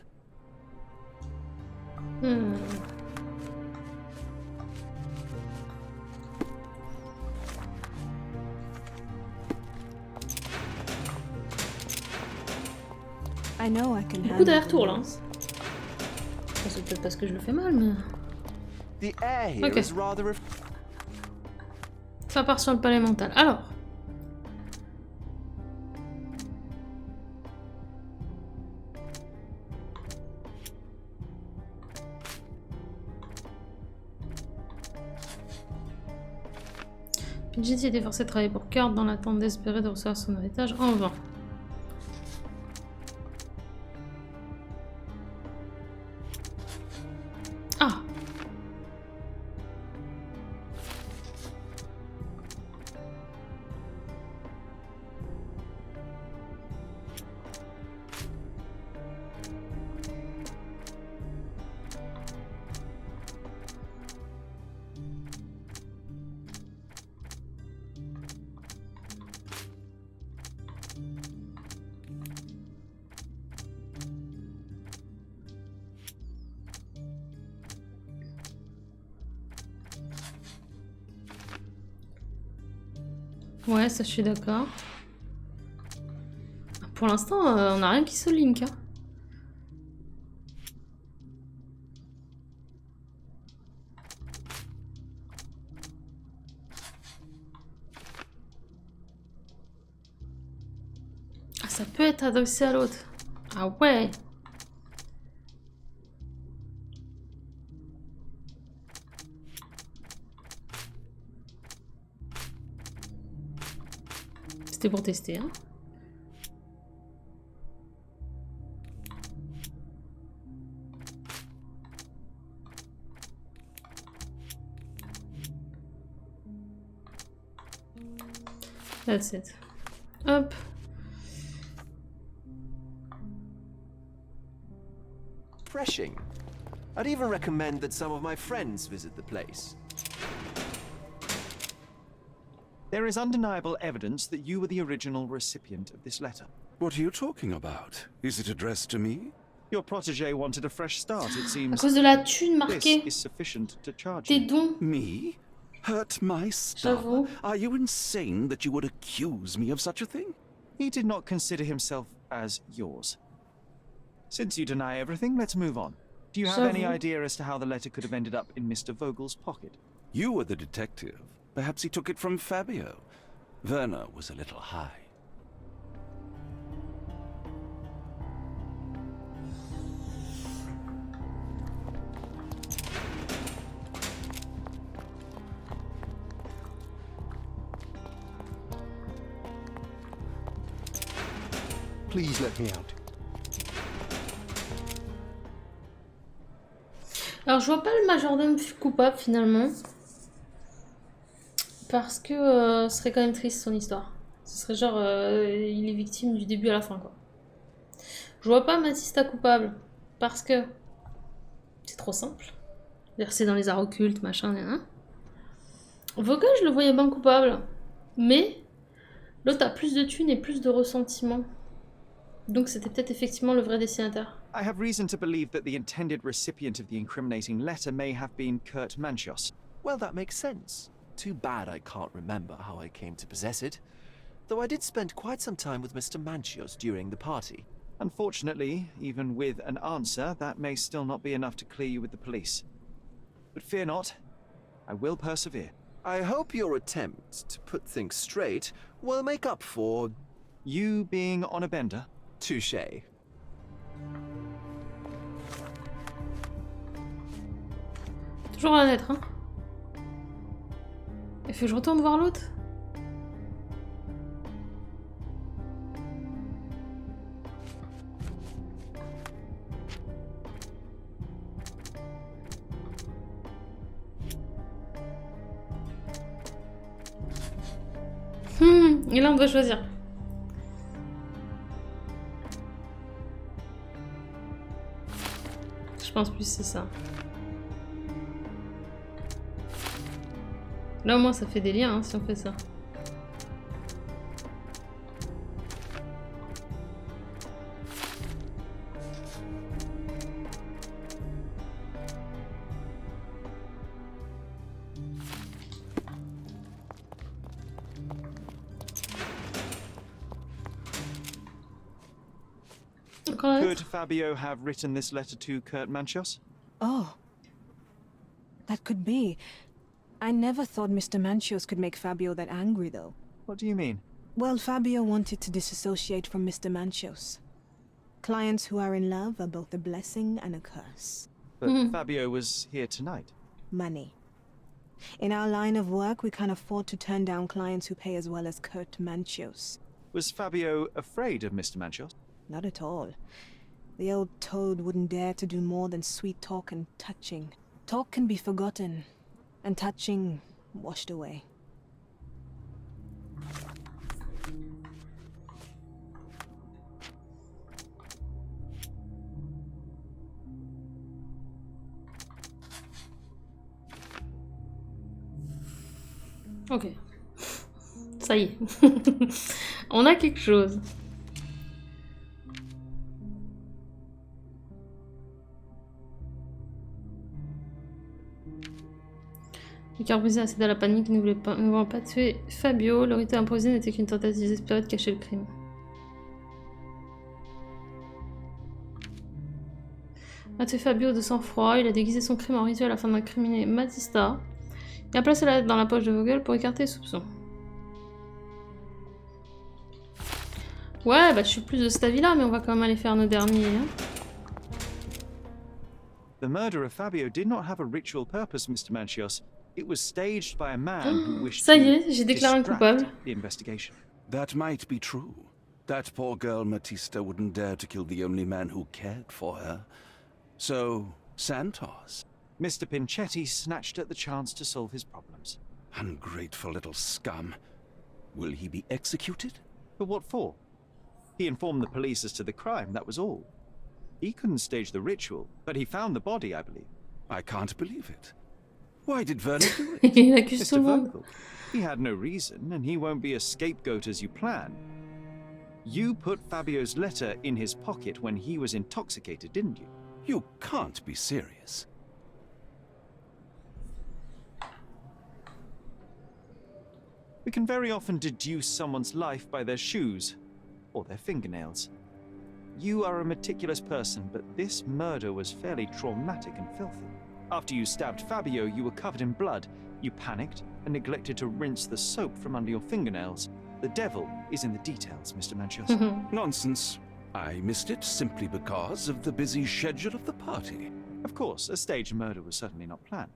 [SPEAKER 9] I know I can
[SPEAKER 1] Beaucoup
[SPEAKER 9] handle
[SPEAKER 1] d'aller-retour là.
[SPEAKER 9] things.
[SPEAKER 1] Enfin, c'est peut-être parce que je le fais mal, mais.
[SPEAKER 7] The air here
[SPEAKER 1] Okay.
[SPEAKER 7] is rather...
[SPEAKER 1] Ça part sur le palais mental. Alors. Pidgeot était forcé de travailler pour Kurt dans l'attente désespérée de recevoir son héritage en vain. Ah! Ouais, ça je suis d'accord. Pour l'instant, on n'a rien qui se link. Hein. Ah, ça peut être adossé à l'autre. Ah ouais. C'était pour tester, hein. That's it. Hop.
[SPEAKER 7] refreshing. I'd even recommend that some of my friends visit the place.
[SPEAKER 2] There is undeniable evidence that you were the original recipient of this letter.
[SPEAKER 6] What are you talking about? Is it addressed to me?
[SPEAKER 2] Your protégé wanted a fresh start, it
[SPEAKER 1] À
[SPEAKER 2] seems.
[SPEAKER 1] cause de la thune
[SPEAKER 2] This
[SPEAKER 1] marquée.
[SPEAKER 2] is sufficient to charge
[SPEAKER 1] Tes
[SPEAKER 2] you.
[SPEAKER 1] dons.
[SPEAKER 6] Me? Hurt my star?
[SPEAKER 1] J'avoue.
[SPEAKER 6] Are you insane that you would accuse me of such a thing?
[SPEAKER 2] He did not consider himself as yours. Since you deny everything, let's move on. Do you have any
[SPEAKER 1] J'avoue.
[SPEAKER 2] idea as to how the letter could have ended up in Mr. Vogel's pocket?
[SPEAKER 6] You were the detective. Perhaps he took it from Fabio. Werner was a little high.
[SPEAKER 11] Please let me out.
[SPEAKER 1] Alors je vois pas le majordome coupable finalement. Parce que ce serait quand même triste son histoire. Ce serait genre il est victime du début à la fin quoi. Je vois pas Mathista coupable. Parce que c'est trop simple. Versé dans les arts occultes, machin, hein. Vogel je le voyais bien coupable. Mais l'autre a plus de thunes et plus de ressentiment. Donc c'était peut-être effectivement le vrai destinataire.
[SPEAKER 2] I have reason to believe that the intended recipient of the incriminating letter may have been Kurt Manchios.
[SPEAKER 7] Well, that makes sense. Too bad I can't remember how I came to possess it. Though I did spend quite some time with Mr. Manchios during the party.
[SPEAKER 2] Unfortunately, even with an answer, that may still not be enough to clear you with the police. But fear not, I will persevere.
[SPEAKER 7] I hope your attempt to put things straight will make up for...
[SPEAKER 2] You being on a bender?
[SPEAKER 7] Touché.
[SPEAKER 1] Toujours à la lettre, hein. Il faut que je retourne voir l'autre. Et là on doit choisir. Je pense plus c'est ça. Là au moins ça fait des liens hein, si on fait ça.
[SPEAKER 2] Could Fabio have written this letter to Kurt Manchios?
[SPEAKER 9] Oh. That could be. I never thought Mr. Manchios could make Fabio that angry, though.
[SPEAKER 2] What do you mean?
[SPEAKER 9] Well, Fabio wanted to disassociate from Mr. Manchios. Clients who are in love are both a blessing and a curse.
[SPEAKER 2] But Fabio was here tonight.
[SPEAKER 9] Money. In our line of work, we can't afford to turn down clients who pay as well as Kurt Manchios.
[SPEAKER 2] Was Fabio afraid of Mr. Manchios?
[SPEAKER 9] Not at all. The old toad wouldn't dare to do more than sweet talk and touching. Talk can be forgotten, and touching washed away.
[SPEAKER 1] Ok. Ça y est. On a quelque chose. Le cœur brisé a cédé à la panique, ne voulant pas tuer Fabio. L'autorité imposée n'était qu'une tentative désespérée de cacher le crime. A tué Fabio de sang-froid, il a déguisé son crime en rituel afin d'incriminer Matista. Il a placé la lettre dans la poche de Vogel pour écarter les soupçons. Ouais, bah je suis plus de cet avis-là, mais on va quand même aller faire nos derniers. Hein.
[SPEAKER 2] The murder of Fabio did not have a ritual purpose, Mr. Manchios. It was staged by a man who wished
[SPEAKER 1] Ça y est, j'ai déclaré un coupable.
[SPEAKER 2] The investigation.
[SPEAKER 6] That might be true. That poor girl Matista wouldn't dare to kill the only man who cared for her. So, Santos.
[SPEAKER 2] Mr. Pinchetti snatched at the chance to solve his problems.
[SPEAKER 6] Ungrateful little scum. Will he be executed?
[SPEAKER 2] But what for? He informed the police as to the crime, that was all. He couldn't stage the ritual, but he found the body, I believe.
[SPEAKER 6] I can't believe it. Why did Vernon do it?
[SPEAKER 1] Il accuse tout le
[SPEAKER 2] Mr.
[SPEAKER 1] monde.
[SPEAKER 2] Vogel, he had no reason, and he won't be a scapegoat as you plan. You put Fabio's letter in his pocket when he was intoxicated, didn't you?
[SPEAKER 6] You can't be serious.
[SPEAKER 2] We can very often deduce someone's life by their shoes, or their fingernails. You are a meticulous person, but this murder was fairly traumatic and filthy. After you stabbed Fabio, you were covered in blood. You panicked and neglected to rinse the soap from under your fingernails. The devil is in the details, Mr. Manchios.
[SPEAKER 6] Nonsense. I missed it simply because of the busy schedule of the party.
[SPEAKER 2] Of course, a staged murder was certainly not planned.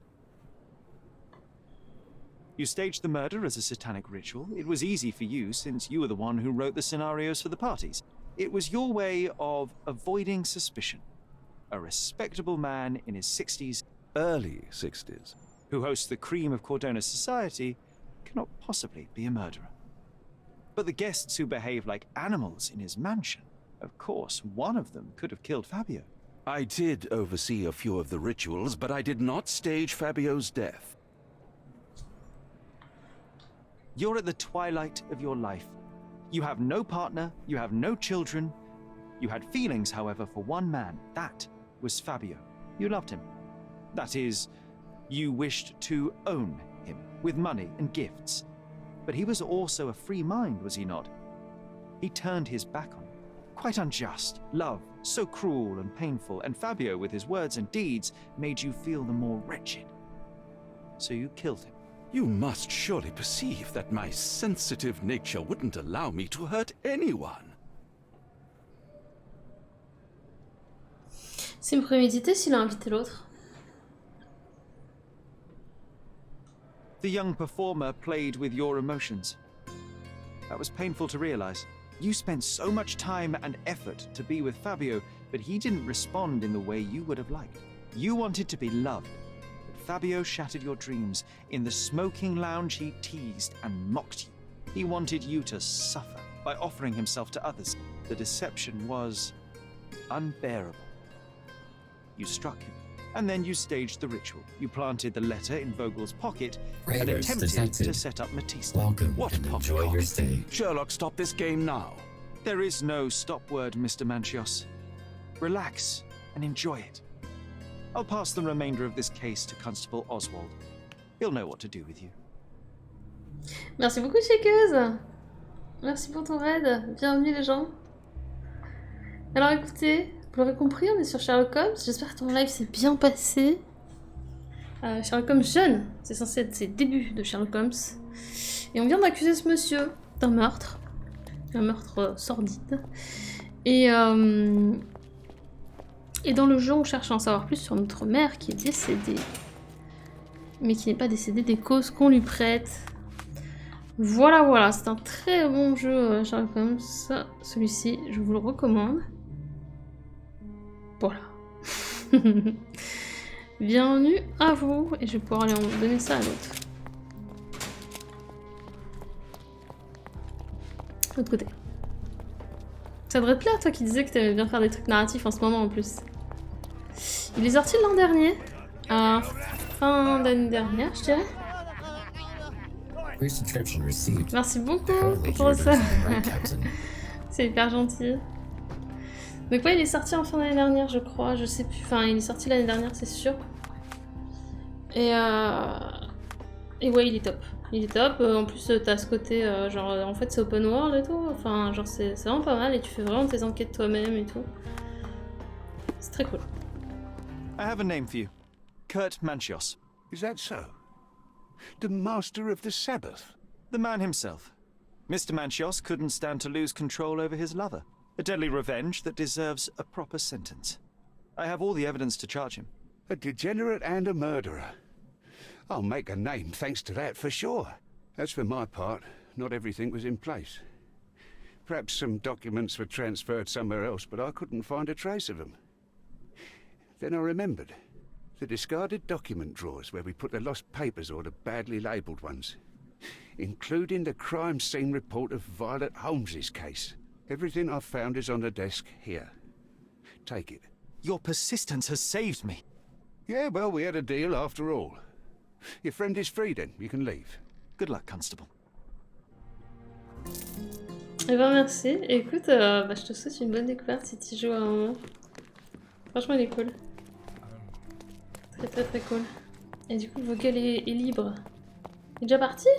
[SPEAKER 2] You staged the murder as a satanic ritual. It was easy for you, since you were the one who wrote the scenarios for the parties. It was your way of avoiding suspicion. A respectable man in his 60s,
[SPEAKER 6] Early 60s.
[SPEAKER 2] who hosts the cream of Cordona's society, cannot possibly be a murderer. But the guests who behave like animals in his mansion, of course, one of them could have killed Fabio.
[SPEAKER 6] I did oversee a few of the rituals, but I did not stage Fabio's death.
[SPEAKER 2] You're at the twilight of your life. You have no partner, you have no children. You had feelings, however, for one man. That was Fabio. You loved him. That is, you wished to own him with money and gifts. But he was also a free mind, was he not? He turned his back on you. Quite unjust. Love, so cruel and painful, and Fabio, with his words and deeds, made you feel the more wretched. So you killed him.
[SPEAKER 6] You must surely perceive that my sensitive nature wouldn't allow me to hurt anyone.
[SPEAKER 1] C'est une prémédité s'il a invité l'autre.
[SPEAKER 2] The young performer played with your emotions. That was painful to realize. You spent so much time and effort to be with Fabio, but he didn't respond in the way you would have liked. You wanted to be loved, but Fabio shattered your dreams. In the smoking lounge, he teased and mocked you. He wanted you to suffer by offering himself to others. The deception was unbearable. You struck him, and then you staged the ritual. You planted the letter in Vogel's pocket and
[SPEAKER 10] Raiders
[SPEAKER 2] attempted
[SPEAKER 10] detected.
[SPEAKER 2] to set up Matista.
[SPEAKER 10] Welcome
[SPEAKER 6] What
[SPEAKER 10] and enjoy
[SPEAKER 6] poppycock?
[SPEAKER 10] your stay.
[SPEAKER 6] Sherlock, stop this game now.
[SPEAKER 2] There is no stop word, Mr. Manchios. Relax and enjoy it. I'll pass the remainder of this case to Constable Oswald. He'll know what to do with you.
[SPEAKER 1] Merci beaucoup, Shakeuse. Merci pour ton raid. Bienvenue les gens. Alors écoutez, vous l'aurez compris, on est sur Sherlock Holmes. J'espère que ton live s'est bien passé. Sherlock Holmes jeune, c'est censé être ses débuts de Sherlock Holmes. Et on vient d'accuser ce monsieur d'un meurtre. Un meurtre sordide. Et dans le jeu, on cherche à en savoir plus sur notre mère qui est décédée. Mais qui n'est pas décédée des causes qu'on lui prête. Voilà, c'est un très bon jeu Sherlock Holmes. Celui-ci, je vous le recommande. Voilà. Bienvenue à vous. Et je vais pouvoir aller en donner ça à l'autre. De l'autre côté. Ça devrait te plaire, toi qui disais que t'aimais bien faire des trucs narratifs en ce moment en plus. Il est sorti l'an dernier. Fin d'année dernière, je dirais.
[SPEAKER 10] Resubscription received.
[SPEAKER 1] Merci beaucoup
[SPEAKER 10] Apparently
[SPEAKER 1] pour
[SPEAKER 10] you're
[SPEAKER 1] ça.
[SPEAKER 10] doing something right, Captain.
[SPEAKER 1] C'est hyper gentil. Donc ouais, il est sorti en fin d'année dernière, je crois. Je sais plus. Enfin, il est sorti l'année dernière, c'est sûr. Et ouais, il est top. Il est top. En plus, t'as ce côté, genre, en fait, c'est open world et tout. Enfin, genre, c'est vraiment pas mal. Et tu fais vraiment tes enquêtes toi-même et tout. C'est très cool.
[SPEAKER 2] I have a name for you. Kurt Manchios.
[SPEAKER 8] Is that so? The master of the Sabbath?
[SPEAKER 2] The man himself. Mr. Manchios couldn't stand to lose control over his lover. A deadly revenge that deserves a proper sentence. I have all the evidence to charge him.
[SPEAKER 8] A degenerate and a murderer. I'll make a name thanks to that for sure. As for my part, not everything was in place. Perhaps some documents were transferred somewhere else, but I couldn't find a trace of them. Then I remembered. The discarded document drawers where we put the lost papers or the badly labelled ones. Including the crime scene report of Violet Holmes's case. Everything I've found is on the desk here. Take it.
[SPEAKER 2] Your persistence has saved me.
[SPEAKER 8] Yeah, well, we had a deal after all. Your friend is free then, you can leave.
[SPEAKER 2] Good luck, Constable.
[SPEAKER 1] Eh ben merci. Et écoute, je te souhaite une bonne découverte si tu joues à un moment. Franchement, il est cool. Très cool. Et du coup, Vogel est libre. Il est déjà parti?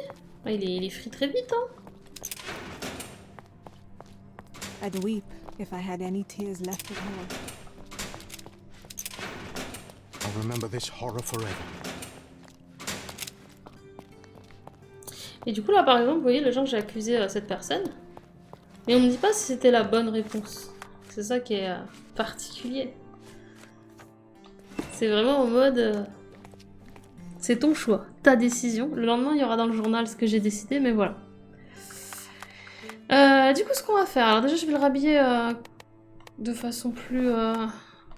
[SPEAKER 1] Ouais, il est free très vite, hein.
[SPEAKER 9] I'd weep if I had any tears left at all.
[SPEAKER 11] I'll remember this horror forever.
[SPEAKER 1] Et du coup, là, par exemple, vous voyez, le genre, j'ai accusé cette personne. Mais on me dit pas si c'était la bonne réponse. C'est ça qui est particulier. C'est vraiment en mode... c'est ton choix, ta décision. Le lendemain, il y aura dans le journal ce que j'ai décidé, mais voilà. Du coup, ce qu'on va faire... Alors déjà, je vais le rhabiller de façon plus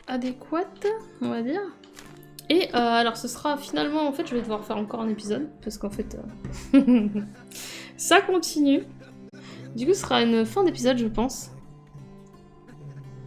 [SPEAKER 1] adéquate, on va dire. Et alors, ce sera finalement... En fait, je vais devoir faire encore un épisode, parce qu'en fait... ça continue. Du coup, ce sera une fin d'épisode, je pense.